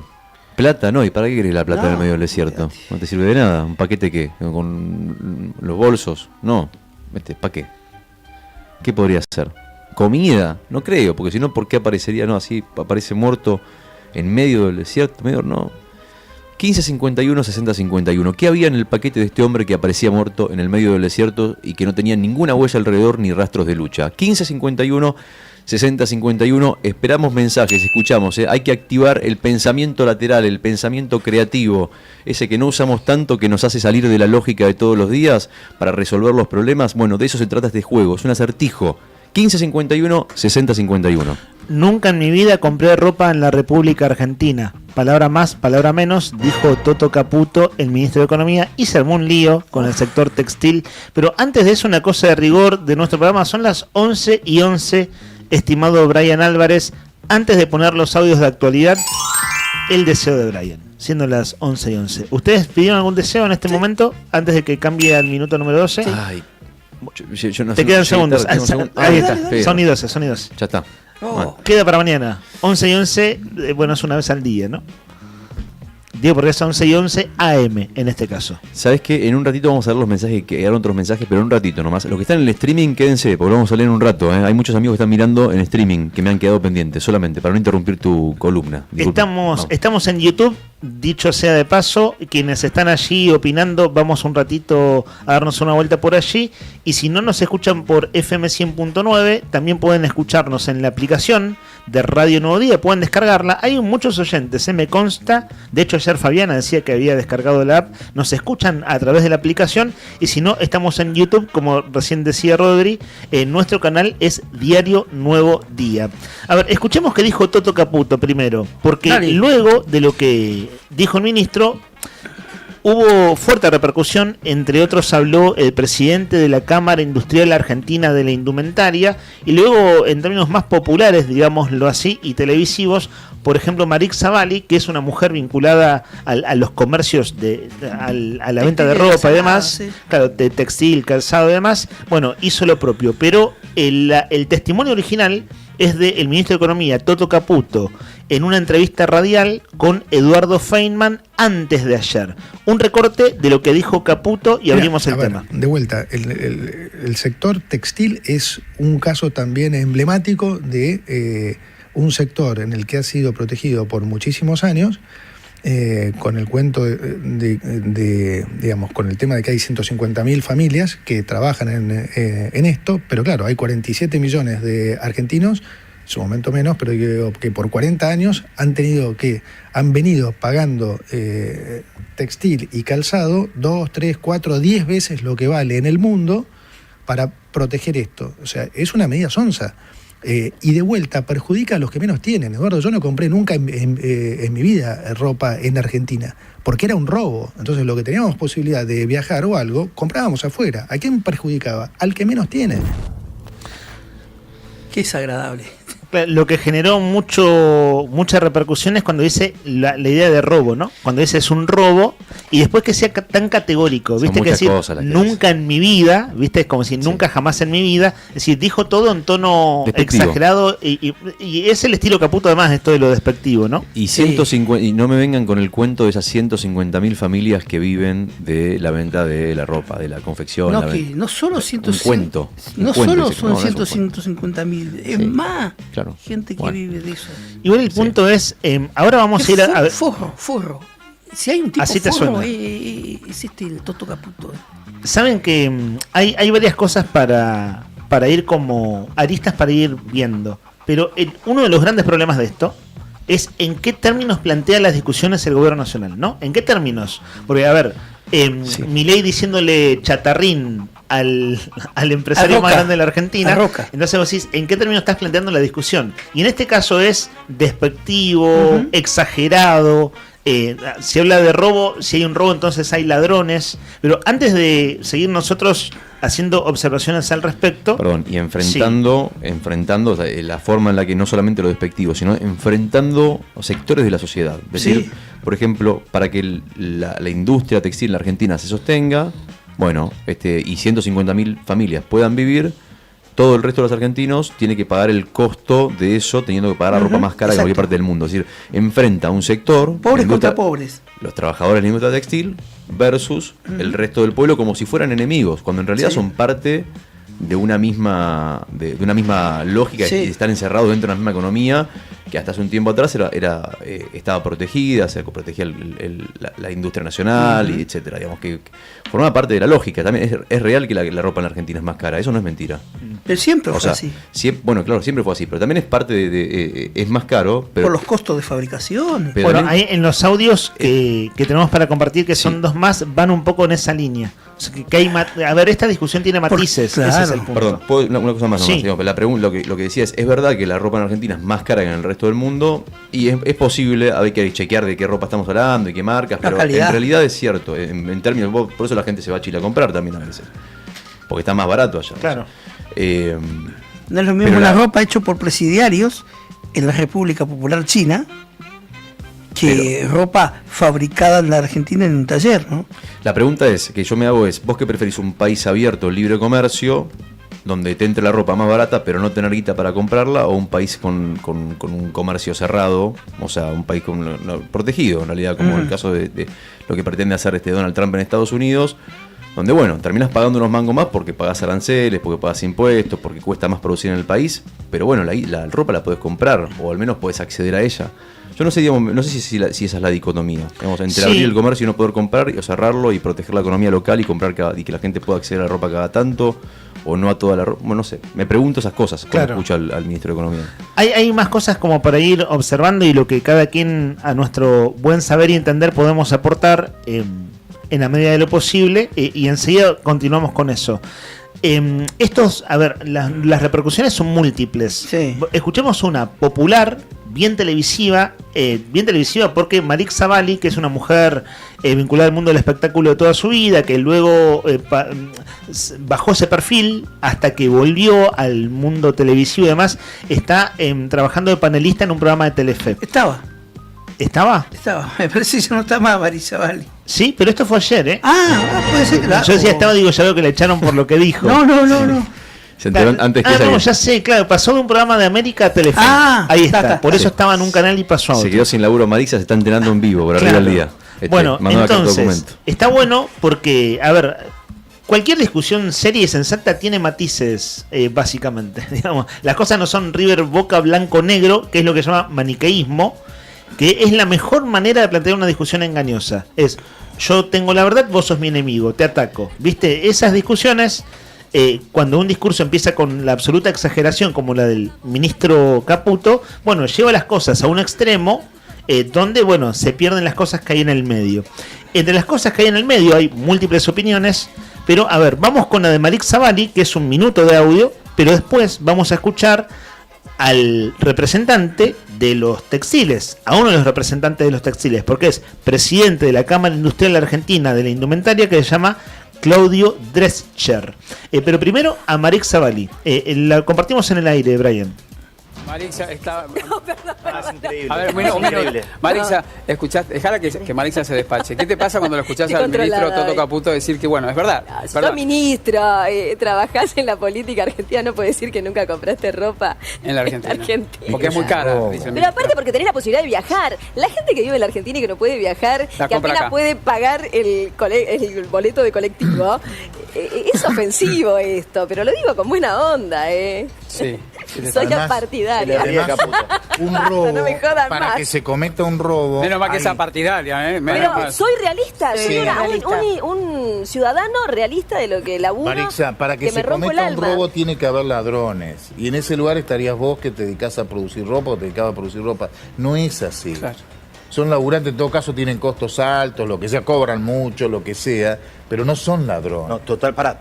¿Plata? No, ¿y para qué querés la plata en el medio del desierto? No te sirve de nada. ¿Un paquete qué? ¿Con los bolsos? No, ¿para qué? ¿Qué podría ser? ¿Comida? No creo, porque si no, ¿por qué aparecería? No, así aparece muerto en medio del desierto, medio no. 1551 6051. ¿Qué había en el paquete de este hombre que aparecía muerto en el medio del desierto y que no tenía ninguna huella alrededor ni rastros de lucha? 1551 6051. Esperamos mensajes, escuchamos. Hay que activar el pensamiento lateral, el pensamiento creativo, ese que no usamos tanto, que nos hace salir de la lógica de todos los días para resolver los problemas. Bueno, de eso se trata este juego, es un acertijo. 1551 6051. Nunca en mi vida compré ropa en la República Argentina. Palabra más, palabra menos, dijo Toto Caputo, el ministro de Economía, y se armó un lío con el sector textil. Pero antes de eso, una cosa de rigor de nuestro programa. Son las 11:11, estimado Brian Álvarez. Antes de poner los audios de actualidad, el deseo de Brian, siendo las 11:11. ¿Ustedes pidieron algún deseo en este momento, antes de que cambie al minuto número 12? Ay, yo no te sé, quedan segundos. Ahí está, son y 12. Ya está. Bueno. Queda para mañana, 11:11, bueno, es una vez al día, ¿no? Digo porque es 11:11 AM en este caso. ¿Sabes qué? En un ratito vamos a ver los mensajes, que quedaron otros mensajes, pero en un ratito nomás. Los que están en el streaming, quédense, porque lo vamos a leer en un rato. Hay muchos amigos que están mirando en streaming que me han quedado pendientes, solamente para no interrumpir tu columna. Estamos en YouTube, dicho sea de paso, quienes están allí opinando, vamos un ratito a darnos una vuelta por allí. Y si no nos escuchan por FM 100.9, también pueden escucharnos en la aplicación de Radio Nuevo Día, pueden descargarla. Hay muchos oyentes, me consta. De hecho, ayer Fabiana decía que había descargado la app. Nos escuchan a través de la aplicación. Y si no, estamos en YouTube, como recién decía Rodri. Nuestro canal es Diario Nuevo Día. A ver, escuchemos qué dijo Toto Caputo primero, porque luego de lo que dijo el ministro, hubo fuerte repercusión. Entre otros habló el presidente de la Cámara Industrial Argentina de la Indumentaria, y luego, en términos más populares, digámoslo así, y televisivos, por ejemplo, Marix Zavalli, que es una mujer vinculada a los comercios, a la venta de ropa y demás, claro, de textil, calzado y demás, bueno, hizo lo propio. Pero el testimonio original es del ministro de Economía, Toto Caputo, en una entrevista radial con Eduardo Feynman antes de ayer. Un recorte de lo que dijo Caputo y abrimos el tema. De vuelta, el sector textil es un caso también emblemático de un sector en el que ha sido protegido por muchísimos años, con el cuento digamos, con el tema de que hay 150.000 familias que trabajan en esto, pero claro, hay 47 millones de argentinos, en su momento menos, pero que por 40 años han venido pagando textil y calzado 2, 3, 4, 10 veces lo que vale en el mundo para proteger esto. O sea, es una medida sonsa. Y de vuelta perjudica a los que menos tienen. Eduardo, yo no compré nunca en mi vida ropa en Argentina, porque era un robo. Entonces lo que teníamos posibilidad de viajar o algo, comprábamos afuera. ¿A quién perjudicaba? Al que menos tiene. Qué desagradable. Lo que generó mucha repercusión es cuando dice la idea de robo, ¿no? Cuando dice es un robo y después que sea tan categórico, ¿viste? Que decir nunca en mi vida, ¿viste? Es como si nunca jamás en mi vida. Es decir, dijo todo en tono despectivo, exagerado y es el estilo Caputo además, esto de lo despectivo, ¿no? Y 150, y no me vengan con el cuento de esas 150.000 familias que viven de la venta de la ropa, de la confección. No, que no solo 150. Un cuento. No solo son 150.000, es más. Claro. Gente que vive de eso. Igual el punto es, ahora vamos a ir a... Forro. Si hay un tipo así te forro, suena. Es el Toto Caputo. Saben que hay varias cosas para ir como aristas para ir viendo. Pero uno de los grandes problemas de esto es en qué términos plantea las discusiones el gobierno nacional, ¿no? ¿En qué términos? Porque, a ver, Milei diciéndole chatarrín al empresario más grande de la Argentina, entonces vos decís, ¿en qué términos estás planteando la discusión? Y en este caso es despectivo, exagerado. Se habla de robo, si hay un robo entonces hay ladrones. Pero antes de seguir nosotros haciendo observaciones al respecto, perdón, y enfrentando la forma en la que no solamente lo despectivo, sino enfrentando sectores de la sociedad. Es decir, por ejemplo, para que la industria textil en la Argentina se sostenga, bueno, y 150.000 familias puedan vivir, todo el resto de los argentinos tiene que pagar el costo de eso, teniendo que pagar la ropa más cara en cualquier parte del mundo. Es decir, enfrenta a un sector, pobres contra pobres, los trabajadores de la industria textil versus el resto del pueblo, como si fueran enemigos, cuando en realidad son parte de una misma lógica, y están encerrados dentro de una misma economía que hasta hace un tiempo atrás estaba protegida, se protegía la industria nacional, y etcétera, digamos que formaba parte de la lógica. También es real que la ropa en la Argentina es más cara, eso no es mentira. Pero siempre fue así. Bueno, claro, siempre fue así, pero también es parte es más caro. Pero, por los costos de fabricación. Bueno, ahí en los audios que tenemos para compartir, que son dos más, van un poco en esa línea. O sea, que hay a ver, esta discusión tiene matices. Claro. Ese es el punto. Perdón, una cosa más. Digamos, la pregunta, lo que decía es verdad que la ropa en Argentina es más cara que en el resto del mundo, y es posible, hay que chequear de qué ropa estamos hablando y qué marcas, pero en realidad es cierto, en términos, por eso la gente se va a Chile a comprar también a veces, porque está más barato allá. Claro. No es lo mismo la ropa hecha por presidiarios en la República Popular China que ropa fabricada en la Argentina en un taller, ¿no? La pregunta que yo me hago es, ¿vos qué preferís, un país abierto, libre comercio, donde te entre la ropa más barata pero no tener guita para comprarla, o un país con un comercio cerrado, o sea, un país protegido en realidad, como el caso de lo que pretende hacer Donald Trump en Estados Unidos, donde bueno, terminas pagando unos mangos más porque pagas aranceles, porque pagas impuestos, porque cuesta más producir en el país, pero bueno, la ropa la puedes comprar, o al menos puedes acceder a ella. Yo no sé, si esa es la dicotomía, digamos, entre abrir el comercio y no poder comprar, o cerrarlo y proteger la economía local y comprar y que la gente pueda acceder a la ropa cada tanto, o no a toda la ropa. Bueno, no sé, me pregunto esas cosas cuando escucho al ministro de Economía. Hay más cosas como para ir observando, y lo que cada quien a nuestro buen saber y entender podemos aportar en la medida de lo posible, y enseguida continuamos con eso. Las repercusiones son múltiples. Escuchemos una popular, bien televisiva porque Malik Zavalli, que es una mujer vinculada al mundo del espectáculo de toda su vida, que luego bajó ese perfil hasta que volvió al mundo televisivo y demás, está trabajando de panelista en un programa de Telefe. ¿Estaba? Me parece que ya no está más Malik Zavalli. Sí, pero esto fue ayer, ¿eh? Puede ser, claro. Yo decía estaba, ya veo que le echaron por lo que dijo. No. Se enteró antes que ya sé, claro, pasó de un programa de América a Telefe. Ahí está. Por eso estaba en un canal y pasó a otro. Se quedó sin laburo Marixa, se está enterando en vivo, por arriba del día. Bueno, entonces, está bueno porque, a ver, cualquier discusión seria y sensata tiene matices, básicamente. Digamos, las cosas no son River, Boca, blanco, negro, que es lo que se llama maniqueísmo, que es la mejor manera de plantear una discusión engañosa. Es, yo tengo la verdad, vos sos mi enemigo, te ataco. ¿Viste? Esas discusiones, cuando un discurso empieza con la absoluta exageración, como la del ministro Caputo, bueno, lleva las cosas a un extremo donde, bueno, se pierden las cosas que hay en el medio. Entre las cosas que hay en el medio hay múltiples opiniones, pero, a ver, vamos con la de Malik Zavalli, que es un minuto de audio, pero después vamos a escuchar al representante de los textiles, a uno de los representantes de los textiles, porque es presidente de la Cámara Industrial Argentina de la Indumentaria, que se llama Claudio Drescher. Pero primero a Marix Zavalli. La compartimos en el aire, Brian. Marixa está. No, perdón. Es increíble. A ver, un minuto. Marixa, escuchaste, dejala que Marixa se despache. ¿Qué te pasa cuando lo escuchás al ministro Toto Caputo decir que, bueno, es verdad? Si sos ministro, trabajás en la política argentina, no puedes decir que nunca compraste ropa en la Argentina. Porque es muy cara, dice el Pero aparte porque tenés la posibilidad de viajar. La gente que vive en la Argentina y que no puede viajar, La que compra apenas acá. puede pagar el boleto de colectivo, es ofensivo esto, pero lo digo con buena onda, Sí. Soy partidaria. Un robo, No me jodan para más. que se cometa un robo. Menos mal que esa partidaria, Pero soy realista, Sí, soy realista. un ciudadano realista de lo que laburo. Marixa, para que me se rompo el cometa un alma. robo tiene que haber ladrones. Y en ese lugar estarías vos que te dedicás a producir ropa o te dedicabas a producir ropa. No es así. Son laburantes, en todo caso tienen costos altos, lo que sea, cobran mucho, lo que sea, pero no son ladrones. No,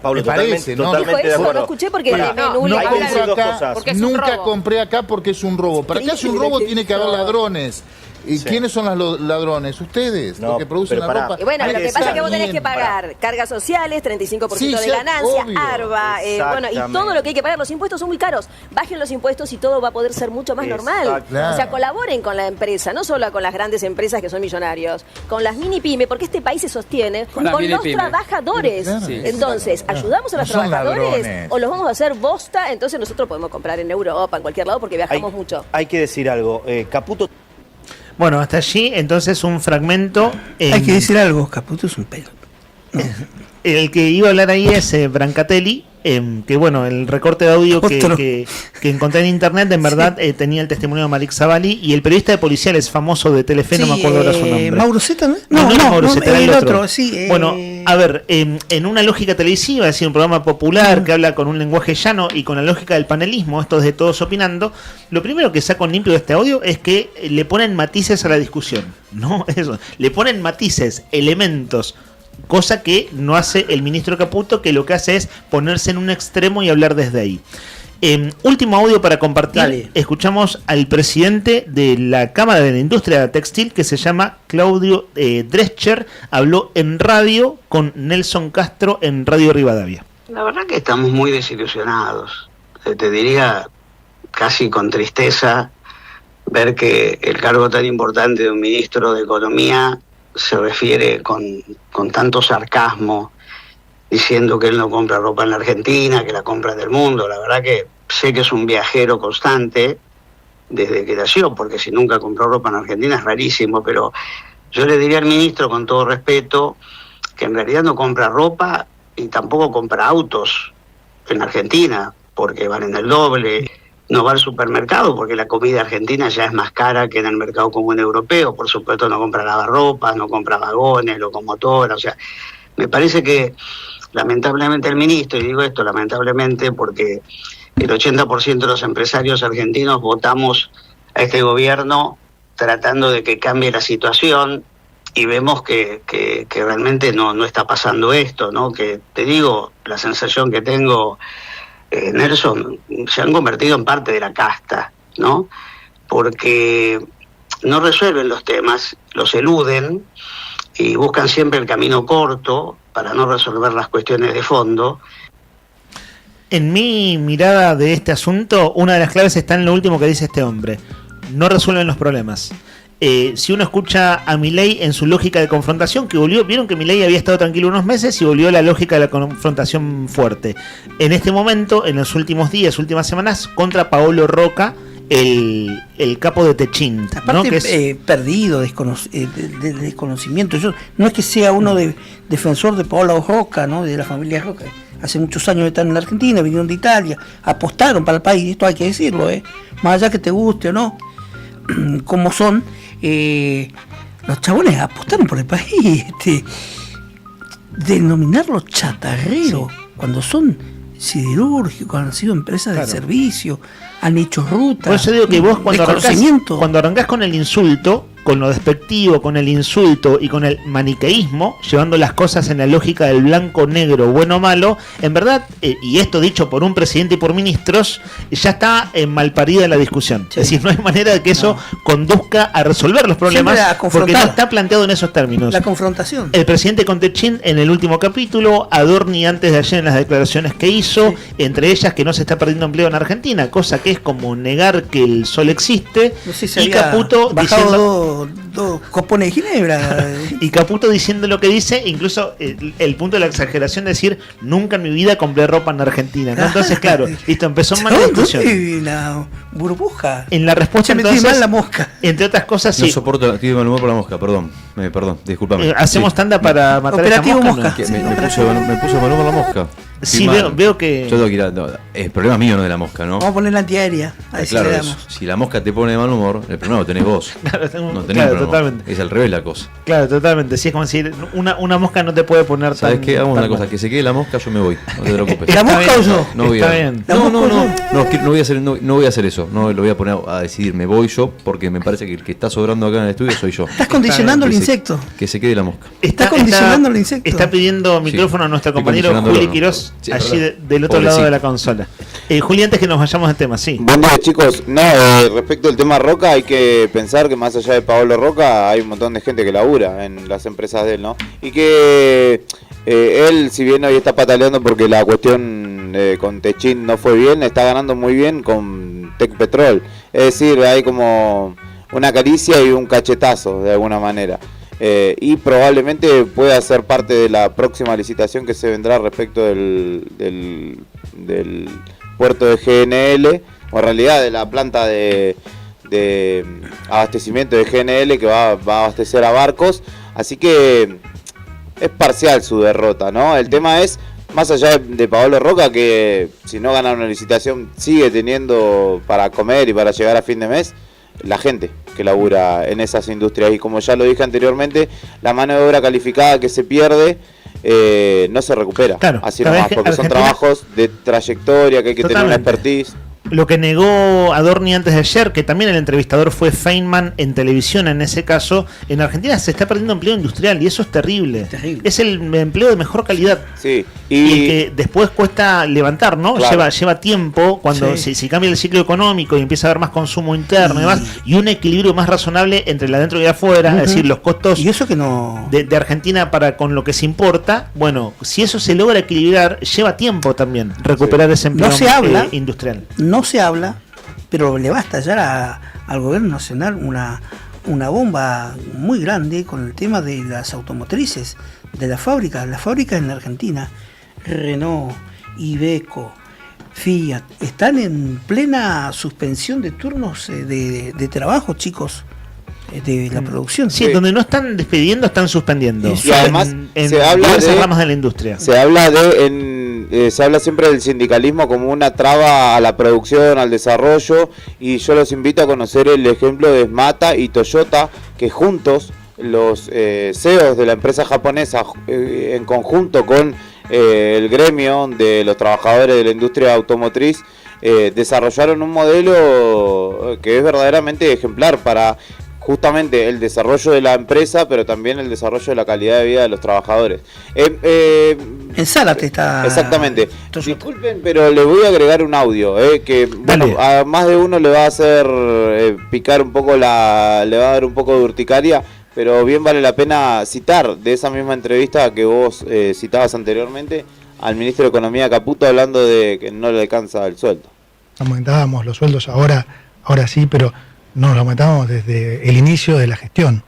Pablo, ¿te parece? totalmente Dijo de eso, acuerdo. no escuché porque Pará, me no nula. compro acá, nunca compré acá porque es un robo. Para que haya un robo tiene que haber ladrones. ¿Y quiénes son los ladrones? ¿Ustedes? Los que producen la ropa. Y bueno, lo que pasa es que vos tenés que Bien, pagar cargas sociales, 35% Sí, de ya, ganancia, obvio. ARBA, bueno, y todo lo que hay que pagar. Los impuestos son muy caros. Bajen los impuestos y todo va a poder ser mucho más normal. Claro. O sea, colaboren con la empresa, no solo con las grandes empresas que son millonarios, con las mini pymes, porque este país se sostiene Con con, las mini los pymes. trabajadores. Claro, sí. Entonces, ¿ayudamos a los No son trabajadores ladrones. o los vamos a hacer bosta? Entonces nosotros podemos comprar en Europa, en cualquier lado, porque viajamos mucho. Hay que decir algo. Caputo. Bueno, hasta allí entonces un fragmento. Hay que decir algo, Caputo es un pedo. El que iba a hablar ahí es Brancatelli, que bueno, el recorte de audio que encontré en internet, en verdad tenía el testimonio de Marix Zavalli y el periodista de policiales famoso de Telefe, no me acuerdo ahora su nombre. Mauro Zeta, ¿no? No, era Mauro Zeta, era el otro, sí. Bueno, a ver, en una lógica televisiva, es decir, un programa popular que habla con un lenguaje llano y con la lógica del panelismo, esto es de todos opinando, lo primero que saco en limpio de este audio es que le ponen matices a la discusión, ¿no? Eso, le ponen matices, elementos, cosa que no hace el ministro Caputo, que lo que hace es ponerse en un extremo y hablar desde ahí. Último audio para compartir. Dale. Escuchamos al presidente de la Cámara de la Industria Textil, que se llama Claudio Drescher. Habló en radio con Nelson Castro en Radio Rivadavia. La verdad que estamos muy desilusionados. Te diría casi con tristeza ver que el cargo tan importante de un ministro de Economía se refiere con tanto sarcasmo, diciendo que él no compra ropa en la Argentina, que la compra del mundo. La verdad que sé que es un viajero constante desde que nació, porque si nunca compró ropa en Argentina es rarísimo, pero yo le diría al ministro, con todo respeto, que en realidad no compra ropa y tampoco compra autos en Argentina, porque valen el doble. No va al supermercado porque la comida argentina ya es más cara que en el mercado común europeo. Por supuesto no compra lavarropas, no compra vagones, locomotoras. O sea, me parece que lamentablemente el ministro, y digo esto lamentablemente porque el 80% de los empresarios argentinos votamos a este gobierno tratando de que cambie la situación y vemos que realmente no está pasando esto, ¿no? Que te digo, la sensación que tengo, Nelson, se han convertido en parte de la casta, ¿no? Porque no resuelven los temas, los eluden y buscan siempre el camino corto para no resolver las cuestiones de fondo. En mi mirada de este asunto, una de las claves está en lo último que dice este hombre. No resuelven los problemas. Si uno escucha a Milei en su lógica de confrontación, que volvió, vieron que Milei había estado tranquilo unos meses y volvió a la lógica de la confrontación fuerte. En este momento, en los últimos días, últimas semanas, contra Paolo Roca, el capo de Techint, Aparte, ¿no? Que es perdido, de desconocimiento. Yo no es que sea uno defensor de Paolo Roca, ¿no? De la familia Roca. Hace muchos años están en la Argentina, vinieron de Italia, apostaron para el país, esto hay que decirlo, más allá que te guste o no, como son, los chabones apostaron por el país, denominarlos chatarreros, cuando son siderúrgicos, han sido empresas de servicio, han hecho rutas. Por eso digo que vos cuando arrancás con el insulto, con lo despectivo, con el insulto y con el maniqueísmo, llevando las cosas en la lógica del blanco-negro, bueno-malo, en verdad, y esto dicho por un presidente y por ministros, ya está malparida la discusión. Sí. Es decir, no hay manera de que eso conduzca a resolver los problemas, porque no está planteado en esos términos. La confrontación. El presidente con Techín en el último capítulo, Adorni antes de ayer en las declaraciones que hizo, entre ellas que no se está perdiendo empleo en Argentina, cosa que es como negar que el sol existe, no sé si y Caputo diciendo dos copones de ginebra. Y Caputo diciendo lo que dice, incluso el punto de la exageración de decir nunca en mi vida compré ropa en Argentina, ¿no? Entonces claro, listo, empezó mal la discusión. La burbuja. En la respuesta entonces, mal la mosca. Entre otras cosas, sí. No soporto, estoy de mal humor por la mosca, perdón, disculpame. Hacemos tanda para matar Operativo esa mosca. mosca. ¿No? Me puso de mal humor la mosca. Sí, veo que... Yo tengo que ir a... el problema mío no es de la mosca, ¿no? Vamos a poner la antiaérea. Claro, si la mosca te pone de mal humor, el problema lo tenés vos. Claro, no tenés claro, totalmente. Es al revés la cosa. Claro, totalmente. Sí, es como decir, una mosca no te puede poner ¿sabes qué? Hagamos una cosa, que se quede la mosca, yo me voy. No te preocupes. ¿La mosca o yo? No voy Está bien. No voy a hacer eso. No lo voy a poner a decidir, me voy yo, porque me parece que el que está sobrando acá en el estudio soy yo. Estás condicionando el insecto. Que se quede la mosca. Estás condicionando el insecto. Está pidiendo micrófono a nuestro compañero Juli Quirós, allí del otro lado de la consola. Juli, antes que nos vayamos al tema, sí. Buen día, chicos. No, respecto al tema Roca, hay que pensar que más allá de Paolo Roca hay un montón de gente que labura en las empresas de él, ¿no? Y que él, si bien hoy está pataleando porque la cuestión con Techín no fue bien, está ganando muy bien con Tecpetrol. Es decir, hay como una caricia y un cachetazo de alguna manera. Y probablemente pueda ser parte de la próxima licitación que se vendrá respecto del puerto de GNL, o en realidad de la planta de abastecimiento de GNL que va a abastecer a barcos. Así que es parcial su derrota, ¿no? El tema es, más allá de Paolo Roca, que si no gana una licitación sigue teniendo para comer y para llegar a fin de mes, la gente que labura en esas industrias. Y como ya lo dije anteriormente, la mano de obra calificada que se pierde no se recupera. Claro, así nomás, porque son trabajos de trayectoria, que hay que tener una expertise. Lo que negó Adorni antes de ayer, que también el entrevistador fue Feynman en televisión en ese caso, en Argentina se está perdiendo empleo industrial y eso es terrible. Es el empleo de mejor calidad. Sí. Y el que después cuesta levantar, ¿no? Claro. Lleva tiempo cuando si cambia el ciclo económico y empieza a haber más consumo interno y demás, y un equilibrio más razonable entre el adentro y el afuera, es decir, los costos y eso que no de Argentina para con lo que se importa. Bueno, si eso se logra equilibrar, lleva tiempo también recuperar ese empleo industrial. No se habla, pero le va a estallar al gobierno nacional una bomba muy grande con el tema de las automotrices, de las fábricas en la Argentina. Renault, Iveco, Fiat, están en plena suspensión de turnos de trabajo, chicos, de la producción. Sí, donde no están despidiendo, están suspendiendo. Y además se habla de ramas de la industria. Se habla siempre del sindicalismo como una traba a la producción, al desarrollo, y yo los invito a conocer el ejemplo de Smata y Toyota, que juntos los CEOs de la empresa japonesa, en conjunto con el gremio de los trabajadores de la industria automotriz, desarrollaron un modelo que es verdaderamente ejemplar para justamente el desarrollo de la empresa, pero también el desarrollo de la calidad de vida de los trabajadores. En Zárate está... Exactamente. Disculpen, pero le voy a agregar un audio, que bueno, a más de uno le va a hacer picar un poco le va a dar un poco de urticaria, pero bien vale la pena citar de esa misma entrevista que vos citabas anteriormente al ministro de Economía Caputo, hablando de que no le alcanza el sueldo. Aumentábamos los sueldos ahora sí, pero no lo aumentábamos desde el inicio de la gestión.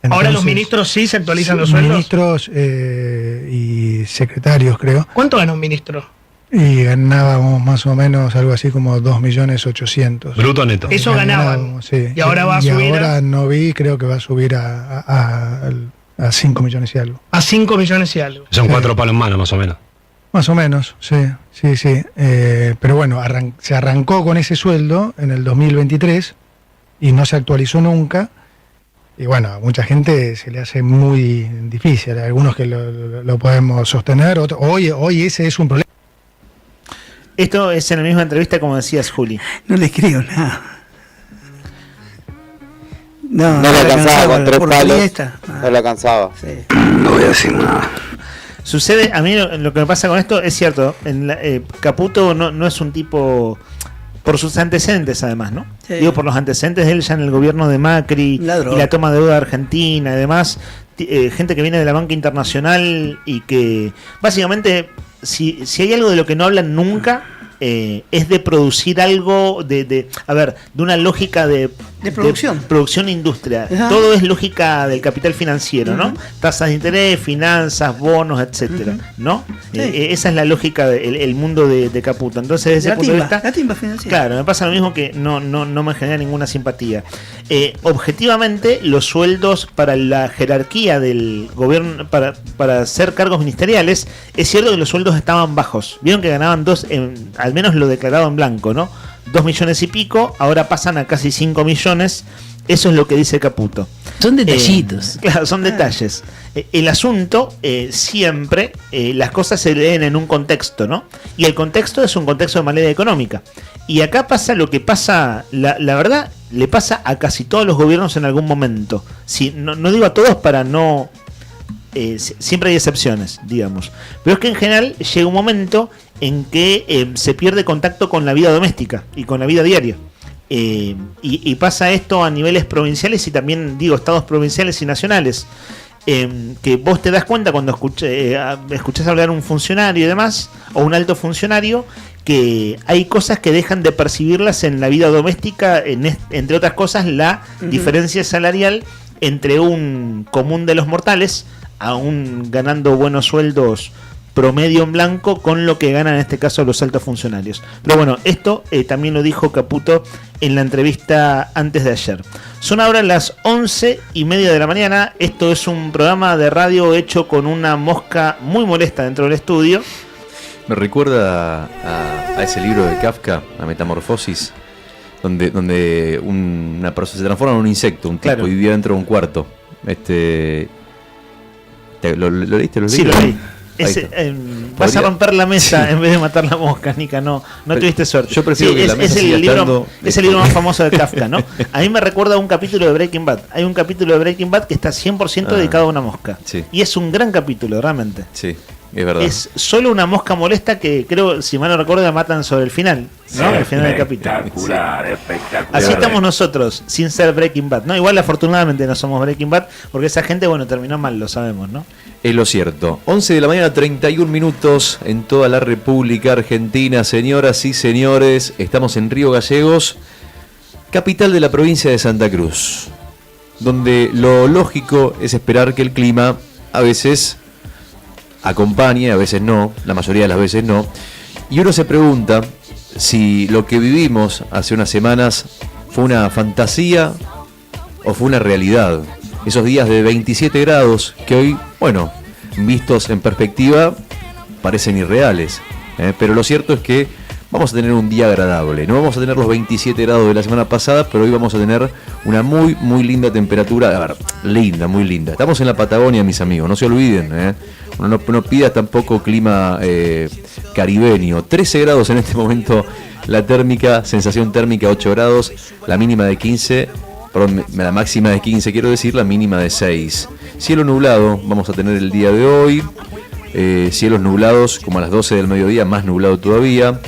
Entonces, ahora los ministros sí se actualizan los sueldos. Ministros y secretarios, creo. ¿Cuánto gana un ministro? Y ganábamos más o menos algo así como 2.800.000. Bruto neto. Eso ganaban. Sí. Y ahora va a subir. Ahora no vi, creo que va a subir a 5 millones y algo. A 5 millones y algo. Son 4 palos en mano, más o menos. Más o menos, sí. Pero bueno, se arrancó con ese sueldo en el 2023 y no se actualizó nunca. Y bueno, a mucha gente se le hace muy difícil. Hay algunos que lo podemos sostener. Hoy ese es un problema. Esto es en la misma entrevista como decías, Juli. No les creo nada. No le alcanzaba con 3 palos. No le alcanzaba. No voy a decir nada. Sucede, a mí lo que me pasa con esto es cierto. Caputo no es un tipo, por sus antecedentes además, ¿no? Sí. Digo, por los antecedentes de él ya en el gobierno de Macri y la toma de deuda de Argentina y demás. Gente que viene de la banca internacional y que básicamente, si hay algo de lo que no hablan nunca, es de producir algo de una lógica de producción e industria. Ajá. Todo es lógica del capital financiero, ¿no? Tasas de interés, finanzas, bonos, etcétera, ¿no? Sí. Esa es la lógica del mundo de Caputo. Entonces, desde ese punto de vista, la timba financiera. claro, me pasa lo mismo, que no me genera ninguna simpatía. Objetivamente, los sueldos para la jerarquía del gobierno, para ser cargos ministeriales, es cierto que los sueldos estaban bajos. Vieron que ganaban al menos lo declarado en blanco, ¿no? 2 millones y pico, ahora pasan a casi 5 millones. Eso es lo que dice Caputo. Son detallitos. Claro, son detalles. El asunto, siempre, las cosas se leen en un contexto, ¿no? Y el contexto es un contexto de manera económica. Y acá pasa lo que pasa, la verdad, le pasa a casi todos los gobiernos en algún momento. No digo a todos para no... siempre hay excepciones, digamos. Pero es que en general llega un momento en que se pierde contacto con la vida doméstica y con la vida diaria. Y pasa esto a niveles provinciales y también, digo, estados provinciales y nacionales. Que vos te das cuenta cuando escuchás hablar a un funcionario y demás, o un alto funcionario, que hay cosas que dejan de percibirlas en la vida doméstica, entre otras cosas la diferencia salarial entre un común de los mortales, aún ganando buenos sueldos promedio en blanco, con lo que ganan en este caso los altos funcionarios. Pero bueno, esto también lo dijo Caputo en la entrevista antes de ayer. Son ahora las 11:30 de la mañana. Esto es un programa de radio hecho con una mosca muy molesta dentro del estudio. Me recuerda a ese libro de Kafka, La Metamorfosis, donde una persona se transforma en un insecto, un tipo, y vivía dentro de un cuarto. ¿Lo leíste? Sí, lo leí. Vas a romper la mesa en vez de matar la mosca, Nica. No tuviste suerte. Yo prefiero que la mesa siga estando... Es el libro más famoso de Kafka, ¿no? A mí me recuerda a un capítulo de Breaking Bad. Hay un capítulo de Breaking Bad que está 100% dedicado a una mosca. Sí. Y es un gran capítulo, realmente. Sí, es verdad. Es solo una mosca molesta que creo, si mal no recuerdo, la matan sobre el final, ¿no? Al final del capítulo. Espectacular. Así estamos nosotros, sin ser Breaking Bad, ¿no? Igual, afortunadamente, no somos Breaking Bad, porque esa gente, bueno, terminó mal, lo sabemos, ¿no? Es lo cierto. 11 de la mañana, 31 minutos en toda la República Argentina. Señoras y señores, estamos en Río Gallegos, capital de la provincia de Santa Cruz, donde lo lógico es esperar que el clima a veces acompañe, a veces no, la mayoría de las veces no. Y uno se pregunta si lo que vivimos hace unas semanas fue una fantasía o fue una realidad. Esos días de 27 grados que hoy, bueno, vistos en perspectiva, parecen irreales. Pero lo cierto es que vamos a tener un día agradable. No vamos a tener los 27 grados de la semana pasada, pero hoy vamos a tener una muy, muy linda temperatura. A ver, linda, muy linda. Estamos en la Patagonia, mis amigos, no se olviden. No pidas tampoco clima caribeño. 13 grados en este momento la térmica, sensación térmica 8 grados, la mínima de 15. Perdón, la máxima de 15, quiero decir, la mínima de 6. Cielo nublado, vamos a tener el día de hoy. Cielos nublados, como a las 12 del mediodía, más nublado todavía.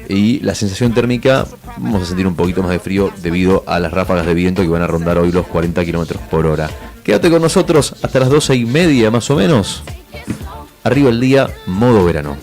Y la sensación térmica, vamos a sentir un poquito más de frío debido a las ráfagas de viento que van a rondar hoy los 40 kilómetros por hora. Quédate con nosotros hasta las 12:30 más o menos. Arriba el día, modo verano.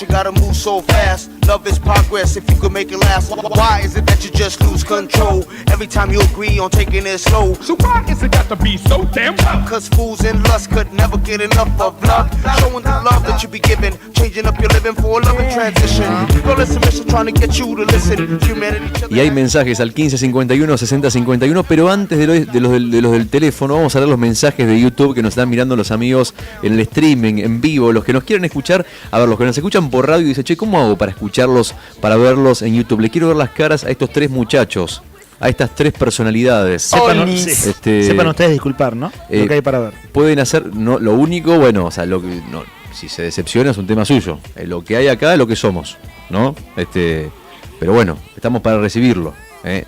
You gotta move so fast. Love is progress if you could make it last. Why is it that you just lose control every time you agree on taking it slow? So why is it got to be so damn tough? Cause fools in lust could never get enough of love. Showing the love that you be giving, changing up your living for a loving transition. Girl, it's a mission trying to get you to listen. Humanity. Y hay mensajes al 1551 6051, pero antes de los del teléfono vamos a leer los mensajes de YouTube que nos están mirando los amigos en el streaming, en vivo, los que nos quieren escuchar. A ver, los que nos escuchan por radio y dicen, che, ¿cómo hago para escucharlos, para verlos en YouTube? Le quiero ver las caras a estos tres muchachos. a estas tres personalidades. Sepan ustedes disculpar, ¿no? Lo que hay para ver. Pueden hacer, no, lo único, bueno, o sea, lo que, no, si se decepciona es un tema suyo. Lo que hay acá es lo que somos, ¿no? Pero bueno, estamos para recibirlo.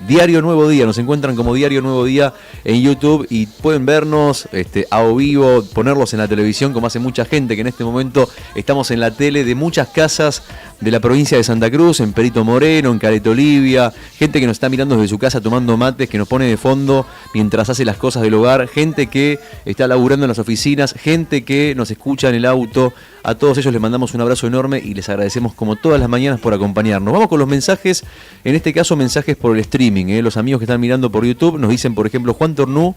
Diario Nuevo Día, nos encuentran como Diario Nuevo Día en YouTube y pueden vernos a vivo, ponerlos en la televisión como hace mucha gente, que en este momento estamos en la tele de muchas casas de la provincia de Santa Cruz, en Perito Moreno, en Caleta Olivia, gente que nos está mirando desde su casa tomando mates, que nos pone de fondo mientras hace las cosas del hogar, gente que está laburando en las oficinas, gente que nos escucha en el auto. A todos ellos les mandamos un abrazo enorme y les agradecemos como todas las mañanas por acompañarnos. Vamos con los mensajes, en este caso mensajes por el streaming. Los amigos que están mirando por YouTube nos dicen, por ejemplo, Juan Tornú,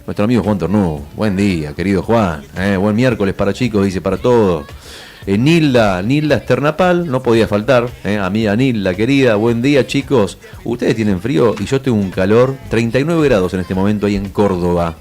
nuestro amigo Juan Tornú, buen día, querido Juan, buen miércoles para chicos, dice, para todos. Nilda Esternapal, no podía faltar, amiga Nilda, querida, buen día chicos. Ustedes tienen frío y yo tengo un calor, 39 grados en este momento ahí en Córdoba.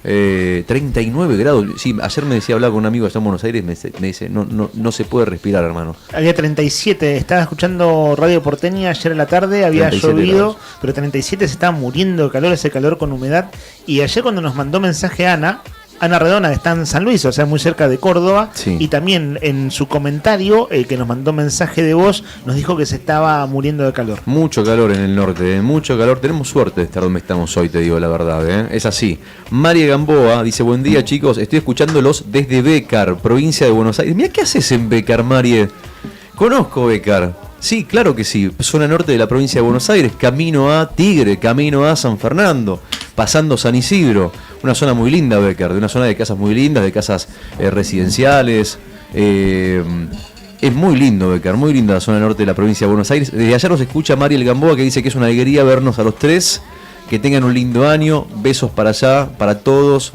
39 grados, sí, ayer me decía, hablar con un amigo que está en Buenos Aires, me dice, no se puede respirar, hermano. Había 37, estaba escuchando Radio Porteña ayer en la tarde, había llovido, grados. Pero 37 se estaba muriendo de calor, ese calor con humedad. Y ayer cuando nos mandó mensaje Ana Redona, que está en San Luis, o sea, muy cerca de Córdoba, sí. Y también en su comentario, que nos mandó mensaje de voz, nos dijo que se estaba muriendo de calor. Mucho calor en el norte, mucho calor. Tenemos suerte de estar donde estamos hoy, te digo la verdad, es así. María Gamboa dice, buen día chicos, estoy escuchándolos desde Bécar, provincia de Buenos Aires. Mira, ¿qué haces en Bécar, María? Conozco Bécar. Sí, claro que sí, zona norte de la provincia de Buenos Aires, camino a Tigre, camino a San Fernando, pasando San Isidro, una zona muy linda, Bécar, de una zona de casas muy lindas, de casas residenciales, es muy lindo, Bécar, muy linda la zona norte de la provincia de Buenos Aires. Desde allá nos escucha Mariel Gamboa, que dice que es una alegría vernos a los tres. Que tengan un lindo año, besos para allá, para todos.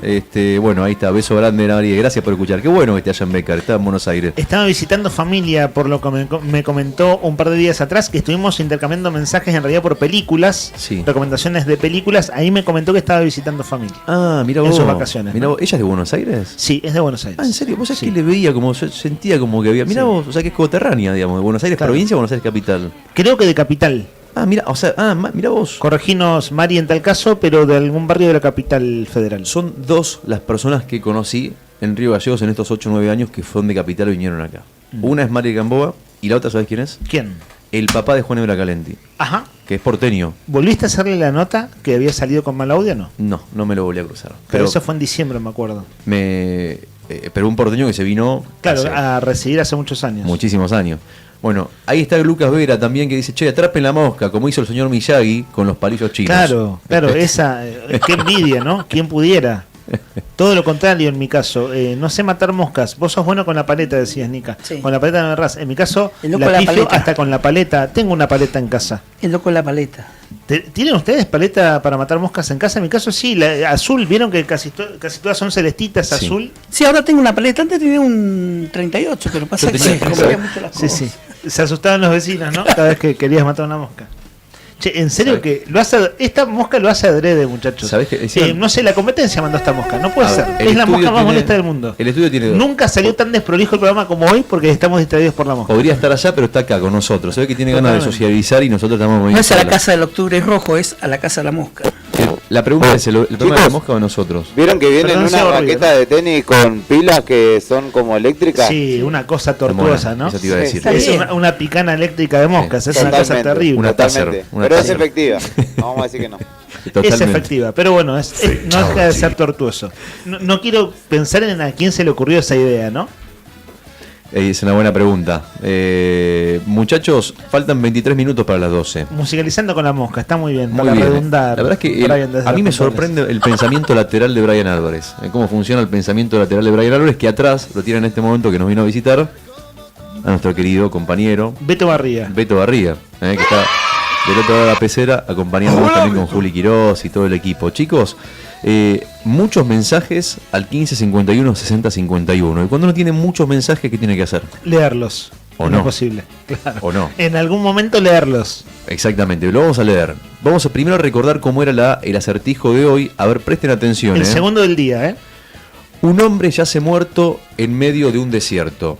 Bueno, ahí está, beso grande, María, gracias por escuchar. Qué bueno que esté allá en Bécar, está en Buenos Aires. Estaba visitando familia, por lo que me comentó un par de días atrás, que estuvimos intercambiando mensajes en realidad por películas, sí. Recomendaciones de películas. Ahí me comentó que estaba visitando familia. Ah, mira vos. En sus vacaciones. Mira vos, ¿ella es de Buenos Aires? Sí, es de Buenos Aires. Ah, ¿en serio? ¿Vos sabés que le veía como, sentía como que había... Mira sí. Vos, o sea que es coterránea, digamos, de Buenos Aires, claro. Provincia o Buenos Aires capital. Creo que de capital. Ah, mira, o sea, mira vos. Correginos, Mari, en tal caso, pero de algún barrio de la capital federal. Son dos las personas que conocí en Río Gallegos en estos 8 o 9 años que fueron de capital y vinieron acá. Una es Mari Gamboa y la otra, ¿sabes quién es? ¿Quién? El papá de Juan Ebra Calenti. Ajá. Que es porteño. ¿Volviste a hacerle la nota que había salido con mal audio o no? No, no me lo volví a cruzar. Pero eso fue en diciembre, me acuerdo. Pero un porteño que se vino... Claro, a residir hace muchos años. Muchísimos años. Bueno, ahí está Lucas Vera también que dice, che, atrapen la mosca, como hizo el señor Miyagi con los palillos chinos. Claro, esa, qué envidia, ¿no? ¿Quién pudiera? Todo lo contrario en mi caso, no sé matar moscas. Vos sos bueno con la paleta, decías, Nica. Sí. Con la paleta no me errás. En mi caso, la pifio hasta con la paleta. Tengo una paleta en casa. Es loco la paleta. ¿Tienen ustedes paleta para matar moscas en casa? En mi caso sí, la azul. ¿Vieron que casi todas son celestitas, sí. Azul? Sí, ahora tengo una paleta. Antes tenía un 38, pero pasa que se comía mucho las cosas. Sí. Se asustaban los vecinos, ¿no? Cada vez que querías matar una mosca. Che, en serio que lo hace, esta mosca lo hace adrede, muchachos. ¿Sabés que no sé, la competencia mandó esta mosca, no puede ser. Es la mosca más molesta del mundo. El estudio tiene Nunca salió tan desprolijo el programa como hoy porque estamos distraídos por la mosca. Podría estar allá, pero está acá con nosotros. Se ve que tiene ganas de socializar y nosotros estamos muy... No es a la casa del octubre rojo, es a la casa de la mosca. La pregunta es, ¿el problema de la mosca o nosotros? ¿Vieron que vienen una raqueta de tenis con pilas que son como eléctricas? Sí, una cosa tortuosa, ¿no? Eso te iba a decir. Es una picana eléctrica de moscas, sí. Es una cosa terrible. Pero es efectiva. Vamos a decir que no. Totalmente. Es efectiva, pero bueno, no deja de ser tortuoso. No quiero pensar en a quién se le ocurrió esa idea, ¿no? Es una buena pregunta. Muchachos, faltan 23 minutos para las 12. Musicalizando con la mosca, está muy bien. Muy bien. La verdad es que a mí me sorprende el pensamiento lateral de Brian Álvarez. Cómo funciona el pensamiento lateral de Brian Álvarez, que atrás lo tiene en este momento, que nos vino a visitar, a nuestro querido compañero Beto Barría. Que está del otro lado de la pecera, acompañándonos también con Juli Quirós y todo el equipo. Chicos, muchos mensajes al 15 51 60 51. Y cuando uno tiene muchos mensajes, ¿qué tiene que hacer? Leerlos. O no. Es posible. Claro. O no. En algún momento leerlos. Exactamente, lo vamos a leer. Vamos a primero recordar cómo era el acertijo de hoy. A ver, presten atención. El segundo del día, Un hombre yace muerto en medio de un desierto.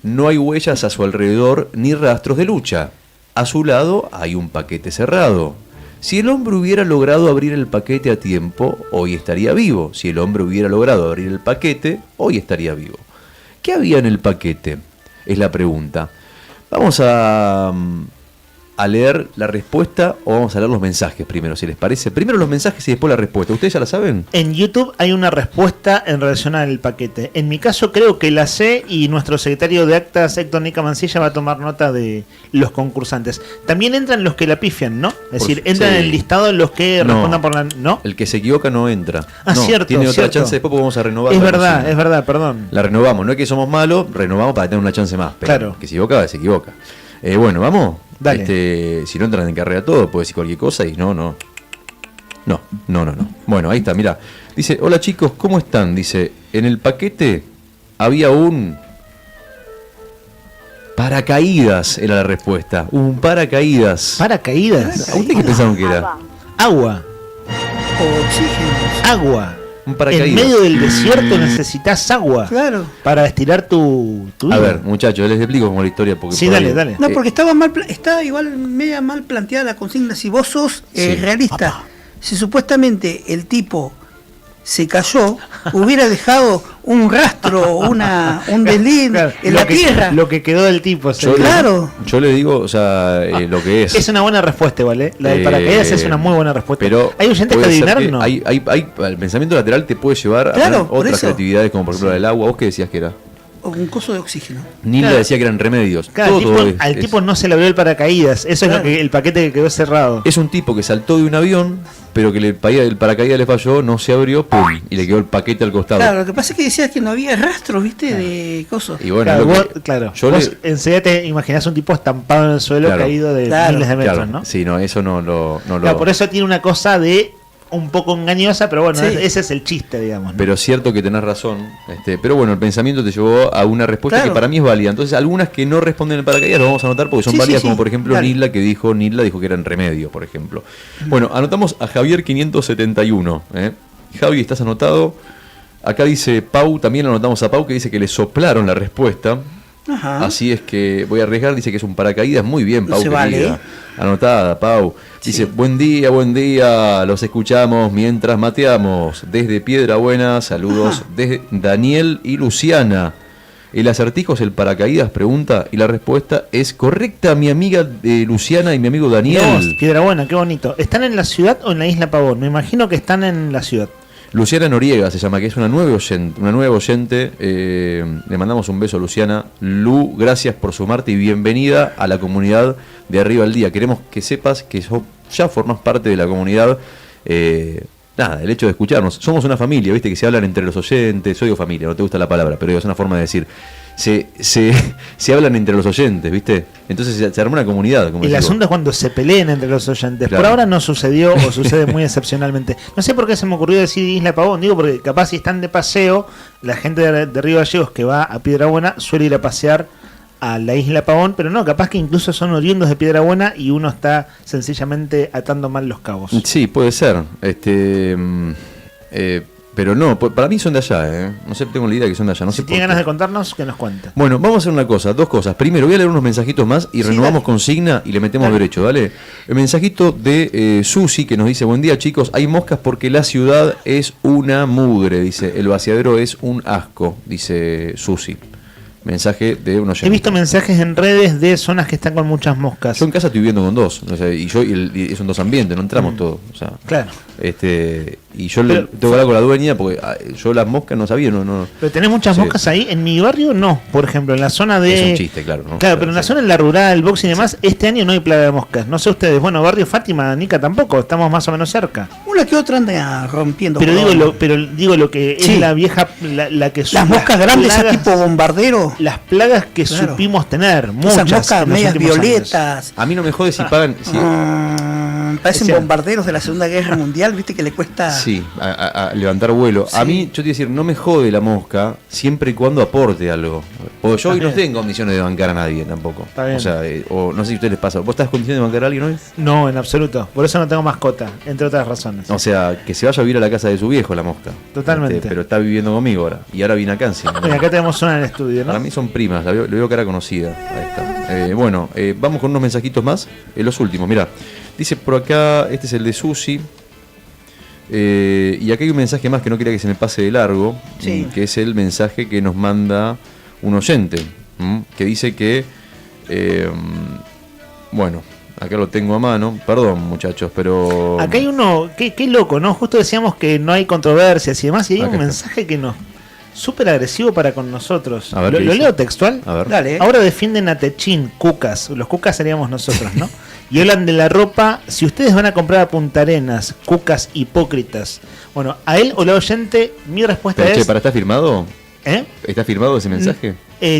No hay huellas a su alrededor ni rastros de lucha. A su lado hay un paquete cerrado. Si el hombre hubiera logrado abrir el paquete a tiempo, hoy estaría vivo. Si el hombre hubiera logrado abrir el paquete, hoy estaría vivo. ¿Qué había en el paquete? Es la pregunta. Vamos a leer la respuesta o vamos a leer los mensajes primero, si les parece. Primero los mensajes y después la respuesta. ¿Ustedes ya la saben? En YouTube hay una respuesta en relación al paquete. En mi caso creo que la sé y nuestro secretario de actas, Héctor Nica Mancilla, va a tomar nota de los concursantes. También entran los que la pifian, ¿no? Es decir, entran en el listado los que respondan por la... ¿No? El que se equivoca no entra. Ah, no, cierto. Tiene otra cierto. chance después porque vamos a renovar. Es verdad, perdón. La renovamos. No es que somos malos, renovamos para tener una chance más. Pero Claro. que se equivoca, se equivoca. Bueno, vamos. Dale. Si no entran en carrera todo, puede decir cualquier cosa y no. Bueno, ahí está, mirá. Dice, hola chicos, ¿cómo están? Dice, en el paquete había un paracaídas, era la respuesta. Un paracaídas. ¿Paracaídas? ¿A usted qué pensaron que era? Agua. Oxígeno. Agua. Un paracaídas. En medio del desierto necesitas agua. Claro. Para estirar tu vida. A ver, muchachos, les explico como la historia. Porque Sí, por dale, ahí- dale. No, porque está igual media mal planteada la consigna. Si vos sos realista, si supuestamente el tipo se cayó, hubiera dejado un rastro, un desliz en la tierra. Lo que quedó del tipo. Yo le digo, o sea, lo que es. Es una buena respuesta, ¿vale? La del paracaídas es una muy buena respuesta. Pero ¿Hay oyentes que puede ser adivinaron o no? el pensamiento lateral te puede llevar Claro, a por otras eso. creatividades, como por ejemplo la del agua. ¿Vos qué decías que era? O un coso de oxígeno. Nilda decía que eran remedios. Claro, Todo al es- tipo no se le abrió el paracaídas. Eso es lo que el paquete que quedó cerrado. Es un tipo que saltó de un avión, pero que el paracaídas le falló, no se abrió, ¡pum! Y le quedó el paquete al costado. Claro, lo que pasa es que decías que no había rastros, ¿viste? De cosos. Y bueno, Claro, lo que- vos, claro. yo Vos le- enseguida te imaginás un tipo estampado en el suelo, Claro. caído de miles de metros, Claro. ¿no? Sí, no, eso no lo. Claro, por eso tiene una cosa de un poco engañosa, pero bueno, Sí. ese es el chiste, digamos, ¿no? Pero es cierto que tenés razón. Pero bueno, el pensamiento te llevó a una respuesta Claro. que para mí es válida. Entonces, algunas que no responden al paracaídas lo vamos a anotar porque son Sí, válidas, sí, como sí. por ejemplo Dale. Nilda dijo que eran remedio, por ejemplo. Bueno, anotamos a Javier 571. Javi, ¿estás anotado? Acá dice Pau, también anotamos a Pau, que dice que le soplaron la respuesta. Ajá. Así es que voy a arriesgar, dice que es un paracaídas. Muy bien, Pau. Se querida. vale. Anotada, Pau. Dice, buen día, los escuchamos mientras mateamos. Desde Piedra Buena, saludos desde Daniel y Luciana. ¿El acertijo es el paracaídas? Pregunta. Y la respuesta es correcta, mi amiga Luciana y mi amigo Daniel. Mirá vos, Piedra Buena, qué bonito. ¿Están en la ciudad o en la isla Pavón? Me imagino que están en la ciudad. Luciana Noriega se llama, que es una nueva oyente. Le mandamos un beso a Luciana. Lu, gracias por sumarte y bienvenida a la comunidad de Arriba al Día. Queremos que sepas que ya formás parte de la comunidad. Nada, el hecho de escucharnos. Somos una familia, viste, que se hablan entre los oyentes. Yo digo familia, no te gusta la palabra, pero es una forma de decir. Se hablan entre los oyentes, viste. Entonces se armó una comunidad. Como El decís vos. asunto es cuando se peleen entre los oyentes. Claro. Por ahora no sucedió o sucede muy excepcionalmente. No sé por qué se me ocurrió decir Isla Pavón. Digo porque capaz si están de paseo, la gente de Río Gallegos que va a Piedra Buena suele ir a pasear a la Isla Pavón, pero no, capaz que incluso son oriundos de Piedra Buena y uno está sencillamente atando mal los cabos. Sí, puede ser. Pero no, para mí son de allá, No sé, tengo la idea que son de allá. No sé Si tiene por ganas qué. de contarnos, que nos cuente. Bueno, vamos a hacer una cosa, dos cosas. Primero, voy a leer unos mensajitos más y renovamos consigna y le metemos derecho, ¿vale? El mensajito de Susi que nos dice, buen día chicos, hay moscas porque la ciudad es una mugre, dice, el vaciadero es un asco, dice Susi. Mensaje de un oyente. He visto mensajes en redes de zonas que están con muchas moscas. Yo en casa estoy viviendo con dos, o sea, y son dos ambientes, no entramos todos. O sea, Claro. Y yo tengo que hablar con la dueña porque yo las moscas no sabía, no. Pero tenés muchas Sí. moscas ahí. En mi barrio no, por ejemplo, en la zona de... Es un chiste, claro, ¿no? Claro, pero en la zona en la rural, box y demás, este año no hay plaga de moscas. No sé ustedes, bueno, barrio Fátima, Nica tampoco, estamos más o menos cerca. Una que otra anda rompiendo. Pero coronas. digo lo que Sí. es la vieja, la que Las moscas grandes, ese tipo bombardero. Las plagas que Claro. supimos tener, muchas. Esas moscas en los medias últimos violetas. A mí no me jode si pagan. Parecen O sea, bombarderos de la Segunda Guerra Mundial, viste que le cuesta. Sí, a levantar vuelo. A mí, yo te voy a decir, no me jode la mosca siempre y cuando aporte algo. Porque yo hoy no estoy en condiciones de bancar a nadie tampoco. Está bien. O sea, o no sé si a ustedes les pasa. ¿Vos estás en condiciones de bancar a alguien hoy? No, en absoluto. Por eso no tengo mascota, entre otras razones. O sea, que se vaya a vivir a la casa de su viejo la mosca. Totalmente. Pero está viviendo conmigo ahora. Y ahora viene acá encima. Mira, acá tenemos una en el estudio, ¿no? Para mí son primas, le veo cara conocida. Ahí está. Bueno, vamos con unos mensajitos más. Los últimos, mirá. Dice por acá, este es el de Susi. Y acá hay un mensaje más que no quería que se me pase de largo. Sí. Que es el mensaje que nos manda un oyente. Que dice que... bueno, acá lo tengo a mano. Perdón, muchachos, pero... Acá hay uno, qué loco, ¿no? Justo decíamos que no hay controversias y demás, y hay Acá un está. mensaje que no. Súper agresivo para con nosotros. A ver, Lo ¿qué dice? leo textual. A ver. Dale. Ahora defienden a Techín, cucas. Los cucas seríamos nosotros, ¿no? Y hablan de la ropa. Si ustedes van a comprar a Punta Arenas, cucas hipócritas. Bueno, a él o la oyente, mi respuesta Pero, es... che, ¿está firmado? ¿Eh? ¿Está firmado ese mensaje?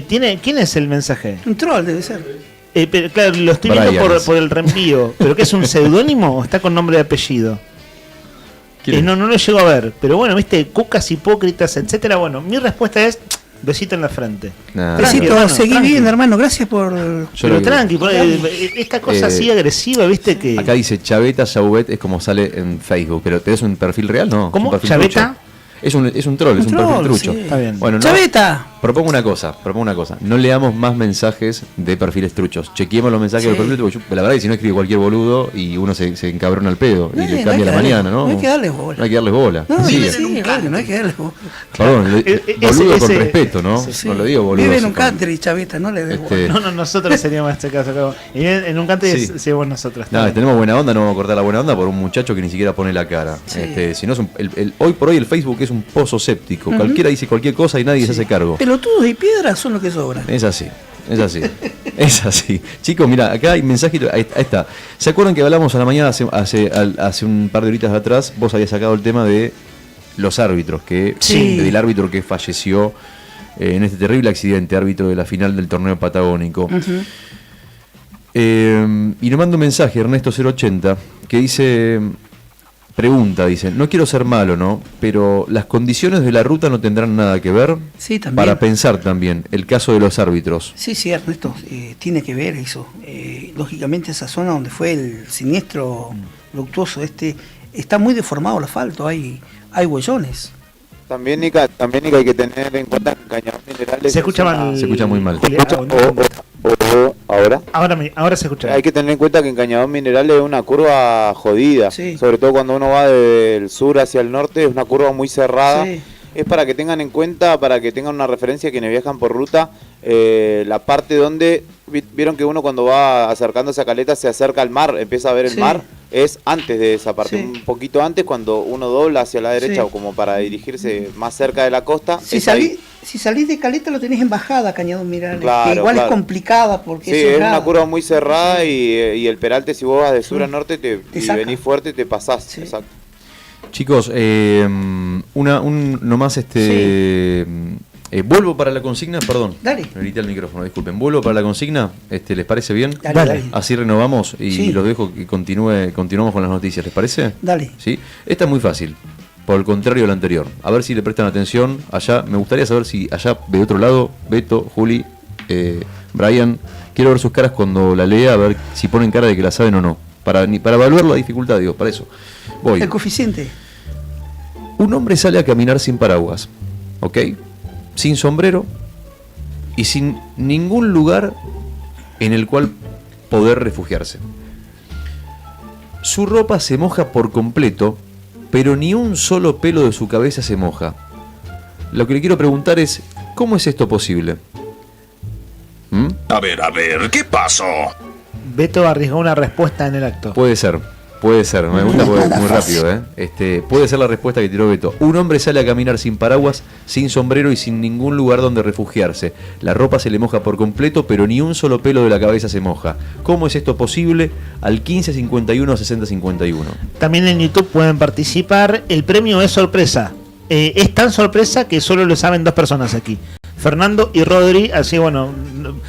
¿Quién es el mensaje? Un troll debe ser. Pero, claro, lo estoy viendo Brian. por el reenvío. ¿Pero qué es un seudónimo o está con nombre y apellido? No lo llego a ver. Pero bueno, viste, cucas hipócritas, etcétera. Bueno, mi respuesta es besito en la frente. Besito, hermano, seguí tranqui. bien, hermano. Gracias por. Pero tranqui, esta cosa así agresiva, viste que... Acá dice Chaveta Chauvet es como sale en Facebook. ¿Pero tenés un perfil real? No. ¿Cómo? ¿Es un perfil ¿Chaveta? trucho? Es un troll, es un perfil trucho. sí. Está bien. Bueno, no, ¡Chaveta! propongo una cosa. No leamos más mensajes de perfiles truchos. Chequeemos los mensajes Sí. de perfiles truchos. La verdad es que si no escribe cualquier boludo y uno se encabrona al pedo y le No hay cambia la que mañana, darle- ¿no? no hay que darle bola. No hay que darle bola. No, Sí. sí, claro, no hay que darle bola. Perdón, boludo con ese- respeto, ¿no? Sí. No lo digo boludo. Vive en un con- country, Chaveta, no le des bola. No, nosotros seríamos en este caso. Claro. Y en un cante Sí. seríamos nosotros. No, tenemos buena onda, no vamos a cortar la buena onda por un muchacho que ni siquiera pone la cara. Sí. Si no es hoy por hoy el Facebook es un pozo séptico. Ujú. Cualquiera dice cualquier cosa y nadie se hace cargo. Pelotudos y piedras son los que sobran. Es así, es así. Es así. Chicos, mira, acá hay mensajitos. Ahí está. ¿Se acuerdan que hablamos a la mañana hace un par de horitas atrás? Vos habías sacado el tema de los árbitros, del árbitro que falleció en este terrible accidente, árbitro de la final del torneo patagónico. Ujú. Y nos manda un mensaje, Ernesto 080, que dice, dice, no quiero ser malo, ¿no? Pero las condiciones de la ruta no tendrán nada que ver. Sí, también. Para pensar también el caso de los árbitros. Sí, Ernesto, tiene que ver eso. Lógicamente esa zona donde fue el siniestro luctuoso está muy deformado el asfalto, hay huellones. También, Nica, hay que tener en cuenta que Cañadón Minerales... Se escucha es una- mal. Se escucha muy mal. ¿Ahora? Ahora se escucha. Hay que tener en cuenta que en Cañadón Minerales es una curva jodida. Sobre todo cuando uno va del sur hacia el norte, es una curva muy cerrada. Sí. Es para que tengan en cuenta, para que tengan una referencia quienes viajan por ruta, la parte donde, vieron que uno cuando va acercándose a Caleta se acerca al mar, empieza a ver el Sí. mar, es antes de esa parte, Sí. un poquito antes, cuando uno dobla hacia la derecha Sí. o como para dirigirse más cerca de la costa. Si es ahí. salís de Caleta lo tenés en bajada, Cañadón Minerales, Claro, que igual claro. es complicada porque Sí, es es cerrada. una curva muy cerrada y el peralte, si vos vas de sur a norte y saca. venís fuerte, te pasás. Exacto. Chicos, nomás vuelvo para la consigna, perdón. Dale. Me grité el micrófono, disculpen. Vuelvo para la consigna, ¿les parece bien? Dale. Así renovamos y Sí. los dejo que continuamos con las noticias, ¿les parece? Dale. ¿Sí? Esta es muy fácil, por el contrario de la anterior. A ver si le prestan atención allá. Me gustaría saber si allá de otro lado, Beto, Juli, Brian, quiero ver sus caras cuando la lea, a ver si ponen cara de que la saben o no. Para evaluar la dificultad, digo, para eso. Voy. El coeficiente. Un hombre sale a caminar sin paraguas, ¿ok? Sin sombrero y sin ningún lugar en el cual poder refugiarse. Su ropa se moja por completo, pero ni un solo pelo de su cabeza se moja. Lo que le quiero preguntar es, ¿cómo es esto posible? A ver, ¿qué pasó? Beto arriesgó una respuesta en el acto. Puede ser, me gusta porque es muy rápido, ¿eh? Puede ser la respuesta que tiró Beto. Un hombre sale a caminar sin paraguas, sin sombrero y sin ningún lugar donde refugiarse. La ropa se le moja por completo, pero ni un solo pelo de la cabeza se moja. ¿Cómo es esto posible? Al 1551 6051. También en YouTube pueden participar. El premio es sorpresa. Es tan sorpresa que solo lo saben 2 personas aquí. Fernando y Rodri. Así, bueno,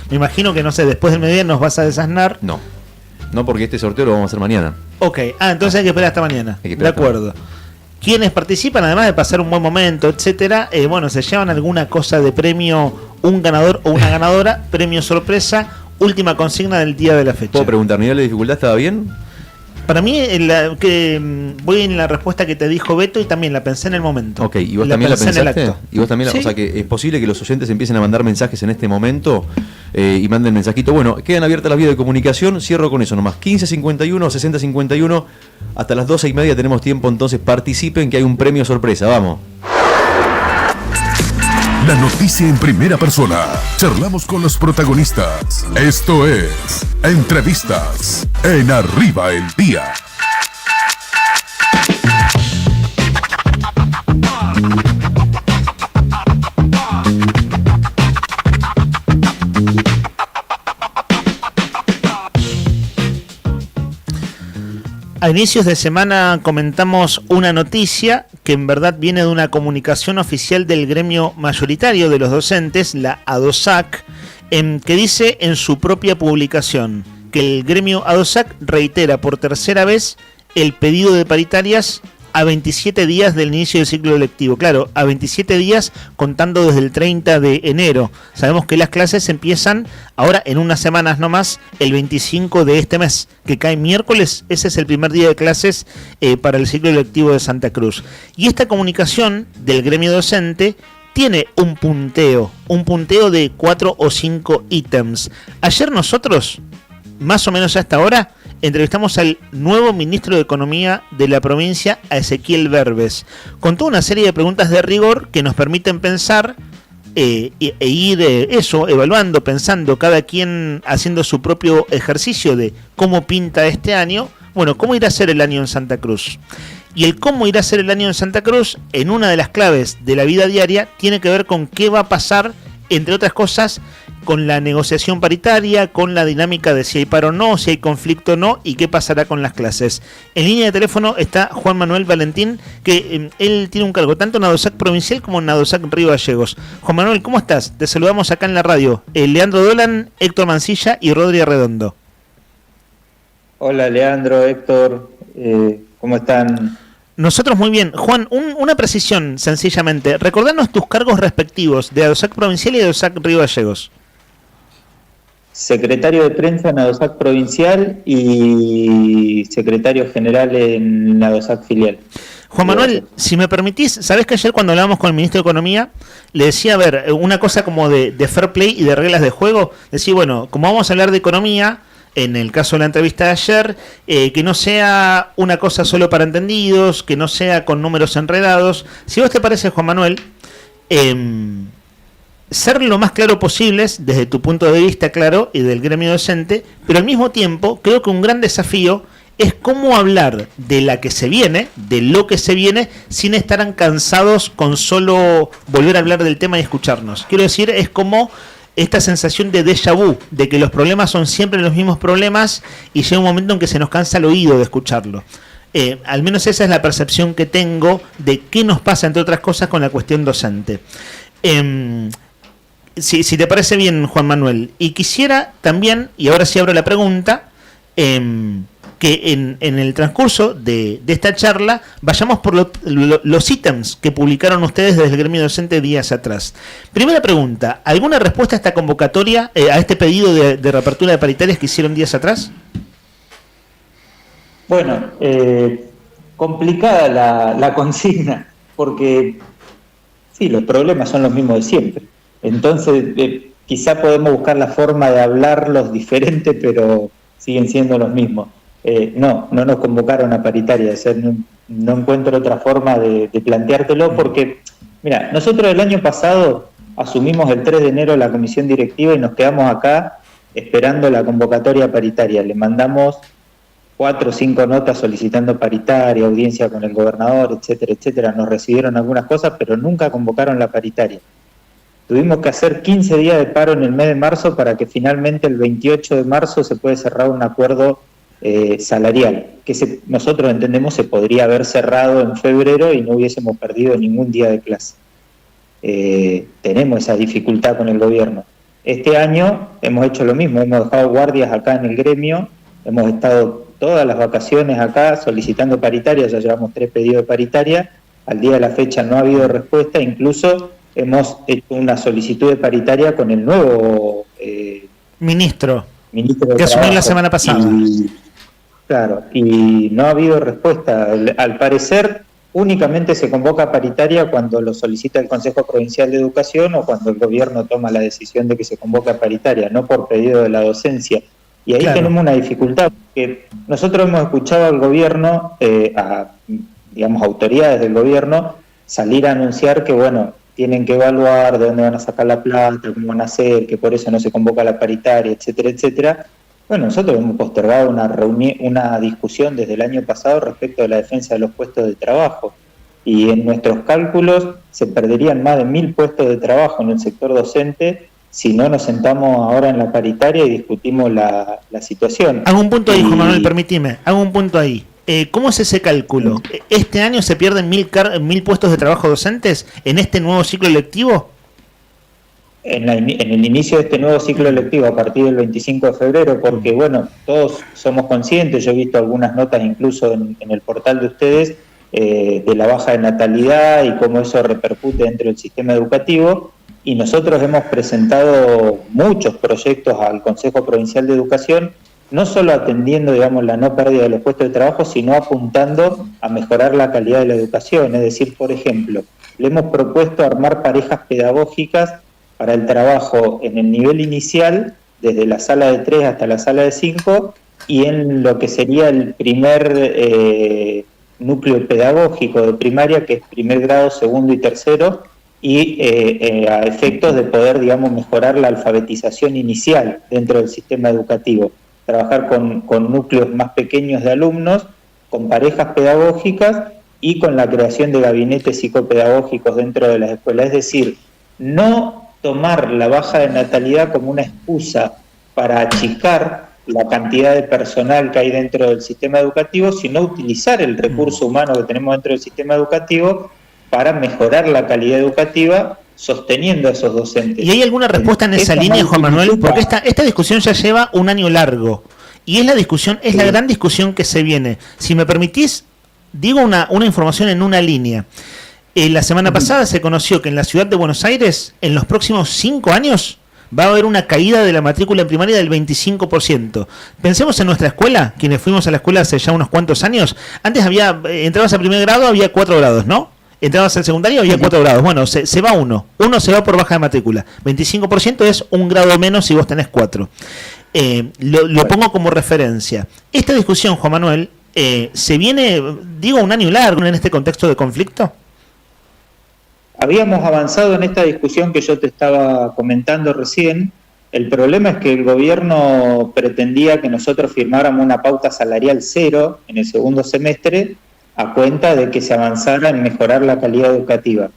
me imagino que, no sé, después del mediodía nos vas a desasnar. No, porque este sorteo lo vamos a hacer mañana. Ok, entonces hay que esperar hasta mañana. Hay que De esperar hasta acuerdo. Quienes participan, además de pasar un buen momento, etcétera, bueno, se llevan alguna cosa de premio, un ganador o una ganadora, premio sorpresa, última consigna del día de la fecha. ¿Puedo preguntar, nivel de dificultad estaba bien? Para mí, voy en la respuesta que te dijo Beto y también la pensé en el momento. Ok, ¿y vos también la pensé en el pensaste? acto. ¿Y vos también Sí. O sea que es posible que los oyentes empiecen a mandar mensajes en este momento y manden mensajito. Bueno, quedan abiertas las vías de comunicación. Cierro con eso nomás. 1551, 6051. Hasta las 12:30 tenemos tiempo, entonces participen que hay un premio sorpresa. Vamos. La noticia en primera persona. Charlamos con los protagonistas. Esto es Entrevistas en Arriba el Día. A inicios de semana comentamos una noticia que en verdad viene de una comunicación oficial del gremio mayoritario de los docentes, la ADOSAC, que dice en su propia publicación que el gremio ADOSAC reitera por tercera vez el pedido de paritarias a 27 días del inicio del ciclo lectivo. Claro, a 27 días contando desde el 30 de enero. Sabemos que las clases empiezan ahora en unas semanas nomás, el 25 de este mes, que cae miércoles. Ese es el primer día de clases para el ciclo lectivo de Santa Cruz. Y esta comunicación del gremio docente tiene un punteo de 4 o 5 ítems. Ayer nosotros, más o menos hasta ahora, entrevistamos al nuevo ministro de Economía de la provincia, a Ezequiel Verbes, con toda una serie de preguntas de rigor que nos permiten pensar e ir evaluando, pensando, cada quien haciendo su propio ejercicio de cómo pinta este año. Bueno, cómo irá a ser el año en Santa Cruz. Y el cómo irá a ser el año en Santa Cruz, en una de las claves de la vida diaria, tiene que ver con qué va a pasar, entre otras cosas, con la negociación paritaria, con la dinámica de si hay paro o no, si hay conflicto o no, y qué pasará con las clases. En línea de teléfono está Juan Manuel Valentín, que él tiene un cargo tanto en ADOSAC provincial como en ADOSAC Río Gallegos. Juan Manuel, ¿cómo estás? Te saludamos acá en la radio. Leandro Dolan, Héctor Mancilla y Rodri Arredondo. Hola Leandro, Héctor, ¿cómo están? Nosotros muy bien. Juan, una precisión sencillamente. Recordanos tus cargos respectivos de ADOSAC provincial y de ADOSAC Río Gallegos. Secretario de prensa en ADOSAC provincial y secretario general en ADOSAC filial. Juan Manuel, si me permitís, sabés que ayer cuando hablábamos con el ministro de Economía, le decía, a ver, una cosa como de fair play y de reglas de juego, decía, bueno, como vamos a hablar de economía, en el caso de la entrevista de ayer, que no sea una cosa solo para entendidos, que no sea con números enredados. Si vos te parece, Juan Manuel, ser lo más claro posibles, desde tu punto de vista, claro, y del gremio docente, pero al mismo tiempo, creo que un gran desafío es cómo hablar de la que se viene, de lo que se viene, sin estar cansados con solo volver a hablar del tema y escucharnos. Quiero decir, es como esta sensación de déjà vu, de que los problemas son siempre los mismos problemas y llega un momento en que se nos cansa el oído de escucharlo. Al menos esa es la percepción que tengo de qué nos pasa, entre otras cosas, con la cuestión docente. Si te parece bien, Juan Manuel, y quisiera también, y ahora sí abro la pregunta, que en el transcurso de esta charla vayamos por los ítems que publicaron ustedes desde el gremio docente días atrás. Primera pregunta, ¿alguna respuesta a esta convocatoria, a este pedido de reapertura de paritarias que hicieron días atrás? Bueno, complicada la consigna, porque sí, los problemas son los mismos de siempre. Entonces, quizá podemos buscar la forma de hablarlos diferente, pero siguen siendo los mismos. No nos convocaron a paritaria, no encuentro otra forma de planteártelo, porque, mira, nosotros el año pasado asumimos el 3 de enero la comisión directiva y nos quedamos acá esperando la convocatoria paritaria. Le mandamos 4 o 5 notas solicitando paritaria, audiencia con el gobernador, etcétera, etcétera. Nos recibieron algunas cosas, pero nunca convocaron la paritaria. Tuvimos que hacer 15 días de paro en el mes de marzo para que finalmente el 28 de marzo se puede cerrar un acuerdo salarial, que nosotros entendemos se podría haber cerrado en febrero y no hubiésemos perdido ningún día de clase. Tenemos esa dificultad con el gobierno. Este año hemos hecho lo mismo, hemos dejado guardias acá en el gremio, hemos estado todas las vacaciones acá solicitando paritaria, ya llevamos 3 pedidos de paritaria, al día de la fecha no ha habido respuesta, incluso hemos hecho una solicitud de paritaria con el nuevo ministro que asumió la semana pasada. Claro, y no ha habido respuesta. Al parecer, únicamente se convoca paritaria cuando lo solicita el Consejo Provincial de Educación o cuando el gobierno toma la decisión de que se convoca paritaria, no por pedido de la docencia. Y ahí tenemos una dificultad, porque nosotros hemos escuchado al gobierno, a autoridades del gobierno, salir a anunciar que, bueno, tienen que evaluar de dónde van a sacar la plata, cómo van a hacer, que por eso no se convoca la paritaria, etcétera, etcétera. Bueno, nosotros hemos postergado una discusión desde el año pasado respecto de la defensa de los puestos de trabajo. Y en nuestros cálculos se perderían más de 1.000 puestos de trabajo en el sector docente si no nos sentamos ahora en la paritaria y discutimos la situación. Hago un punto ahí, Juan Manuel, permitime. Hago un punto ahí. ¿Cómo es ese cálculo? ¿Este año se pierden 1.000 puestos de trabajo docentes en este nuevo ciclo lectivo? En el inicio de este nuevo ciclo lectivo a partir del 25 de febrero, porque bueno, todos somos conscientes, yo he visto algunas notas incluso en el portal de ustedes, de la baja de natalidad y cómo eso repercute dentro del sistema educativo, y nosotros hemos presentado muchos proyectos al Consejo Provincial de Educación, no solo atendiendo, digamos, la no pérdida de los puestos de trabajo, sino apuntando a mejorar la calidad de la educación. Es decir, por ejemplo, le hemos propuesto armar parejas pedagógicas para el trabajo en el nivel inicial, desde la sala de 3 hasta la sala de 5, y en lo que sería el primer núcleo pedagógico de primaria, que es primer grado, segundo y tercero, y a efectos de poder, digamos, mejorar la alfabetización inicial dentro del sistema educativo. Trabajar con núcleos más pequeños de alumnos, con parejas pedagógicas y con la creación de gabinetes psicopedagógicos dentro de las escuelas. Es decir, no tomar la baja de natalidad como una excusa para achicar la cantidad de personal que hay dentro del sistema educativo, sino utilizar el recurso humano que tenemos dentro del sistema educativo para mejorar la calidad educativa, sosteniendo a esos docentes. ¿Y hay alguna respuesta en esa línea, Juan Manuel? Porque esta discusión ya lleva un año largo, y es la gran discusión que se viene. Si me permitís, digo una información en una línea. La semana pasada se conoció que en la ciudad de Buenos Aires, en los próximos 5 años, va a haber una caída de la matrícula en primaria del 25%. Pensemos en nuestra escuela, quienes fuimos a la escuela hace ya unos cuantos años. Antes entrabas a primer grado, había 4 grados, ¿no? Entrabas al secundario, había 4 grados. Bueno, se va uno se va por baja de matrícula. 25% es 1 grado menos si vos tenés 4. Lo pongo como referencia. Esta discusión, Juan Manuel, se viene, un año largo en este contexto de conflicto. Habíamos avanzado en esta discusión que yo te estaba comentando recién. El problema es que el gobierno pretendía que nosotros firmáramos una pauta salarial 0 en el segundo semestre a cuenta de que se avanzara en mejorar la calidad educativa.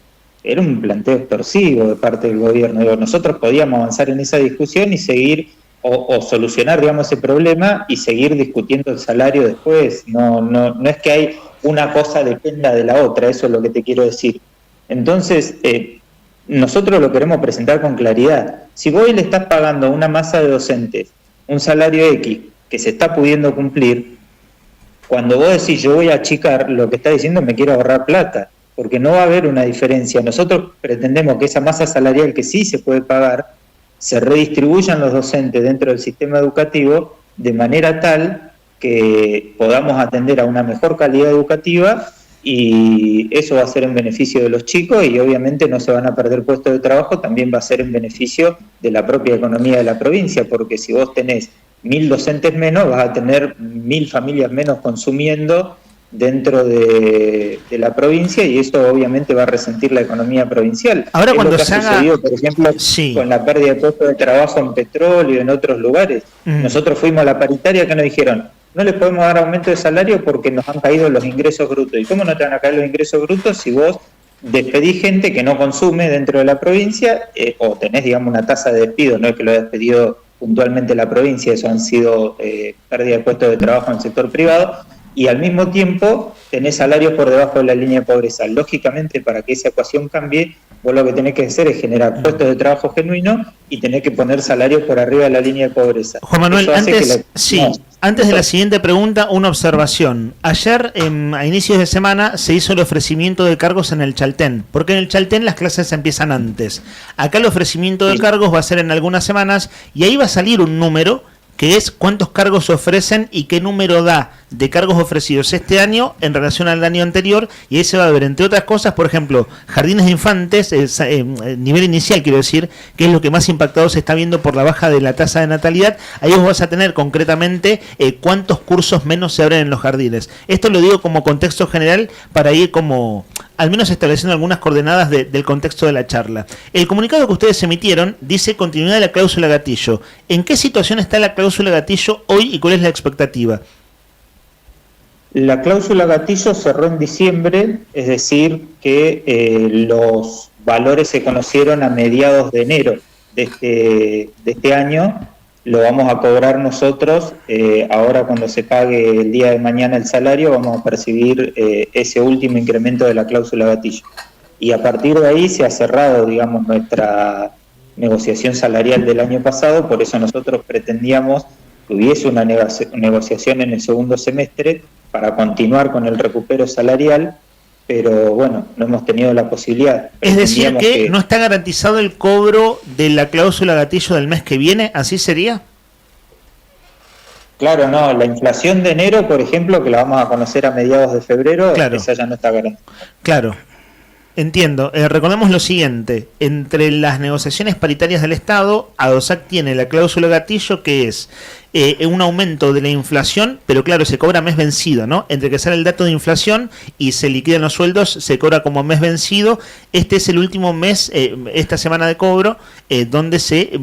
Era un planteo extorsivo de parte del gobierno. Nosotros podíamos avanzar en esa discusión y seguir, o solucionar, ese problema y seguir discutiendo el salario después. No es que hay una cosa dependa de la otra, eso es lo que te quiero decir. Entonces, nosotros lo queremos presentar con claridad. Si vos le estás pagando a una masa de docentes un salario X que se está pudiendo cumplir, cuando vos decís yo voy a achicar, lo que está diciendo es me quiero ahorrar plata, porque no va a haber una diferencia. Nosotros pretendemos que esa masa salarial que sí se puede pagar, se redistribuyan los docentes dentro del sistema educativo de manera tal que podamos atender a una mejor calidad educativa, y eso va a ser en beneficio de los chicos y obviamente no se van a perder puestos de trabajo, también va a ser en beneficio de la propia economía de la provincia, porque si vos tenés 1.000 docentes menos, vas a tener 1.000 familias menos consumiendo dentro de la provincia, y eso obviamente va a resentir la economía provincial. Ahora, cuando se ha sucedido, por ejemplo, con la pérdida de puestos de trabajo en petróleo y en otros lugares. Nosotros fuimos a la paritaria que nos dijeron, no les podemos dar aumento de salario porque nos han caído los ingresos brutos. ¿Y cómo no te van a caer los ingresos brutos si vos despedís gente que no consume dentro de la provincia, o tenés, una tasa de despido? No es que lo haya despedido puntualmente la provincia, eso han sido pérdida de puestos de trabajo en el sector privado, y al mismo tiempo tenés salarios por debajo de la línea de pobreza. Lógicamente, para que esa ecuación cambie, vos lo que tenés que hacer es generar puestos de trabajo genuinos y tenés que poner salarios por arriba de la línea de pobreza. Juan Manuel, antes de la siguiente pregunta, una observación. Ayer, a inicios de semana, se hizo el ofrecimiento de cargos en el Chaltén, porque en el Chaltén las clases empiezan antes. Acá el ofrecimiento de cargos va a ser en algunas semanas, y ahí va a salir un número que es cuántos cargos se ofrecen y qué número da. de cargos ofrecidos este año en relación al año anterior, y ahí se va a ver, entre otras cosas, por ejemplo, jardines de infantes, nivel inicial quiero decir, que es lo que más impactado se está viendo por la baja de la tasa de natalidad. Ahí vos vas a tener concretamente cuántos cursos menos se abren en los jardines. Esto lo digo como contexto general para ir como al menos estableciendo algunas coordenadas del contexto de la charla. El comunicado que ustedes emitieron dice continuidad de la cláusula gatillo. ¿En qué situación está la cláusula gatillo hoy y cuál es la expectativa? La cláusula gatillo cerró en diciembre, es decir, que los valores se conocieron a mediados de enero de este año. Lo vamos a cobrar nosotros, ahora cuando se pague el día de mañana el salario, vamos a percibir ese último incremento de la cláusula gatillo. Y a partir de ahí se ha cerrado, digamos, nuestra negociación salarial del año pasado, por eso nosotros pretendíamos que hubiese una negociación en el segundo semestre para continuar con el recupero salarial, pero bueno, no hemos tenido la posibilidad. Es decir, que no está garantizado el cobro de la cláusula gatillo del mes que viene, ¿así sería? Claro, no, la inflación de enero, por ejemplo, que la vamos a conocer a mediados de febrero, claro, esa ya no está garantizada. Claro. Entiendo. Recordemos lo siguiente. Entre las negociaciones paritarias del Estado, ADOSAC tiene la cláusula gatillo, que es un aumento de la inflación, pero claro, se cobra mes vencido, ¿no? Entre que sale el dato de inflación y se liquidan los sueldos, se cobra como mes vencido. Este es el último mes, esta semana de cobro, donde se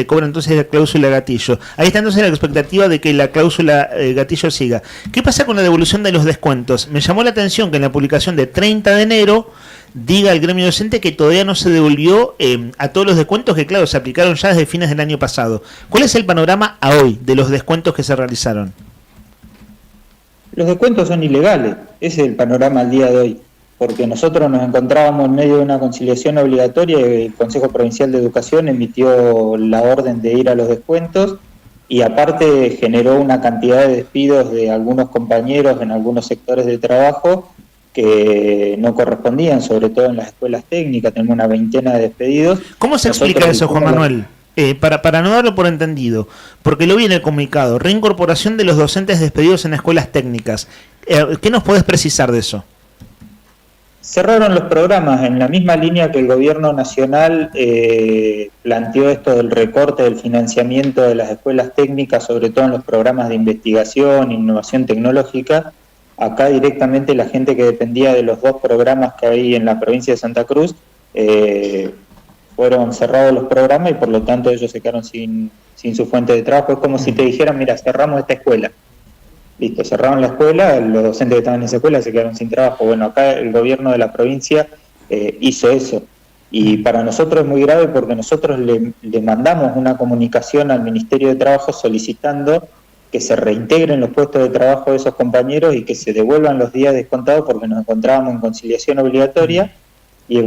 cobra entonces la cláusula gatillo. Ahí está entonces la expectativa de que la cláusula gatillo siga. ¿Qué pasa con la devolución de los descuentos? Me llamó la atención que en la publicación de 30 de enero diga el gremio docente que todavía no se devolvió a todos los descuentos que, claro, se aplicaron ya desde fines del año pasado. ¿Cuál es el panorama a hoy de los descuentos que se realizaron? Los descuentos son ilegales, ese es el panorama al día de hoy, porque nosotros nos encontrábamos en medio de una conciliación obligatoria y el Consejo Provincial de Educación emitió la orden de ir a los descuentos y aparte generó una cantidad de despidos de algunos compañeros en algunos sectores de trabajo que no correspondían, sobre todo en las escuelas técnicas. Tenemos una veintena de despedidos. ¿Cómo se explica eso, Juan Manuel? Para no darlo por entendido, porque lo vi en el comunicado, reincorporación de los docentes despedidos en escuelas técnicas. ¿Qué nos podés precisar de eso? Cerraron los programas en la misma línea que el gobierno nacional planteó esto del recorte del financiamiento de las escuelas técnicas, sobre todo en los programas de investigación, innovación tecnológica. Acá directamente la gente que dependía de los dos programas que hay en la provincia de Santa Cruz, fueron cerrados los programas y por lo tanto ellos se quedaron sin su fuente de trabajo. Es como si te dijeran, mira, cerramos esta escuela. Listo, cerraron la escuela, los docentes que estaban en esa escuela se quedaron sin trabajo. Bueno, acá el gobierno de la provincia hizo eso. Y para nosotros es muy grave porque nosotros le mandamos una comunicación al Ministerio de Trabajo solicitando que se reintegren los puestos de trabajo de esos compañeros y que se devuelvan los días descontados porque nos encontrábamos en conciliación obligatoria y el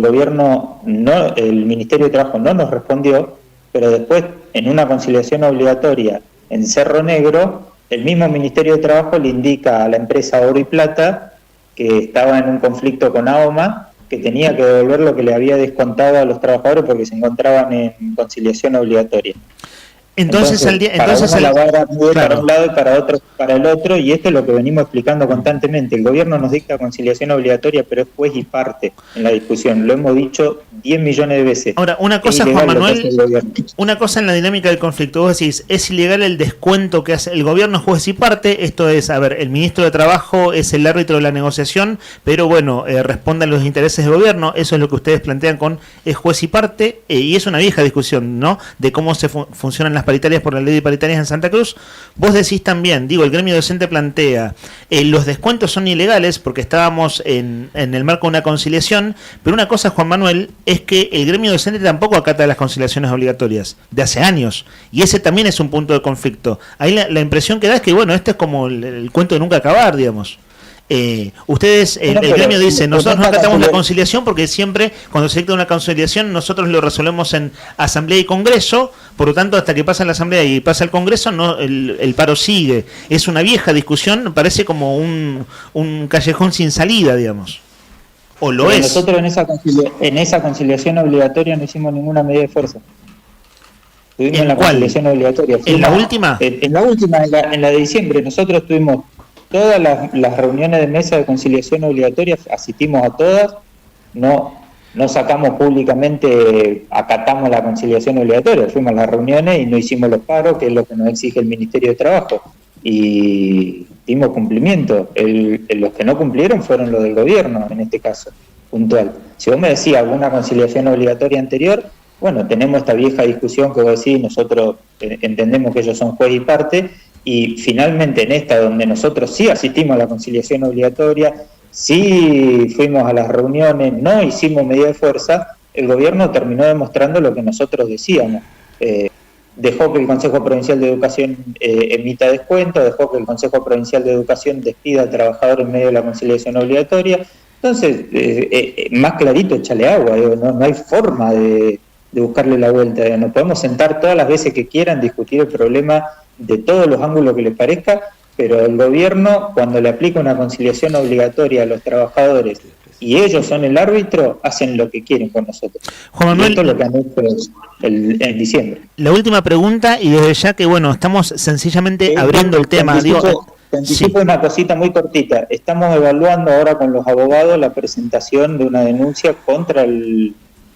Ministerio de Trabajo no nos respondió, pero después en una conciliación obligatoria en Cerro Negro, el mismo Ministerio de Trabajo le indica a la empresa Oro y Plata que estaba en un conflicto con AOMA, que tenía que devolver lo que le había descontado a los trabajadores porque se encontraban en conciliación obligatoria. Entonces la vara mueve para un lado y para el otro, y esto es lo que venimos explicando constantemente. El gobierno nos dicta conciliación obligatoria, pero es juez y parte en la discusión. Lo hemos dicho 10 millones de veces. Ahora, una cosa, Juan Manuel, una cosa en la dinámica del conflicto. Vos decís, es ilegal el descuento que hace el gobierno, juez y parte. Esto es, a ver, el ministro de Trabajo es el árbitro de la negociación, pero bueno, responde a los intereses del gobierno. Eso es lo que ustedes plantean con es juez y parte, y es una vieja discusión, ¿no?, de cómo se funcionan las paritarias por la ley de paritarias en Santa Cruz. Vos decís también, el gremio docente plantea, los descuentos son ilegales porque estábamos en el marco de una conciliación, pero una cosa, Juan Manuel, es que el gremio docente tampoco acata las conciliaciones obligatorias de hace años, y ese también es un punto de conflicto. Ahí la impresión que da es que, bueno, esto es como el cuento de nunca acabar, digamos. Ustedes, el gremio dice, nosotros no acatamos la conciliación porque siempre cuando se dicta una conciliación nosotros lo resolvemos en asamblea y congreso, por lo tanto hasta que pasa la asamblea y pasa el congreso no, el paro sigue. Es una vieja discusión, parece como un callejón sin salida, digamos. O lo es. Nosotros en esa conciliación obligatoria no hicimos ninguna medida de fuerza. ¿En la conciliación obligatoria. ¿En la última? En la de diciembre. Nosotros tuvimos todas las reuniones de mesa de conciliación obligatoria asistimos a todas, no sacamos públicamente, acatamos la conciliación obligatoria, fuimos a las reuniones y no hicimos los paros, que es lo que nos exige el Ministerio de Trabajo, y dimos cumplimiento. Los que no cumplieron fueron los del gobierno, en este caso, puntual. Si vos me decís alguna conciliación obligatoria anterior, bueno, tenemos esta vieja discusión que vos decís, nosotros entendemos que ellos son juez y parte, y finalmente en esta, donde nosotros sí asistimos a la conciliación obligatoria, sí fuimos a las reuniones, no hicimos medida de fuerza, el gobierno terminó demostrando lo que nosotros decíamos. Dejó que el Consejo Provincial de Educación emita descuento, dejó que el Consejo Provincial de Educación despida al trabajador en medio de la conciliación obligatoria. Entonces, más clarito, échale agua, no hay forma de buscarle la vuelta. Nos podemos sentar todas las veces que quieran, discutir el problema de todos los ángulos que les parezca, pero el gobierno, cuando le aplica una conciliación obligatoria a los trabajadores y ellos son el árbitro, hacen lo que quieren con nosotros. Juan Manuel, esto es lo que han hecho en diciembre. La última pregunta, y desde ya que bueno, estamos sencillamente abriendo el tema. Te anticipo una cosita muy cortita. Estamos evaluando ahora con los abogados la presentación de una denuncia contra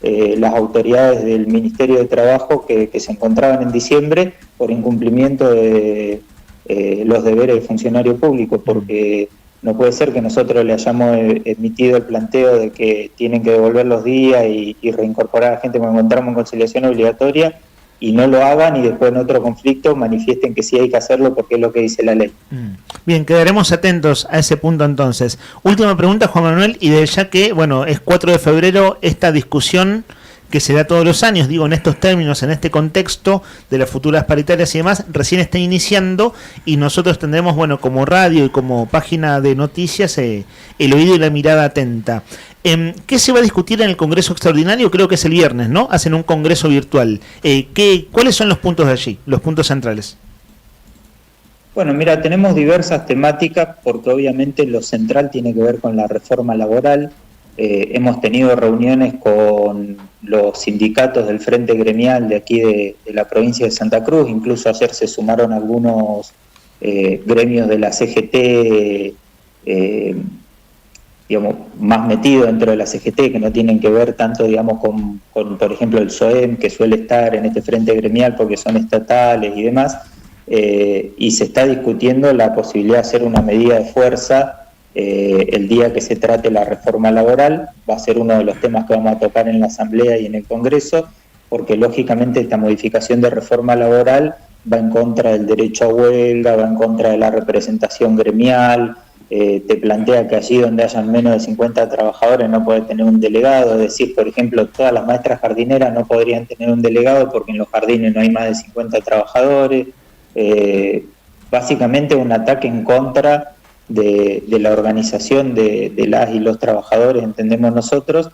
las autoridades del Ministerio de Trabajo que se encontraban en diciembre por incumplimiento de los deberes del funcionario público, porque no puede ser que nosotros le hayamos emitido el planteo de que tienen que devolver los días y reincorporar a la gente cuando encontramos en conciliación obligatoria y no lo hagan, y después en otro conflicto manifiesten que sí hay que hacerlo porque es lo que dice la ley. Bien, quedaremos atentos a ese punto entonces. Última pregunta, Juan Manuel, y de ya que, bueno, es 4 de febrero esta discusión que se da todos los años, digo, en estos términos, en este contexto de las futuras paritarias y demás, recién está iniciando, y nosotros tendremos, bueno, como radio y como página de noticias, el oído y la mirada atenta. ¿Qué se va a discutir en el Congreso Extraordinario? Creo que es el viernes, ¿no? Hacen un congreso virtual. ¿Cuáles son los puntos de allí, los puntos centrales? Bueno, mira, tenemos diversas temáticas, porque obviamente lo central tiene que ver con la reforma laboral. Hemos tenido reuniones con los sindicatos del Frente Gremial de aquí de la provincia de Santa Cruz, incluso ayer se sumaron algunos gremios de la CGT, digamos, más metidos dentro de la CGT, que no tienen que ver tanto, digamos, con por ejemplo, el SOEM, que suele estar en este Frente Gremial porque son estatales y demás, y se está discutiendo la posibilidad de hacer una medida de fuerza el día que se trate la reforma laboral. Va a ser uno de los temas que vamos a tocar en la Asamblea y en el Congreso, porque lógicamente esta modificación de reforma laboral va en contra del derecho a huelga, va en contra de la representación gremial, te plantea que allí donde hayan menos de 50 trabajadores no puede tener un delegado, es decir, por ejemplo, todas las maestras jardineras no podrían tener un delegado porque en los jardines no hay más de 50 trabajadores. Básicamente un ataque en contra de la organización de las y los trabajadores, entendemos nosotros,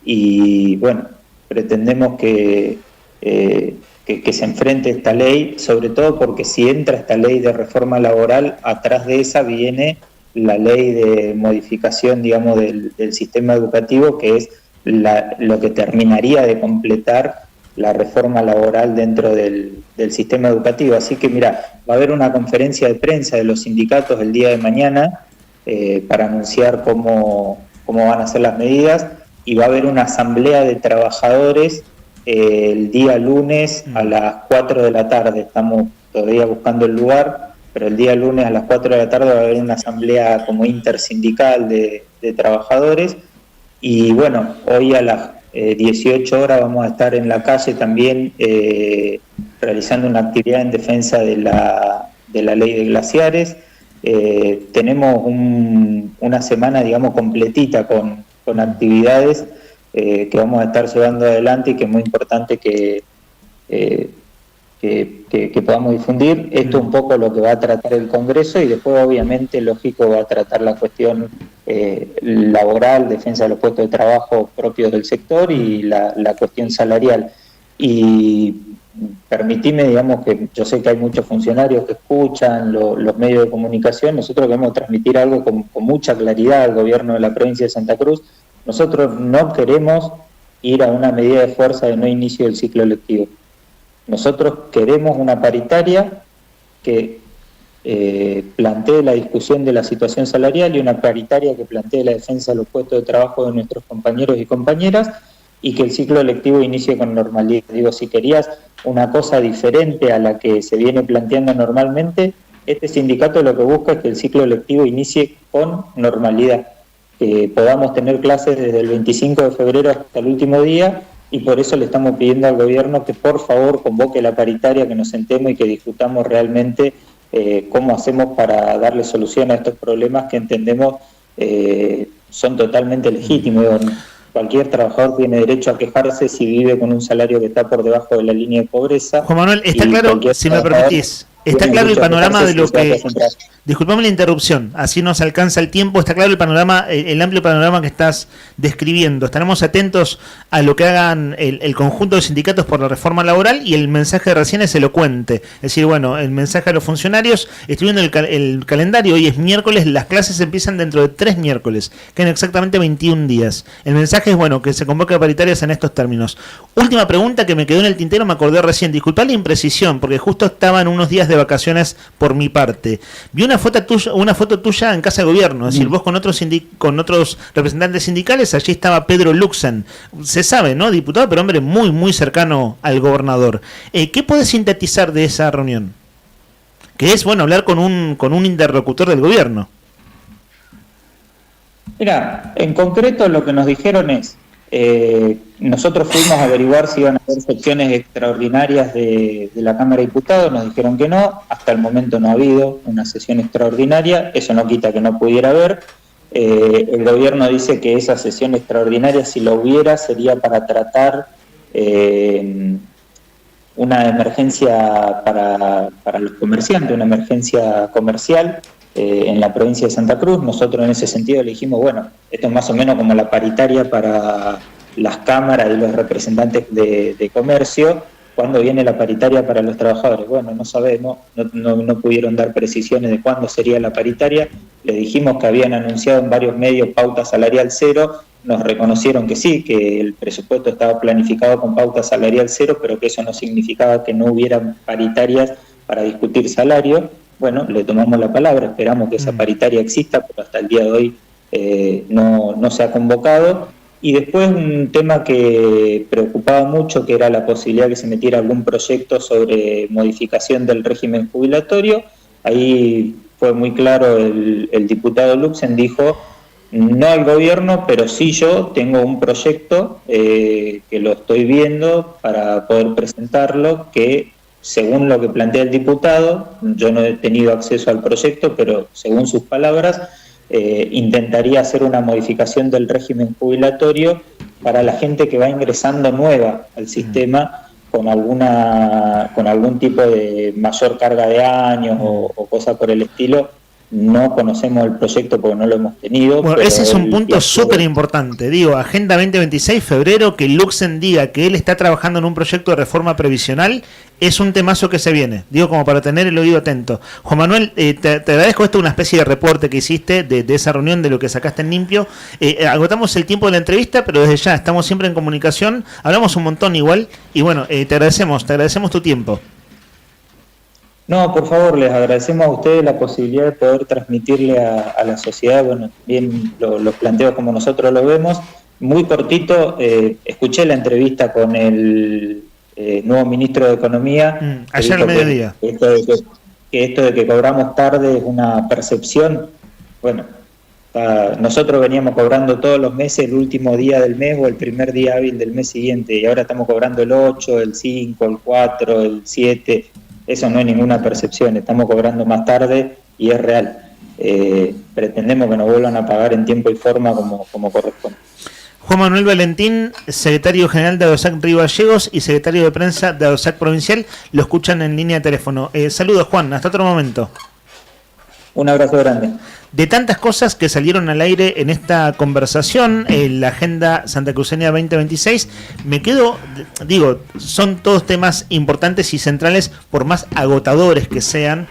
y bueno, pretendemos que se enfrente esta ley, sobre todo porque si entra esta ley de reforma laboral, atrás de esa viene la ley de modificación, digamos, del sistema educativo, que es lo que terminaría de completar la reforma laboral dentro del sistema educativo. Así que mira, va a haber una conferencia de prensa de los sindicatos el día de mañana para anunciar cómo van a ser las medidas, y va a haber una asamblea de trabajadores el día lunes a las 4 de la tarde. Estamos todavía buscando el lugar, pero el día lunes a las 4 de la tarde va a haber una asamblea como intersindical de trabajadores. Y bueno, hoy a las 18 horas vamos a estar en la calle también realizando una actividad en defensa de la ley de glaciares. Tenemos una semana, digamos, completita con actividades que vamos a estar llevando adelante, y que es muy importante que podamos difundir. Esto es un poco lo que va a tratar el Congreso, y después obviamente, lógico, va a tratar la cuestión laboral, defensa de los puestos de trabajo propios del sector, y la cuestión salarial. Y permitime, digamos, que yo sé que hay muchos funcionarios que escuchan los medios de comunicación. Nosotros queremos transmitir algo con mucha claridad al gobierno de la provincia de Santa Cruz. Nosotros no queremos ir a una medida de fuerza de no inicio del ciclo lectivo. Nosotros queremos una paritaria que plantee la discusión de la situación salarial y una paritaria que plantee la defensa de los puestos de trabajo de nuestros compañeros y compañeras, y que el ciclo lectivo inicie con normalidad. Digo, si querías una cosa diferente a la que se viene planteando normalmente, este sindicato lo que busca es que el ciclo lectivo inicie con normalidad, que podamos tener clases desde el 25 de febrero hasta el último día, y por eso le estamos pidiendo al gobierno que por favor convoque la paritaria, que nos sentemos y que discutamos realmente cómo hacemos para darle solución a estos problemas que entendemos son totalmente legítimos. Cualquier trabajador tiene derecho a quejarse si vive con un salario que está por debajo de la línea de pobreza. Juan Manuel, está claro, si me permitís, está claro el panorama de lo que... Disculpame la interrupción, así nos alcanza el tiempo. Está claro el panorama, el amplio panorama que estás describiendo. Estaremos atentos a lo que hagan el conjunto de sindicatos por la reforma laboral, y el mensaje de recién es elocuente. Es decir, bueno, el mensaje a los funcionarios, estoy viendo el calendario, hoy es miércoles, las clases empiezan dentro de 3 miércoles, quedan exactamente 21 días. El mensaje es, bueno, que se convoque a paritarias en estos términos. Última pregunta que me quedó en el tintero, me acordé recién, disculpad la imprecisión, porque justo estaban unos días de vacaciones por mi parte. Vi una foto tuya en Casa de Gobierno, es decir, vos con otros representantes sindicales. Allí estaba Pedro Luxen, se sabe, ¿no? Diputado, pero hombre muy, muy cercano al gobernador. ¿Qué puedes sintetizar de esa reunión? Que es, bueno, hablar con un interlocutor del gobierno. Mira, en concreto lo que nos dijeron es, nosotros fuimos a averiguar si iban a haber secciones extraordinarias de la Cámara de Diputados, nos dijeron que no, hasta el momento no ha habido una sesión extraordinaria, eso no quita que no pudiera haber. El gobierno dice que esa sesión extraordinaria, si lo hubiera, sería para tratar una emergencia para los comerciantes, una emergencia comercial en la provincia de Santa Cruz. Nosotros en ese sentido le dijimos, bueno, esto es más o menos como la paritaria para las cámaras y los representantes de comercio. ¿Cuándo viene la paritaria para los trabajadores? Bueno, no sabemos, no pudieron dar precisiones de cuándo sería la paritaria. Le dijimos que habían anunciado en varios medios pauta salarial cero, nos reconocieron que sí, que el presupuesto estaba planificado con pauta salarial cero, pero que eso no significaba que no hubiera paritarias para discutir salario. Bueno, le tomamos la palabra, esperamos que esa paritaria exista, pero hasta el día de hoy no se ha convocado. Y después un tema que preocupaba mucho, que era la posibilidad de que se metiera algún proyecto sobre modificación del régimen jubilatorio. Ahí fue muy claro, el diputado Luxen dijo, no al gobierno, pero sí yo tengo un proyecto que lo estoy viendo para poder presentarlo, que según lo que plantea el diputado, yo no he tenido acceso al proyecto, pero según sus palabras, intentaría hacer una modificación del régimen jubilatorio para la gente que va ingresando nueva al sistema con algún tipo de mayor carga de años o cosa por el estilo. No conocemos el proyecto porque no lo hemos tenido. Bueno, ese es un punto súper importante. Digo, Agenda 2026, febrero, que Luxen diga que él está trabajando en un proyecto de reforma previsional, es un temazo que se viene. Digo, como para tener el oído atento. Juan Manuel, te agradezco esto, una especie de reporte que hiciste de esa reunión, de lo que sacaste en limpio. Agotamos el tiempo de la entrevista, pero desde ya estamos siempre en comunicación. Hablamos un montón igual. Y bueno, te agradecemos tu tiempo. No, por favor, les agradecemos a ustedes la posibilidad de poder transmitirle a la sociedad, bueno, bien los planteos como nosotros lo vemos. Muy cortito, escuché la entrevista con el nuevo ministro de Economía. Ayer al mediodía. Que esto de que cobramos tarde es una percepción. Bueno, nosotros veníamos cobrando todos los meses el último día del mes o el primer día hábil del mes siguiente, y ahora estamos cobrando el 8, el 5, el 4, el 7... Eso no es ninguna percepción, estamos cobrando más tarde y es real. Pretendemos que nos vuelvan a pagar en tiempo y forma como corresponde. Juan Manuel Valentín, secretario general de ADOSAC Río Gallegos y secretario de prensa de ADOSAC Provincial, lo escuchan en línea de teléfono. Saludos, Juan, hasta otro momento. Un abrazo grande. De tantas cosas que salieron al aire en esta conversación, en la Agenda Santacruceña 2026, me quedo, digo, son todos temas importantes y centrales, por más agotadores que sean.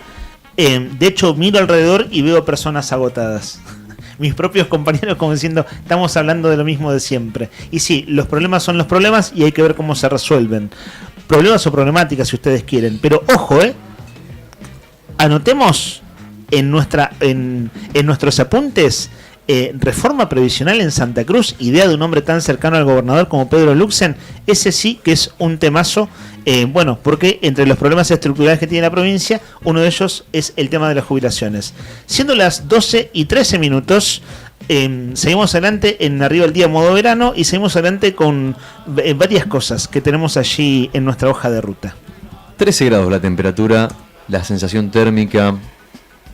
De hecho, miro alrededor y veo personas agotadas. Mis propios compañeros como diciendo, estamos hablando de lo mismo de siempre. Y sí, los problemas son los problemas y hay que ver cómo se resuelven. Problemas o problemáticas, si ustedes quieren. Pero ojo, Anotemos en nuestros apuntes reforma previsional en Santa Cruz, idea de un hombre tan cercano al gobernador como Pedro Luxen. Ese sí que es un temazo, porque entre los problemas estructurales que tiene la provincia, uno de ellos es el tema de las jubilaciones. Siendo las 12:13, seguimos adelante en Arriba el Día modo verano y seguimos adelante con varias cosas que tenemos allí en nuestra hoja de ruta. 13 grados la temperatura, la sensación térmica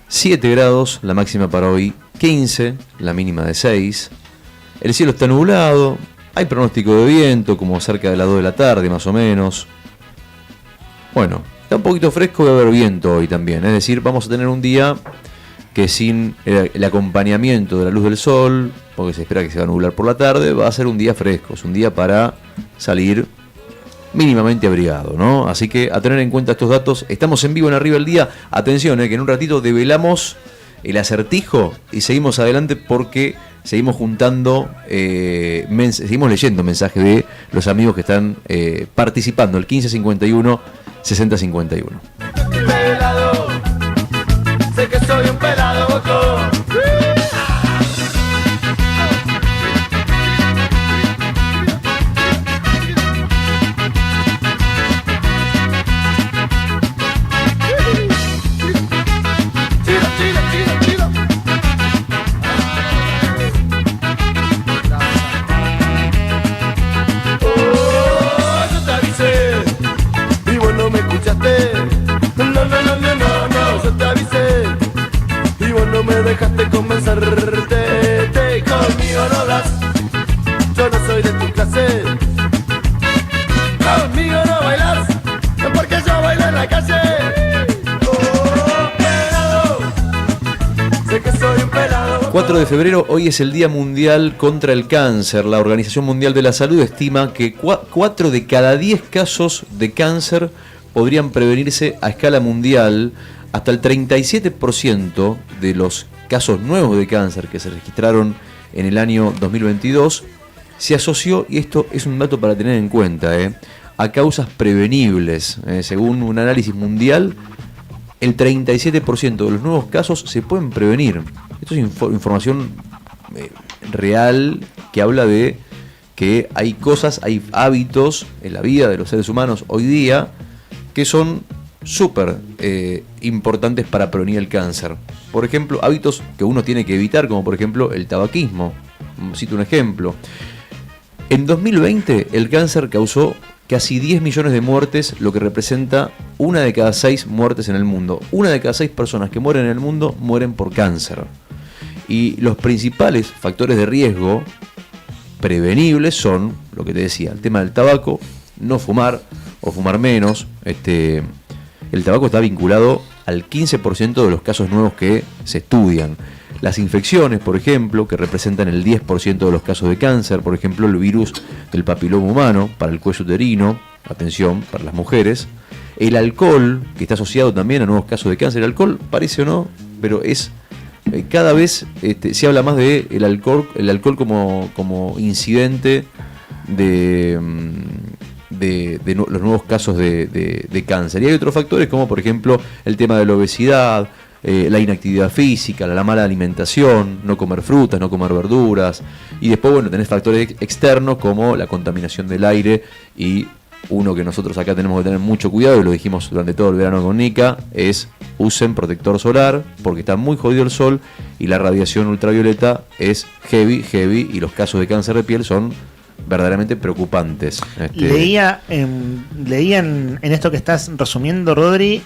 7 grados, la máxima para hoy 15, la mínima de 6. El cielo está nublado, hay pronóstico de viento como cerca de las 2 de la tarde más o menos. Bueno, está un poquito fresco y va a haber viento hoy también, es decir, vamos a tener un día que sin el acompañamiento de la luz del sol, porque se espera que se va a nublar por la tarde, va a ser un día fresco, es un día para salir mínimamente abrigado, ¿no? Así que a tener en cuenta estos datos. Estamos en vivo en Arriba el Día. Atención, que en un ratito develamos el acertijo y seguimos adelante porque seguimos juntando, seguimos leyendo mensajes de los amigos que están participando. El 1551 6051. Pelado, sé que soy un pelado bocón. 4 de febrero, hoy es el Día Mundial contra el Cáncer. La Organización Mundial de la Salud estima que 4 de cada 10 casos de cáncer podrían prevenirse a escala mundial. Hasta el 37% de los casos nuevos de cáncer que se registraron en el año 2022 se asoció, y esto es un dato para tener en cuenta, a causas prevenibles. Según un análisis mundial, el 37% de los nuevos casos se pueden prevenir. Esto es información real que habla de que hay cosas, hay hábitos en la vida de los seres humanos hoy día que son súper importantes para prevenir el cáncer. Por ejemplo, hábitos que uno tiene que evitar, como por ejemplo el tabaquismo. Cito un ejemplo. En 2020 el cáncer causó casi 10 millones de muertes, lo que representa 1 de cada 6 muertes en el mundo. 1 de cada 6 personas que mueren en el mundo mueren por cáncer. Y los principales factores de riesgo prevenibles son, lo que te decía, el tema del tabaco, no fumar o fumar menos. El tabaco está vinculado al 15% de los casos nuevos que se estudian. Las infecciones, por ejemplo, que representan el 10% de los casos de cáncer, por ejemplo, el virus del papiloma humano para el cuello uterino, atención, para las mujeres. El alcohol, que está asociado también a nuevos casos de cáncer. El alcohol, parece o no, pero es cada vez se habla más de el alcohol como incidente de los nuevos casos de cáncer. Y hay otros factores como, por ejemplo, el tema de la obesidad, la inactividad física, la mala alimentación, no comer frutas, no comer verduras. Y después, bueno, tenés factores externos como la contaminación del aire, y uno que nosotros acá tenemos que tener mucho cuidado, y lo dijimos durante todo el verano con Nica, es usen protector solar, porque está muy jodido el sol y la radiación ultravioleta es heavy, y los casos de cáncer de piel son verdaderamente preocupantes. Leía en esto que estás resumiendo, Rodri,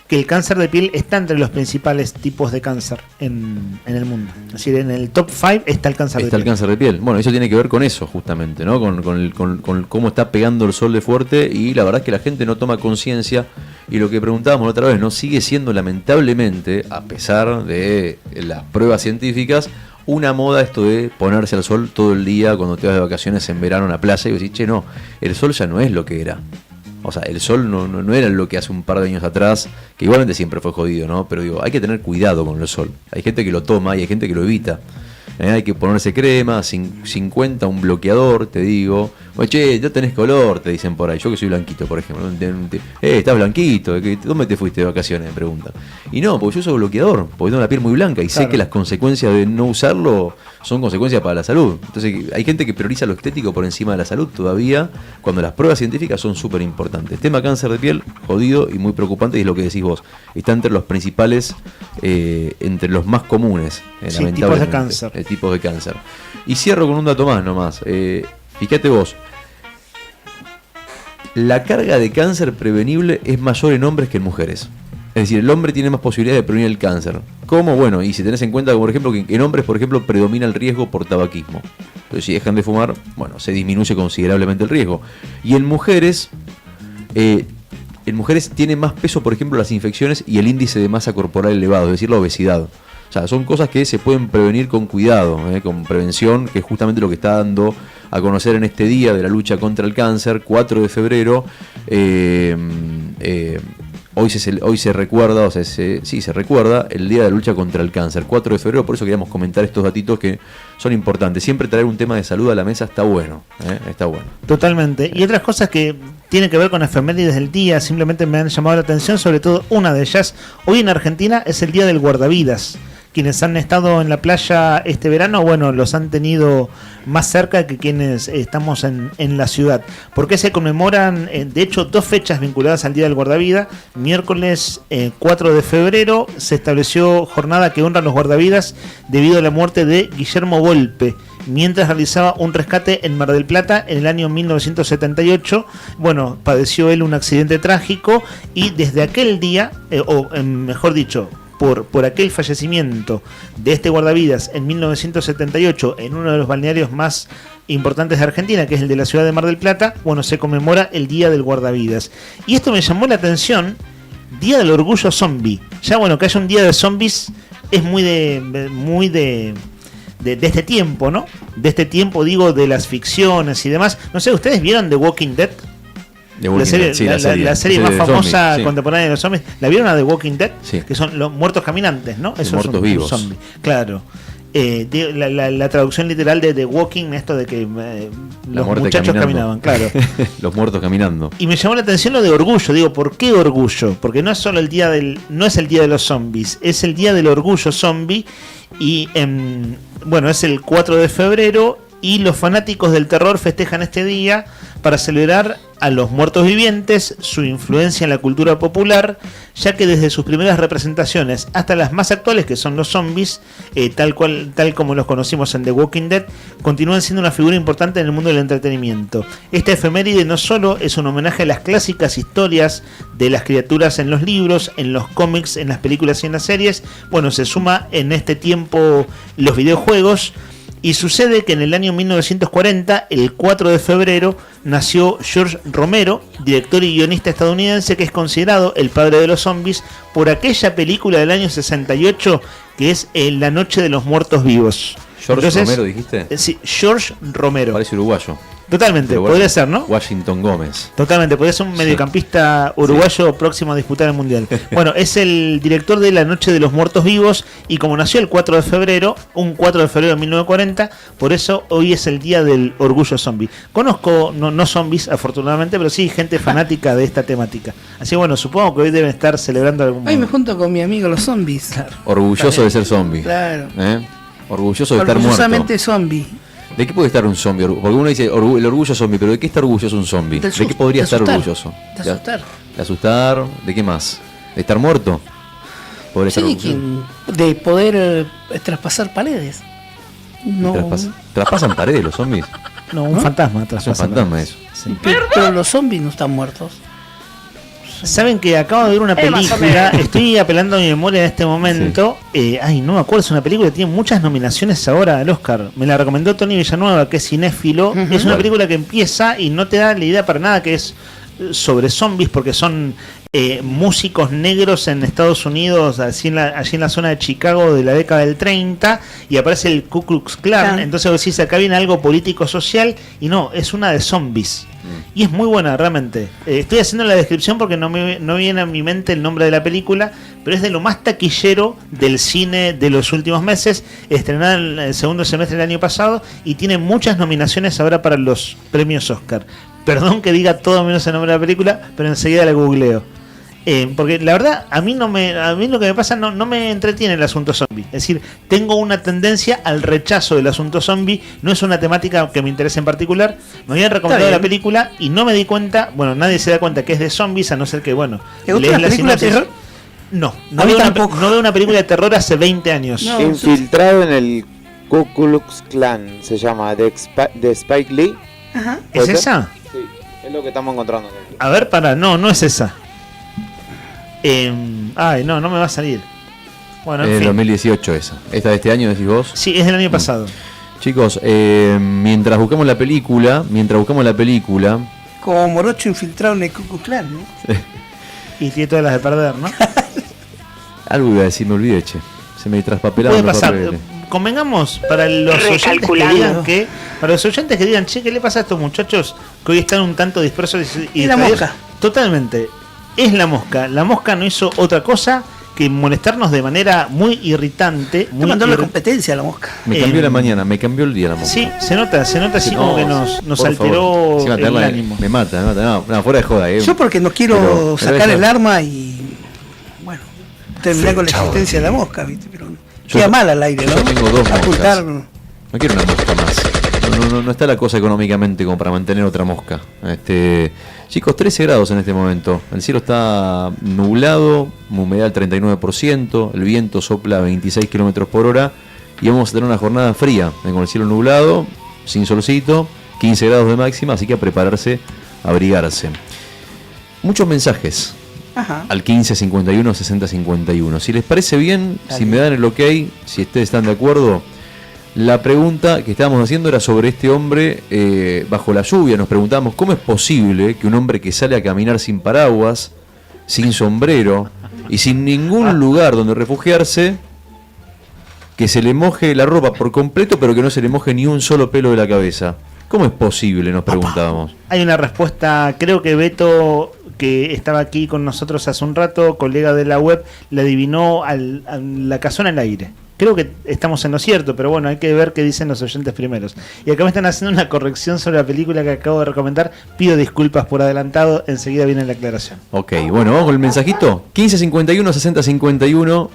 que el cáncer de piel está entre los principales tipos de cáncer en el mundo. Es decir, en el top 5 está el cáncer de piel. Está el cáncer de piel. Bueno, eso tiene que ver con eso, justamente, ¿no? Con cómo está pegando el sol de fuerte, y la verdad es que la gente no toma conciencia. Y lo que preguntábamos la otra vez, ¿no? Sigue siendo, lamentablemente, a pesar de las pruebas científicas, una moda esto de ponerse al sol todo el día cuando te vas de vacaciones en verano a la playa y decís, che, no, el sol ya no es lo que era. O sea, el sol no era lo que hace un par de años atrás, que igualmente siempre fue jodido, ¿no? Pero digo, hay que tener cuidado con el sol. Hay gente que lo toma y hay gente que lo evita. Hay que ponerse crema, 50, un bloqueador, te digo, Oye, che, ya tenés color, te dicen por ahí. Yo que soy blanquito, por ejemplo. Estás blanquito, ¿dónde te fuiste de vacaciones? Me preguntan. Y no, porque yo uso bloqueador, porque tengo la piel muy blanca y sé que las consecuencias de no usarlo son consecuencias para la salud. Entonces hay gente que prioriza lo estético por encima de la salud todavía, cuando las pruebas científicas son súper importantes. Tema cáncer de piel, jodido y muy preocupante, y es lo que decís vos. Está entre los principales, entre los más comunes, lamentablemente. Tipos de cáncer. Tipos de cáncer. Y cierro con un dato más nomás. Fíjate vos, la carga de cáncer prevenible es mayor en hombres que en mujeres. Es decir, el hombre tiene más posibilidades de prevenir el cáncer. ¿Cómo? Bueno, y si tenés en cuenta, por ejemplo, que en hombres, por ejemplo, predomina el riesgo por tabaquismo. Entonces, si dejan de fumar, bueno, se disminuye considerablemente el riesgo. Y en mujeres tiene más peso, por ejemplo, las infecciones y el índice de masa corporal elevado, es decir, la obesidad. O sea, son cosas que se pueden prevenir con cuidado, con prevención, que es justamente lo que está dando a conocer en este día de la lucha contra el cáncer, 4 de febrero. Hoy se recuerda, se recuerda el día de la lucha contra el cáncer, 4 de febrero, por eso queríamos comentar estos datitos que son importantes. Siempre traer un tema de salud a la mesa está bueno, está bueno. Totalmente. Y otras cosas que tienen que ver con efemérides del día, simplemente me han llamado la atención, sobre todo una de ellas. Hoy en Argentina es el día del guardavidas. Quienes han estado en la playa este verano, bueno, los han tenido más cerca que quienes estamos en la ciudad. Porque se conmemoran, de hecho, 2 fechas vinculadas al Día del Guardavida. Miércoles 4 de febrero se estableció jornada que honra a los guardavidas debido a la muerte de Guillermo Volpe, mientras realizaba un rescate en Mar del Plata en el año 1978. Bueno, padeció él un accidente trágico y desde aquel día, mejor dicho, por aquel fallecimiento de este guardavidas en 1978 en uno de los balnearios más importantes de Argentina, que es el de la ciudad de Mar del Plata, bueno, se conmemora el Día del Guardavidas. Y esto me llamó la atención, Día del Orgullo Zombie. Ya bueno, que haya un día de zombies es muy de este tiempo, ¿no? De este tiempo, digo, de las ficciones y demás. No sé, ¿ustedes vieron The Walking Dead? La serie más famosa zombies, contemporánea de los zombies. ¿La vieron a The Walking Dead? Sí. Que son los muertos caminantes, ¿no? Esos muertos son vivos. Zombies. Claro. La traducción literal de The Walking, esto de que los muchachos caminaban, claro. Los muertos caminando. Y me llamó la atención lo de orgullo. Digo, ¿por qué orgullo? Porque no es solo no es el día de los zombies, es el día del orgullo zombie. Y bueno, es el 4 de febrero. Y los fanáticos del terror festejan este día para celebrar a los muertos vivientes, su influencia en la cultura popular, ya que desde sus primeras representaciones hasta las más actuales, que son los zombies, tal como los conocimos en The Walking Dead, continúan siendo una figura importante en el mundo del entretenimiento. Esta efeméride no solo es un homenaje a las clásicas historias de las criaturas en los libros, en los cómics, en las películas y en las series, bueno, se suma en este tiempo los videojuegos. Y sucede que en el año 1940, el 4 de febrero, nació George Romero, director y guionista estadounidense, que es considerado el padre de los zombies por aquella película del año 68 que es La Noche de los Muertos Vivos. ¿George Romero dijiste? Sí, George Romero. Parece uruguayo. Totalmente, podría ser, ¿no? Washington Gómez. Totalmente, podría ser un mediocampista uruguayo próximo a disputar el Mundial. Bueno, es el director de La Noche de los Muertos Vivos y como nació el 4 de febrero, un 4 de febrero de 1940, por eso hoy es el Día del Orgullo Zombie. Conozco, no zombies afortunadamente, pero sí gente fanática de esta temática. Así que bueno, supongo que hoy deben estar celebrando algún... Hoy me junto con mi amigo los zombies. Claro. Orgulloso de ser zombie. Claro. Orgulloso de estar muerto. Orgullosamente zombie. ¿De qué puede estar un zombie? Porque uno dice el orgullo zombie, pero ¿de qué está orgulloso un zombie? ¿De qué podría estar orgulloso? De asustar. ¿De asustar? ¿De qué más? ¿De estar muerto? De poder traspasar paredes. No. ¿Traspasan paredes los zombies? No, un fantasma. Es un fantasma eso. Sí. Pero los zombies no están muertos. Saben que acabo de ver una película, estoy apelando a mi memoria en este momento. Sí. No me acuerdo, es una película que tiene muchas nominaciones ahora al Oscar. Me la recomendó Tony Villanueva, que es cinéfilo. Es una película que empieza y no te da la idea para nada que es sobre zombies, porque son músicos negros en Estados Unidos, allí en la zona de Chicago de la década del 30, y aparece el Ku Klux Klan. Entonces vos decís, acá viene algo político-social, y no, es una de zombies. Y es muy buena, realmente. Estoy haciendo la descripción porque no viene a mi mente el nombre de la película, pero es de lo más taquillero del cine de los últimos meses, estrenada en el segundo semestre del año pasado, y tiene muchas nominaciones ahora para los premios Oscar. Perdón que diga todo menos el nombre de la película, pero enseguida la googleo. Porque la verdad, a mí lo que me pasa no me entretiene el asunto zombie. Es decir, tengo una tendencia al rechazo del asunto zombie. No es una temática que me interese en particular. Me habían recomendado la película y no me di cuenta. Bueno, nadie se da cuenta que es de zombies, a no ser que, bueno, ¿te gusta la película de terror? No veo una película de terror hace 20 años. No, infiltrado en el Ku Klux Klan, se llama, de Spike Lee. Ajá. ¿Es esa? Sí, es lo que estamos encontrando. A ver, no es esa. No me va a salir. Bueno, en fin. 2018 esa. ¿Esta de este año decís vos? Sí, es del año pasado. Chicos, mientras buscamos la película, como morocho infiltrado en el Ku Klux Klan, ¿no? Y tiene todas las de perder, ¿no? Algo iba a decir, me olvidé, che. Se me traspapelaron los papeles. Convengamos, para los oyentes que digan, che, ¿qué le pasa a estos muchachos que hoy están un tanto dispersos y la mosca? Totalmente. Es la mosca. La mosca no hizo otra cosa que molestarnos de manera muy irritante. Te mandó la competencia la mosca. Me cambió la mañana, me cambió el día la mosca. Sí, se nota así como que nos alteró el ánimo. Me mata. No, fuera de joda. Yo porque no quiero sacar el arma y, bueno, terminar con la existencia de la mosca, ¿viste? Pero queda mal al aire, ¿no? Yo tengo 2 moscas. No quiero una mosca más. No está la cosa económicamente como para mantener otra mosca. Chicos, 13 grados en este momento. El cielo está nublado, humedad al 39%, el viento sopla a 26 km por hora y vamos a tener una jornada fría, con el cielo nublado, sin solcito, 15 grados de máxima, así que a prepararse, a abrigarse. Muchos mensajes. Ajá. Al 15 51 60 51. Si les parece bien, si me dan el ok, si ustedes están de acuerdo. La pregunta que estábamos haciendo era sobre este hombre bajo la lluvia. Nos preguntábamos cómo es posible que un hombre que sale a caminar sin paraguas, sin sombrero y sin ningún lugar donde refugiarse, que se le moje la ropa por completo pero que no se le moje ni un solo pelo de la cabeza. ¿Cómo es posible? Nos preguntábamos. Hay una respuesta, creo que Beto, que estaba aquí con nosotros hace un rato, colega de la web, le adivinó a la casona al aire. Creo que estamos en lo cierto, pero bueno, hay que ver qué dicen los oyentes primeros. Y acá me están haciendo una corrección sobre la película que acabo de recomendar. Pido disculpas por adelantado, enseguida viene la aclaración. Ok, bueno, vamos con el mensajito. 15 51 60 51.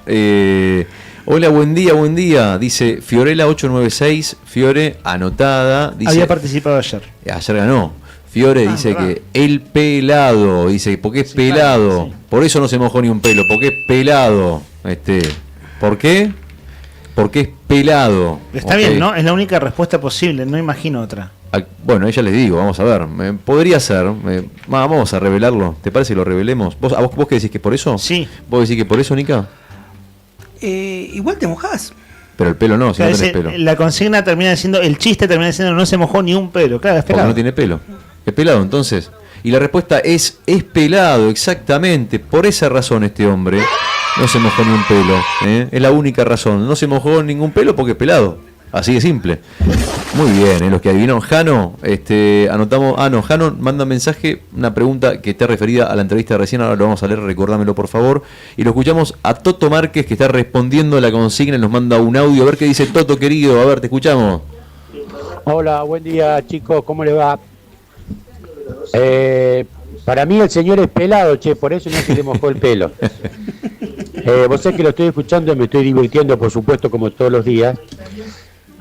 Hola, buen día. Dice Fiorella 896. Fiore, anotada. Dice, había participado ayer. Ayer ganó. Fiore dice verdad. Que el pelado, dice, porque es pelado. Claro, sí. Por eso no se mojó ni un pelo, porque es pelado. ¿Por qué? Porque es pelado. Está bien, ¿no? Es la única respuesta posible, no imagino otra. Bueno, ella les digo, vamos a ver. Podría ser. Vamos a revelarlo. ¿Te parece que lo revelemos? ¿Vos qué decís que es por eso? Sí. ¿Vos decís que por eso, Nica? Igual te mojás. Pero el pelo no, si no tenés pelo. La consigna termina diciendo, el chiste termina diciendo, no se mojó ni un pelo. Claro, es pelado. Porque no tiene pelo. Es pelado, entonces. Y la respuesta es pelado, exactamente. Por esa razón este hombre no se mojó ni un pelo. Es la única razón. No se mojó ningún pelo porque es pelado. Así de simple. Muy bien, los que adivinaron. Jano, anotamos. No, Jano manda mensaje, una pregunta que está referida a la entrevista de recién. Ahora lo vamos a leer, recordámelo por favor. Y lo escuchamos a Toto Márquez, que está respondiendo a la consigna y nos manda un audio. A ver qué dice Toto, querido. A ver, te escuchamos. Hola, buen día, chicos. ¿Cómo le va? Para mí el señor es pelado, por eso no se le mojó el pelo. Vos sabés que lo estoy escuchando y me estoy divirtiendo, por supuesto, como todos los días.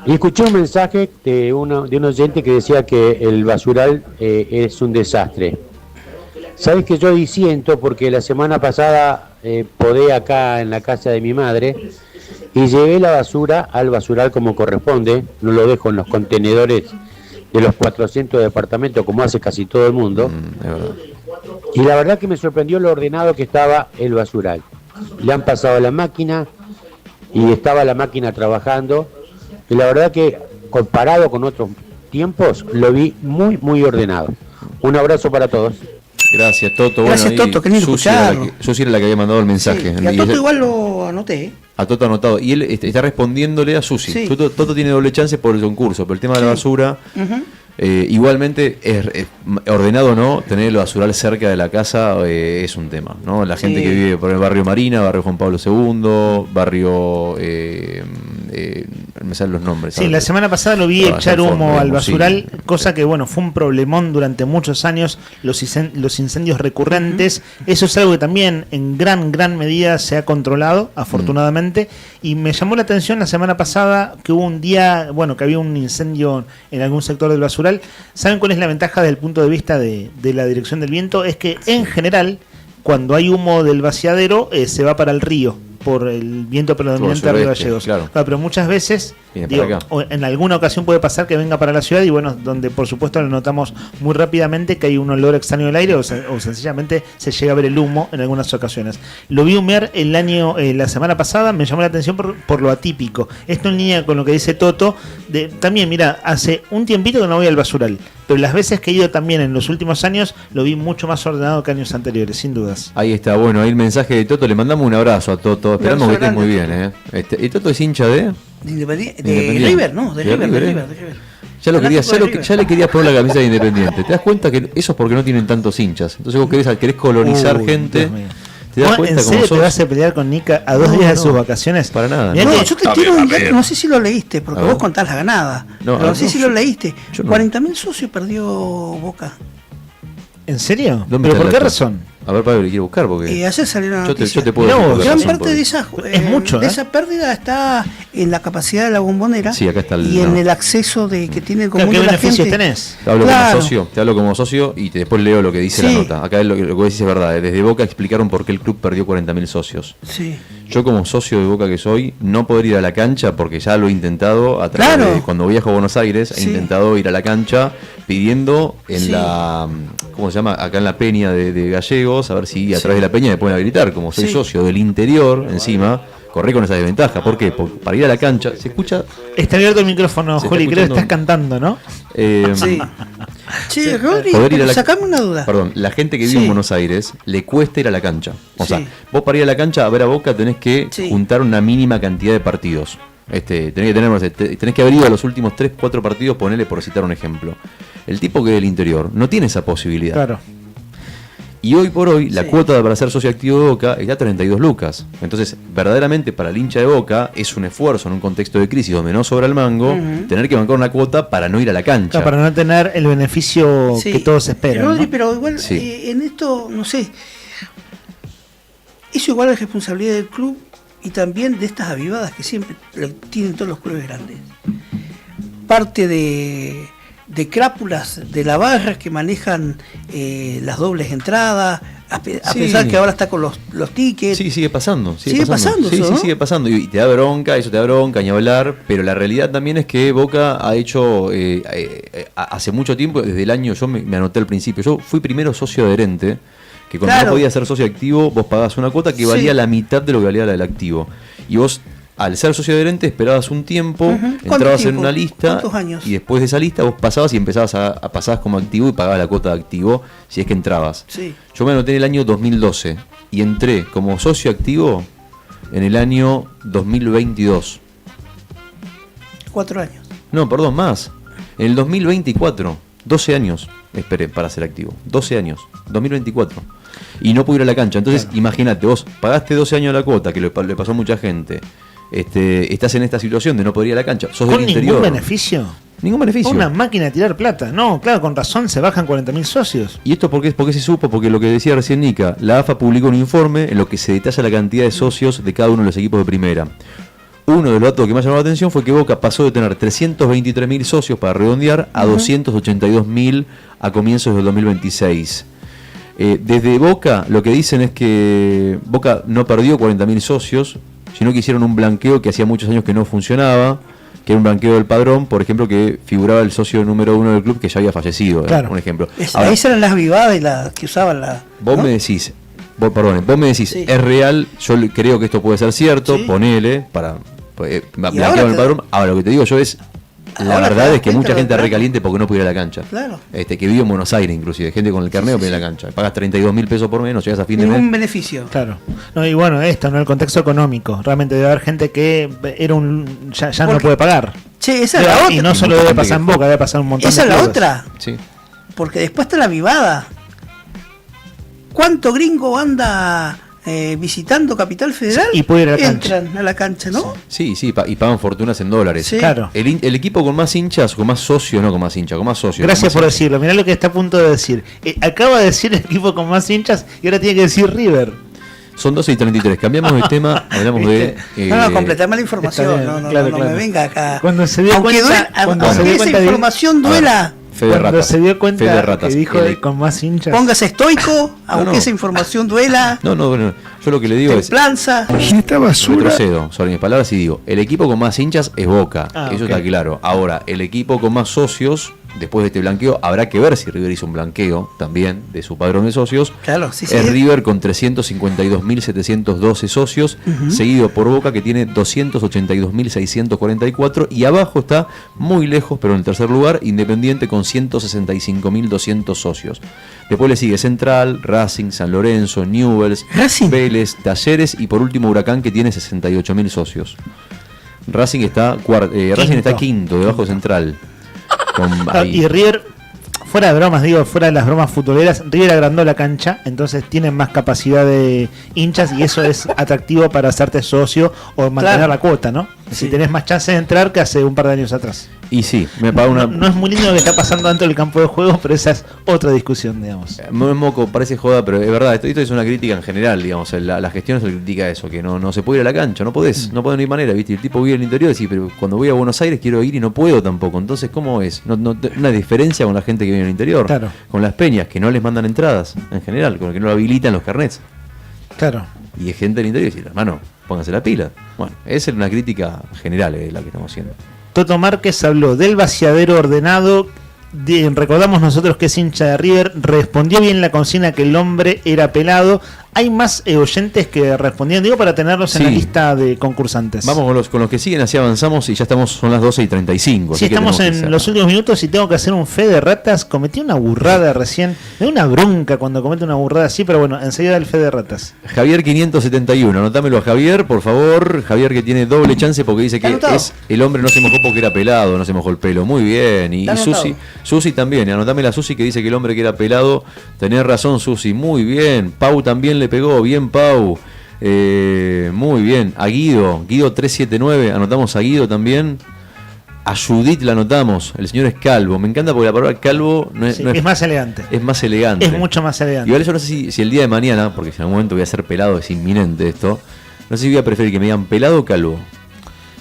Y escuché un mensaje de un oyente que decía que el basural es un desastre. Sabés que yo disiento porque la semana pasada podé acá en la casa de mi madre y llevé la basura al basural como corresponde, no lo dejo en los contenedores de los 400 departamentos como hace casi todo el mundo. Y la verdad que me sorprendió lo ordenado que estaba el basural. Le han pasado la máquina y estaba la máquina trabajando. Y la verdad que comparado con otros tiempos lo vi muy, muy ordenado. Un abrazo para todos. Gracias, Toto. Gracias, bueno, Toto, qué lindo escucharlo. Susi era la que había mandado el mensaje. Sí, y a Toto igual lo anoté. A Toto anotado. Y él está respondiéndole a Susi. Sí. Toto tiene doble chance por el concurso, pero el tema de la basura. Igualmente, es ordenado o no, tener el basural cerca de la casa es un tema, ¿no? La gente que vive por el barrio Marina, barrio Juan Pablo II, barrio... me salen los nombres. Sí, la semana pasada lo vi echar humo al basural, cosa que, bueno, fue un problemón durante muchos años, los incendios recurrentes. Eso es algo que también en gran medida se ha controlado, afortunadamente. Y me llamó la atención la semana pasada que hubo un día, bueno, que había un incendio en algún sector del basural. ¿Saben cuál es la ventaja desde el punto de vista de la dirección del viento? Es que en general, cuando hay humo del vaciadero, se va para el río por el viento predominante de Río Gallegos. Claro, pero muchas veces, o en alguna ocasión puede pasar que venga para la ciudad y bueno, donde por supuesto lo notamos muy rápidamente que hay un olor extraño del aire o sencillamente se llega a ver el humo en algunas ocasiones. Lo vi humear la semana pasada, me llamó la atención por lo atípico. Esto en línea con lo que dice Toto. También, mira, hace un tiempito que no voy al basural, pero las veces que he ido también en los últimos años lo vi mucho más ordenado que años anteriores, sin dudas. Ahí está, bueno, ahí el mensaje de Toto, le mandamos un abrazo a Toto. Esperamos que estés muy bien, ¿Y Toto es hincha de River, ¿no? De River. Ya le querías poner la camisa de Independiente. ¿Te das cuenta que eso es porque no tienen tantos hinchas? Entonces vos querés colonizar gente. ¿Te das cuenta? ¿En serio te vas a pelear con Nica a 2 días de sus vacaciones? Para nada. No, yo te tiro un dato, no sé si lo leíste, porque vos contás la ganada. No sé si lo leíste. 40.000 socios perdió Boca. ¿En serio? ¿Pero por qué razón? A ver, Pablo, le quiero buscar porque... ayer salió una noticia. Yo te puedo gran parte de esa, esa pérdida está en la capacidad de la Bombonera acá está y en el acceso que tiene común ¿Qué la beneficios gente. tenés? Te hablo como socio y después leo lo que dice la nota. Acá lo que decís es verdad. Desde Boca explicaron por qué el club perdió 40.000 socios. Sí. Yo como socio de Boca que soy, no poder ir a la cancha porque ya lo he intentado a través de cuando viajo a Buenos Aires, he intentado ir a la cancha pidiendo en la, ¿cómo se llama? Acá en la peña de Gallegos, a ver si a través de la peña me pueden habilitar. Como soy socio del interior, encima, corré con esa desventaja. ¿Por qué? Para ir a la cancha, ¿se escucha? Está abierto el micrófono, Juli, creo que estás cantando, ¿no? Sí. Che, Rodri, sacame una duda. Perdón, la gente que vive en Buenos Aires le cuesta ir a la cancha. O sea, vos para ir a la cancha a ver a Boca tenés que juntar una mínima cantidad de partidos. Tenés que haber ido a los últimos 3-4 partidos, ponele por citar un ejemplo. El tipo que es del interior no tiene esa posibilidad. Claro. Y hoy por hoy la cuota para ser socio activo de Boca está a 32 lucas. Entonces, verdaderamente para el hincha de Boca es un esfuerzo en un contexto de crisis donde no sobra el mango, tener que bancar una cuota para no ir a la cancha. Claro, para no tener el beneficio que todos esperan. Rodri, ¿no? pero igual en esto, no sé, eso igual es responsabilidad del club y también de estas avivadas que siempre tienen todos los clubes grandes. Parte de crápulas de la barra que manejan las dobles entradas, a pesar que ahora está con los tickets. Sí, sigue pasando. Sigue pasando Sí, eso, ¿no? sigue pasando. Y te da bronca, ni hablar. Pero la realidad también es que Boca ha hecho, hace mucho tiempo, desde el año, yo me anoté al principio, yo fui primero socio adherente, que cuando no podías ser socio activo, vos pagabas una cuota que valía la mitad de lo que valía la del activo. Y vos, al ser socio adherente, esperabas un tiempo, entrabas en una lista y después de esa lista vos pasabas y empezabas a pasabas como activo y pagabas la cuota de activo si es que entrabas. Yo me anoté en el año 2012 y entré como socio activo en el año 2022. 4 años. No, perdón, más. En el 2024, 12 años esperé para ser activo. 12 años, 2024. Y no pude ir a la cancha. Entonces, imagínate, vos pagaste 12 años la cuota, que le pasó a mucha gente. Estás en esta situación de no poder ir a la cancha. Sos del interior. ¿Ningún beneficio? Ningún beneficio. Una máquina de tirar plata. No, claro, con razón se bajan 40.000 socios. ¿Y esto por qué se supo? Porque lo que decía recién Nica, la AFA publicó un informe en lo que se detalla la cantidad de socios de cada uno de los equipos de primera. Uno de los datos que más llamó la atención fue que Boca pasó de tener 323.000 socios para redondear a 282.000 a comienzos del 2026. Desde Boca lo que dicen es que Boca no perdió 40.000 socios, sino que hicieron un blanqueo que hacía muchos años que no funcionaba, que era un blanqueo del padrón, por ejemplo, que figuraba el socio número 1 del club que ya había fallecido, claro. Un ejemplo. Ahora, esas eran las vivadas y las que usaban la... Vos me decís, es real, yo creo que esto puede ser cierto, ponele, blanqueado en el padrón. Ahora lo que te digo yo es, La Ahora te verdad das es que cuenta mucha de gente verdad. recaliente porque no puede ir a la cancha. Claro. Que vive en Buenos Aires, inclusive. Gente con el carnet no puede ir a la cancha. Pagas 32.000 pesos por menos, llegas a fin de Ningún mes. beneficio. Claro. No, y bueno, esto, ¿no? El contexto económico. Realmente debe haber gente que ya no puede pagar. Che, esa es la otra. Y no solo debe pasar en Boca, debe pasar un montón Esa de es la clubes. otra. Sí. Porque después está la vivada. ¿Cuánto gringo anda visitando Capital Federal? Sí, y puede ir a la cancha. Entran a la cancha, ¿no? Sí, y pagan fortunas en dólares. Sí. Claro. El equipo con más hinchas, con más socios, no con más hinchas, con más socios. Gracias con por más decirlo. Mirá lo que está a punto de decir. Acaba de decir el equipo con más hinchas y ahora tiene que decir River. Son 12:33. Cambiamos de tema, hablamos de. No, completame la información. No me venga acá. Cuando se dio Aunque cuenta, aunque esa información duela. Fe de ratas. se dio cuenta Fe de ratas. que dijo con más hinchas. Póngase estoico, aunque no. esa información duela. No, bueno, yo lo que le digo Templanza. retrocedo sobre mis palabras y digo, el equipo con más hinchas es Boca, eso ok. está claro. Ahora, el equipo con más socios, después de este blanqueo, habrá que ver si River hizo un blanqueo también de su padrón de socios. Claro, sí, sí. Es River con 352.712 socios, Ujú. seguido por Boca que tiene 282.644 y abajo está muy lejos, pero en el tercer lugar, Independiente con 165.200 socios. Después le sigue Central, Racing, San Lorenzo, Newell's, Vélez, Talleres y por último Huracán que tiene 68.000 socios. Racing está quinto, debajo de Central. Y River, fuera de bromas, fuera de las bromas futboleras, River agrandó la cancha, entonces tienen más capacidad de hinchas y eso es atractivo para hacerte socio o mantener Claro. la cuota, ¿no? Si tenés más chance de entrar que hace un par de años atrás. Y sí, me paga una. No es muy lindo lo que está pasando dentro del campo de juego, pero esa es otra discusión, digamos. Moco, parece joda, pero es verdad, esto es una crítica en general, digamos, la gestión se critica eso, que no se puede ir a la cancha, no podés, no podés ni manera, ¿viste? El tipo vive en el interior y dice, pero cuando voy a Buenos Aires quiero ir y no puedo tampoco, entonces ¿cómo es? Una diferencia con la gente que vive en el interior, Claro. con las peñas, que no les mandan entradas, en general, con el que no lo habilitan los carnets. Claro. Y es gente del interior y dice, hermano, pónganse la pila. Bueno, esa es una crítica general la que estamos haciendo. Toto Márquez habló del vaciadero ordenado. Recordamos nosotros que es hincha de River. Respondió bien la consigna que el hombre era pelado. Hay más oyentes que respondieron, digo, para tenerlos en Sí. la lista de concursantes. Vamos con los que siguen, así avanzamos y ya son las 12:35. Sí, estamos en los últimos minutos y tengo que hacer un fe de ratas. Cometí una burrada recién. Me da una bronca cuando comete una burrada así, pero bueno, enseguida el fe de ratas. Javier 571, anotámelo a Javier, por favor. Javier que tiene doble chance porque dice que anotado? el hombre no se mojó porque era pelado, no se mojó el pelo. Muy bien. Y Está anotado. Susi también, anotámela a Susi que dice que el hombre que era pelado. Tenés razón, Susi, muy bien. Pau también le pegó, bien Pau. Muy bien. A Guido 379, anotamos a Guido también. A Judith la anotamos, el señor es calvo. Me encanta porque la palabra calvo Sí, es más elegante. Es más elegante. Es mucho más elegante. Igual yo no sé si el día de mañana, porque si en algún momento voy a ser pelado, es inminente esto, no sé si voy a preferir que me digan pelado o calvo.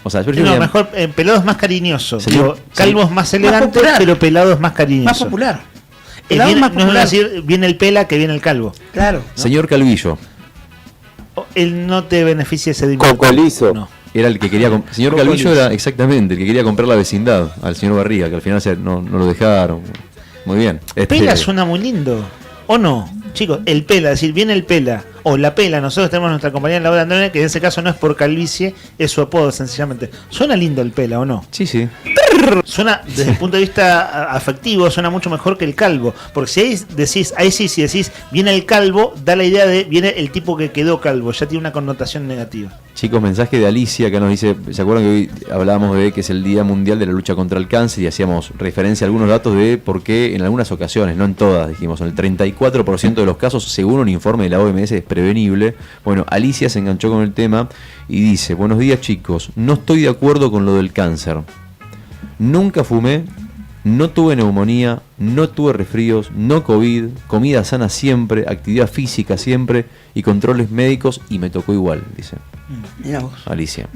O sea, yo prefiero No, que me digan- mejor pelado es más cariñoso. Señor- Digo, calvo es más elegante, popular. pero pelado es más cariñoso. Más popular. Es Pelado bien- es más no es popular. decir, viene el pela que viene el calvo. Claro. Señor Calvillo. Él no te beneficia ese dinero. Cocolizo. No. Era el que quería. Señor Cocolizo. Calvillo era exactamente el que quería comprar la vecindad al señor Barriga, que al final no lo dejaron. Muy bien. Pela suena muy lindo. ¿O no? Chicos, el pela, es decir, viene el pela. O la pela, nosotros tenemos nuestra compañía Laura Androne, que en ese caso no es por calvicie, es su apodo sencillamente. ¿Suena lindo el pela o no? Sí, sí. Suena, desde el punto de vista afectivo, suena mucho mejor que el calvo. Porque si si decís, viene el calvo, da la idea de, viene el tipo que quedó calvo, ya tiene una connotación negativa. Chicos, mensaje de Alicia que nos dice, ¿se acuerdan que hoy hablábamos de que es el Día Mundial de la Lucha contra el Cáncer y hacíamos referencia a algunos datos de por qué en algunas ocasiones, no en todas, dijimos, en el 34% de los casos, según un informe de la OMS, es prevenible? Bueno, Alicia se enganchó con el tema y dice, buenos días chicos, no estoy de acuerdo con lo del cáncer. Nunca fumé, no tuve neumonía, no tuve resfríos, no COVID, comida sana siempre, actividad física siempre y controles médicos y me tocó igual, dice Mirá vos. Alicia.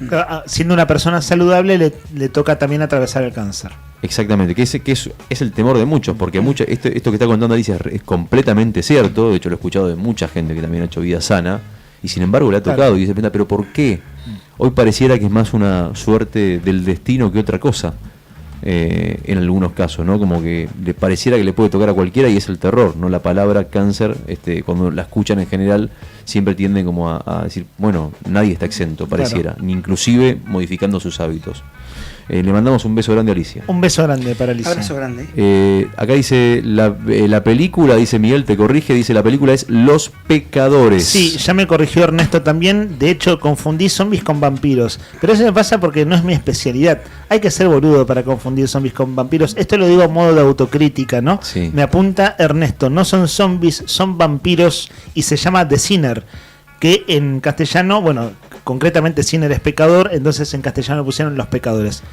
Siendo una persona saludable, le toca también atravesar el cáncer. Exactamente, que es el temor de muchos, porque esto que está contando Alicia es completamente cierto, de hecho lo he escuchado de mucha gente que también ha hecho vida sana, y sin embargo le ha tocado y dice, pero ¿por qué? Hoy pareciera que es más una suerte del destino que otra cosa. En algunos casos, ¿no? Como que le pareciera que le puede tocar a cualquiera y es el terror, ¿no? La palabra cáncer, cuando la escuchan en general, siempre tienden como a decir, bueno, nadie está exento, pareciera, ni inclusive modificando sus hábitos. Le mandamos un beso grande a Alicia. Un beso grande para Alicia. Abrazo grande. Acá dice la película, dice Miguel, te corrige, dice la película es Los Pecadores. Sí, ya me corrigió Ernesto también. De hecho, confundí zombies con vampiros. Pero eso me pasa porque no es mi especialidad. Hay que ser boludo para confundir zombies con vampiros. Esto lo digo a modo de autocrítica, ¿no? Sí. Me apunta Ernesto. No son zombies, son vampiros y se llama The Sinner. Que en castellano, bueno, concretamente Sinner es pecador, entonces en castellano pusieron Los Pecadores.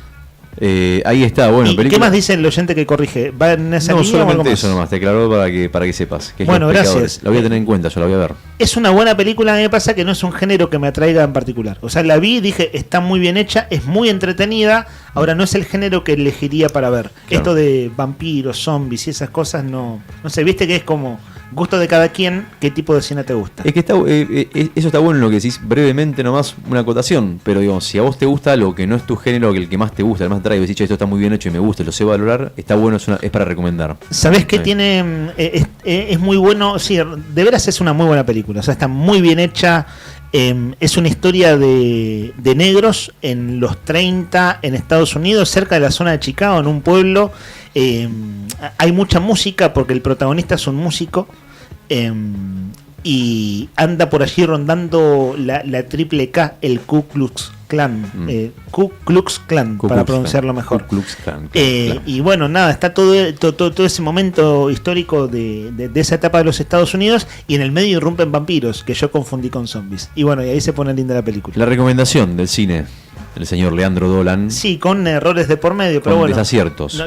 Ahí está, bueno. ¿Y qué más dice el oyente que corrige? ¿Va en esa No, línea o algo solamente más? eso nomás, te aclaró para que sepas. Que es Bueno, Los gracias. Pecadores. La voy a tener en cuenta, yo la voy a ver. Es una buena película, a mí me pasa que no es un género que me atraiga en particular. O sea, la vi y dije, está muy bien hecha, es muy entretenida, ahora no es el género que elegiría para ver. Claro. Esto de vampiros, zombies y esas cosas, no sé, viste que es como gusto de cada quien, qué tipo de cine te gusta. Es que eso está bueno en lo que decís brevemente nomás, una acotación, pero digamos, si a vos te gusta algo que no es tu género, que el que más te gusta, el más te trae, y decís, esto está muy bien hecho y me gusta, lo sé valorar, está bueno, es para recomendar. ¿Sabés qué Sí. tiene? Es muy bueno, sí, de veras es una muy buena película, o sea, está muy bien hecha. Es una historia de negros en los 30 en Estados Unidos, cerca de la zona de Chicago, en un pueblo. Hay mucha música porque el protagonista es un músico y anda por allí rondando la triple K, el Ku Klux Klan. Ku Klux Klan, Ku para Klux pronunciarlo Klan. mejor. Ku Klux Klan, claro. Y bueno, nada, está todo ese momento histórico de esa etapa de los Estados Unidos y en el medio irrumpen vampiros, que yo confundí con zombies. Y bueno, y ahí se pone linda la película. La recomendación del cine, el señor Leandro Dolan. Sí, con errores de por medio, pero Con bueno. desaciertos.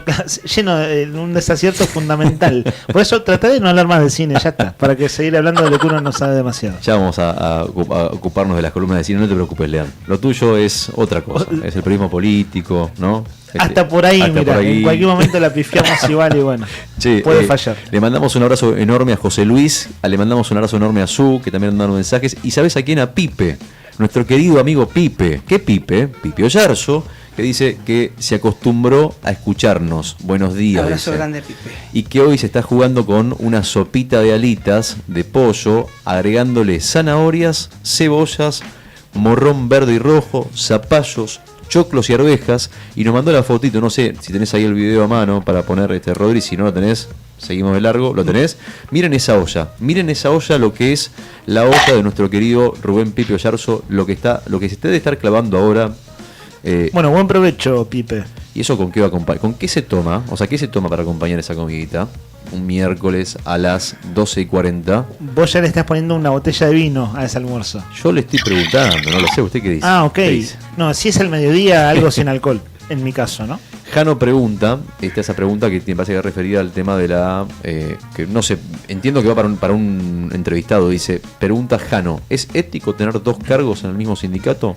Lleno de un desacierto fundamental. Por eso traté de no hablar más de cine, ya está. Para que seguir hablando de lo que uno no sabe demasiado. Ya vamos a ocuparnos de las columnas de cine, no te preocupes, Leandro. Lo tuyo es otra cosa, es el periodismo político, ¿no? Hasta por ahí, hasta mira, por ahí. en cualquier momento la pifiamos igual y bueno, Che, puede fallar. Le mandamos un abrazo enorme a José Luis, le mandamos un abrazo enorme a Su, que también mandaron mensajes, y ¿sabes a quién? A Pipe, nuestro querido amigo Pipe. ¿Qué Pipe? Pipe Oyarzo, que dice que se acostumbró a escucharnos. Buenos días. Abrazo dice. grande, Pipe. Y que hoy se está jugando con una sopita de alitas de pollo, agregándole zanahorias, cebollas, morrón verde y rojo, zapallos, choclos y arvejas, y nos mandó la fotito. No sé si tenés ahí el video a mano para poner, Rodri, si no lo tenés, seguimos de largo. ¿Lo tenés? Miren esa olla, lo que es la olla de nuestro querido Rubén Pipe Oyarzo, lo que se debe estar clavando ahora. Bueno, buen provecho, Pipe. ¿Y eso con qué va a acompañar? ¿Con qué se toma? O sea, ¿qué se toma para acompañar esa comidita? Un miércoles a las 12:40. Vos ya le estás poniendo una botella de vino a ese almuerzo. Yo le estoy preguntando, no lo sé, ¿usted qué dice? Ah, ok. ¿Qué dice? No, si es el mediodía, algo sin alcohol, en mi caso, ¿no? Jano pregunta, esa pregunta que me parece que es referida al tema de la... que no sé, entiendo que va para un entrevistado, dice, pregunta Jano, ¿es ético tener dos cargos en el mismo sindicato?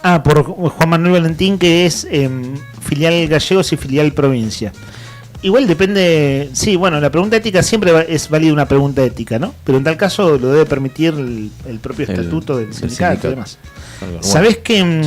Ah, por Juan Manuel Valentín, que es filial Gallegos y filial Provincia. Igual depende, sí, bueno, la pregunta ética siempre es válida una pregunta ética, ¿no? Pero en tal caso lo debe permitir el propio estatuto del sindicato y demás. Bueno. ¿Sabés que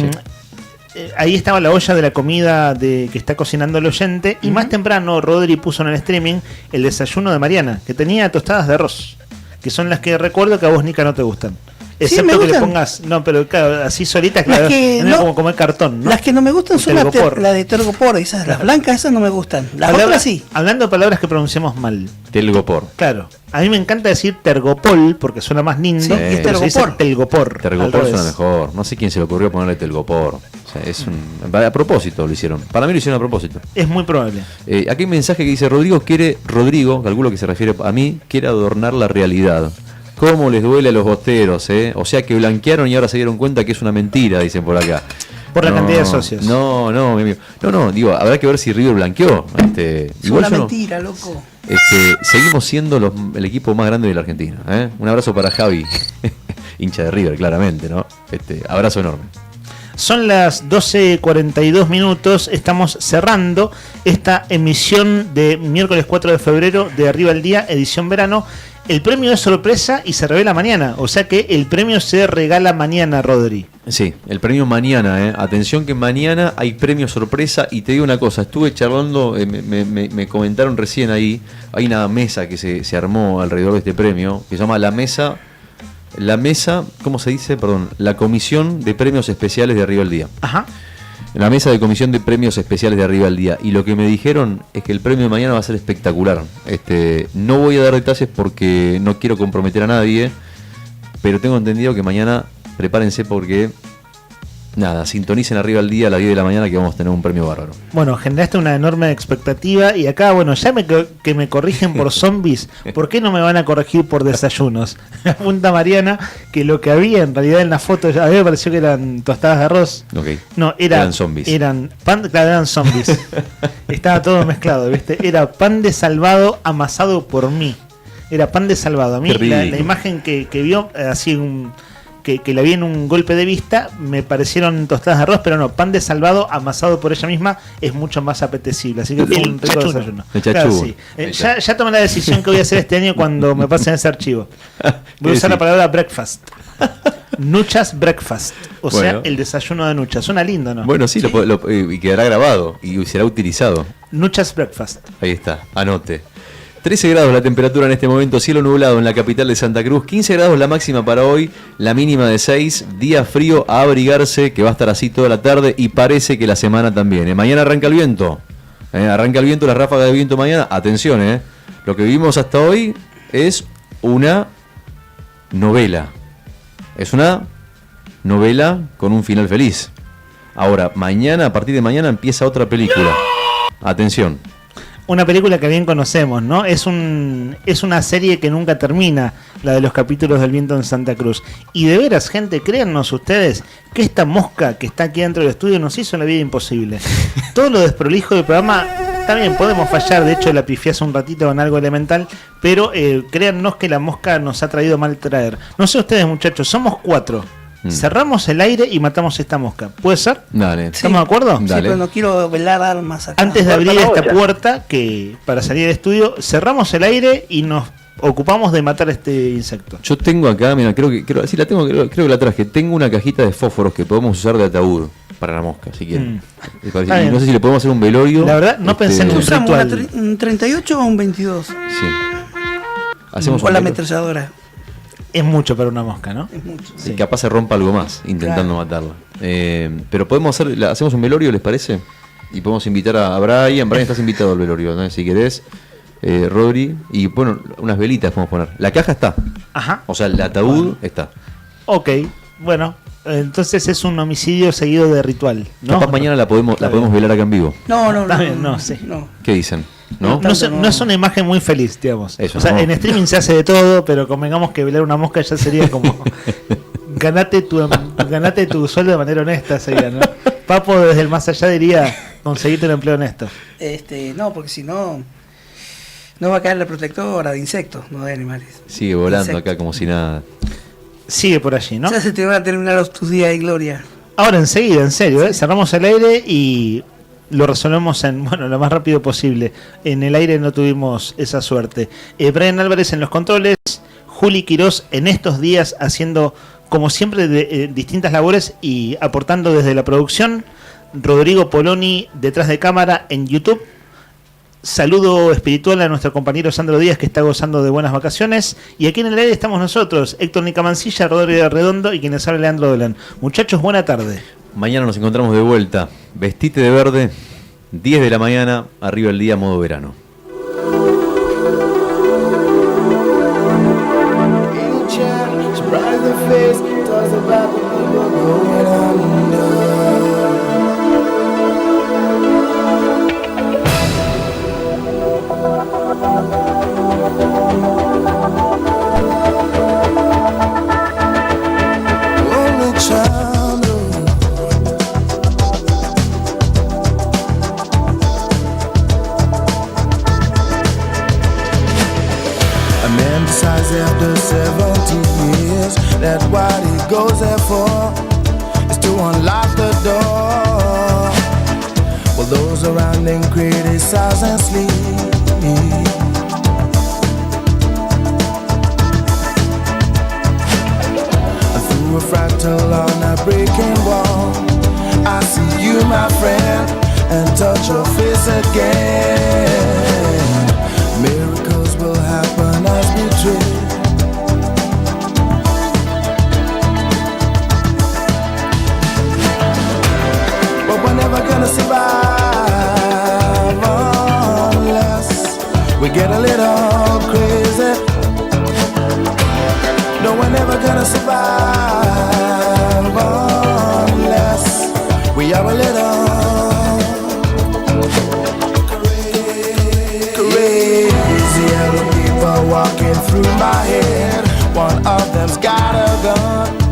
Sí. ahí estaba la olla de la comida que está cocinando el oyente? Y más temprano Rodri puso en el streaming el desayuno de Mariana, que tenía tostadas de arroz, que son las que recuerdo que a vos, Nica, no te gustan. Excepto me que le gustan. pongas, no, pero claro, así solitas, Las claro, que no es no- como comer cartón, ¿no? Las que no me gustan O son la telgopor. de tergopor, esas, las blancas, esas no me gustan. Las otras sí. Hablando de palabras que pronunciamos mal. Telgopor. Claro. A mí me encanta decir tergopol porque suena más lindo. Sí. Y pero se dice telgopor. al Telgopor revés. suena mejor. No sé quién se le ocurrió ponerle telgopor. O sea, a propósito lo hicieron. Para mí lo hicieron a propósito. Es muy probable. Aquí hay un mensaje que dice, Rodrigo, calculo que se refiere a mí, quiere adornar la realidad. ¿Cómo les duele a los bosteros, eh? O sea que blanquearon y ahora se dieron cuenta que es una mentira, dicen por acá. Por la cantidad de socios. No, mi amigo. No, digo, habrá que ver si River blanqueó. Es Igual una yo no. mentira, loco. Seguimos siendo el equipo más grande de la Argentina. ¿eh? Un abrazo para Javi, hincha de River, claramente, ¿no? Abrazo enorme. Son las 12:42 minutos. Estamos cerrando esta emisión de miércoles 4 de febrero de Arriba el Día, edición verano. El premio es sorpresa y se revela mañana. O sea que el premio se regala mañana, Rodri. Sí, el premio mañana, Atención que mañana hay premio sorpresa. Y te digo una cosa, estuve charlando, me comentaron recién ahí, hay una mesa que se armó alrededor de este premio, que se llama la mesa, ¿cómo se dice? Perdón, la Comisión de Premios Especiales de Arriba el Día. Ajá. la mesa de comisión de premios especiales de Arriba al Día. Y lo que me dijeron es que el premio de mañana va a ser espectacular. No voy a dar detalles porque no quiero comprometer a nadie, pero tengo entendido que mañana prepárense porque... Nada, sintonicen Arriba al Día a las 10 de la mañana que vamos a tener un premio bárbaro. Bueno, generaste una enorme expectativa y acá, bueno, ya que me corrigen por zombies, ¿por qué no me van a corregir por desayunos? Apunta Mariana que lo que había en realidad en la foto, a mí me pareció que eran tostadas de arroz. Okay. No, eran zombies. Eran zombies. Estaba todo mezclado, ¿viste? Era pan de salvado amasado por mí. Era pan de salvado. A mí la imagen que vio, así que la vi en un golpe de vista, me parecieron tostadas de arroz, pero no, pan de salvado amasado por ella misma es mucho más apetecible, así que fue un rico desayuno. Claro, sí. Ya tomé la decisión que voy a hacer este año cuando me pasen ese archivo. Voy a usar la palabra breakfast. Nuchas breakfast, o sea, el desayuno de Nuchas. Suena lindo, ¿no? Bueno, sí, y quedará grabado y será utilizado. Nuchas breakfast. Ahí está, anote. 13 grados la temperatura en este momento, cielo nublado en la capital de Santa Cruz, 15 grados la máxima para hoy, la mínima de 6, día frío, a abrigarse, que va a estar así toda la tarde y parece que la semana también. Mañana arranca el viento, la ráfaga de viento mañana, atención, lo que vivimos hasta hoy es una novela, con un final feliz. Ahora, mañana, a partir de mañana empieza otra película, atención. Una película que bien conocemos, ¿no? Es una serie que nunca termina, la de los capítulos del viento en Santa Cruz. Y de veras, gente, créannos ustedes que esta mosca que está aquí dentro del estudio nos hizo la vida imposible. Todo lo desprolijo del programa, también podemos fallar, de hecho la pifié hace un ratito con algo elemental, pero créannos que la mosca nos ha traído mal traer. No sé ustedes, muchachos, somos 4. Cerramos el aire y matamos esta mosca. ¿Puede ser? Dale. ¿Estamos de acuerdo? Sí, pero no quiero velar armas acá. Antes de abrir esta puerta, que para salir del estudio, cerramos el aire y nos ocupamos de matar a este insecto. Yo tengo acá, mira, creo que la traje. Tengo una cajita de fósforos que podemos usar de ataúd para la mosca, si quieren. Y no sé si le podemos hacer un velorio. La verdad, no pensé en un ritual. ¿Un 38 o un 22? Sí. Hacemos con la ametralladora. Es mucho para una mosca, ¿no? Es mucho. Sí. Capaz se rompa algo más intentando matarla. Pero podemos hacemos un velorio, ¿les parece? Y podemos invitar a Brian. Brian, estás invitado al velorio, ¿no? Si querés, Rodri. Y bueno, unas velitas podemos poner. La caja está. Ajá. O sea, el ataúd está. Ok, bueno. Entonces es un homicidio seguido de ritual, ¿no? Capaz mañana la podemos velar acá en vivo. No, sí. ¿Qué dicen? No es una imagen muy feliz, digamos. Eso, o sea, en streaming se hace de todo, pero convengamos que velar una mosca ya sería como ganate tu sueldo de manera honesta, sería, ¿no? Papo desde el más allá diría conseguirte un empleo honesto. No, porque si no va a caer la protectora de insectos, no de animales. Sigue volando acá como si nada. Sigue por allí, ¿no? Ya se te van a terminar tus días de gloria. Ahora enseguida, en serio, cerramos el aire y lo resolvemos lo más rápido posible. En el aire no tuvimos esa suerte. Brian Álvarez en los controles, Juli Quirós en estos días haciendo, como siempre, distintas labores y aportando desde la producción. Rodrigo Poloni detrás de cámara en YouTube. Saludo espiritual a nuestro compañero Sandro Díaz, que está gozando de buenas vacaciones. Y aquí en el aire estamos nosotros, Héctor Nicamancilla, Rodrigo Redondo y quienes habla Leandro Dolan. Muchachos, buena tarde. Mañana nos encontramos de vuelta. Vestite de verde, 10 de la mañana, Arriba el Día, modo verano. After 70 years, that what he goes there for is to unlock the door. Well, those around him criticize and sleep. Through a fractal on a breaking wall, I see you, my friend, and touch your face again. Miracles will happen as we dream. But whenever get a little crazy. No, we're never gonna survive unless we are a little crazy. Yellow people walking through my head. One of them's got a gun.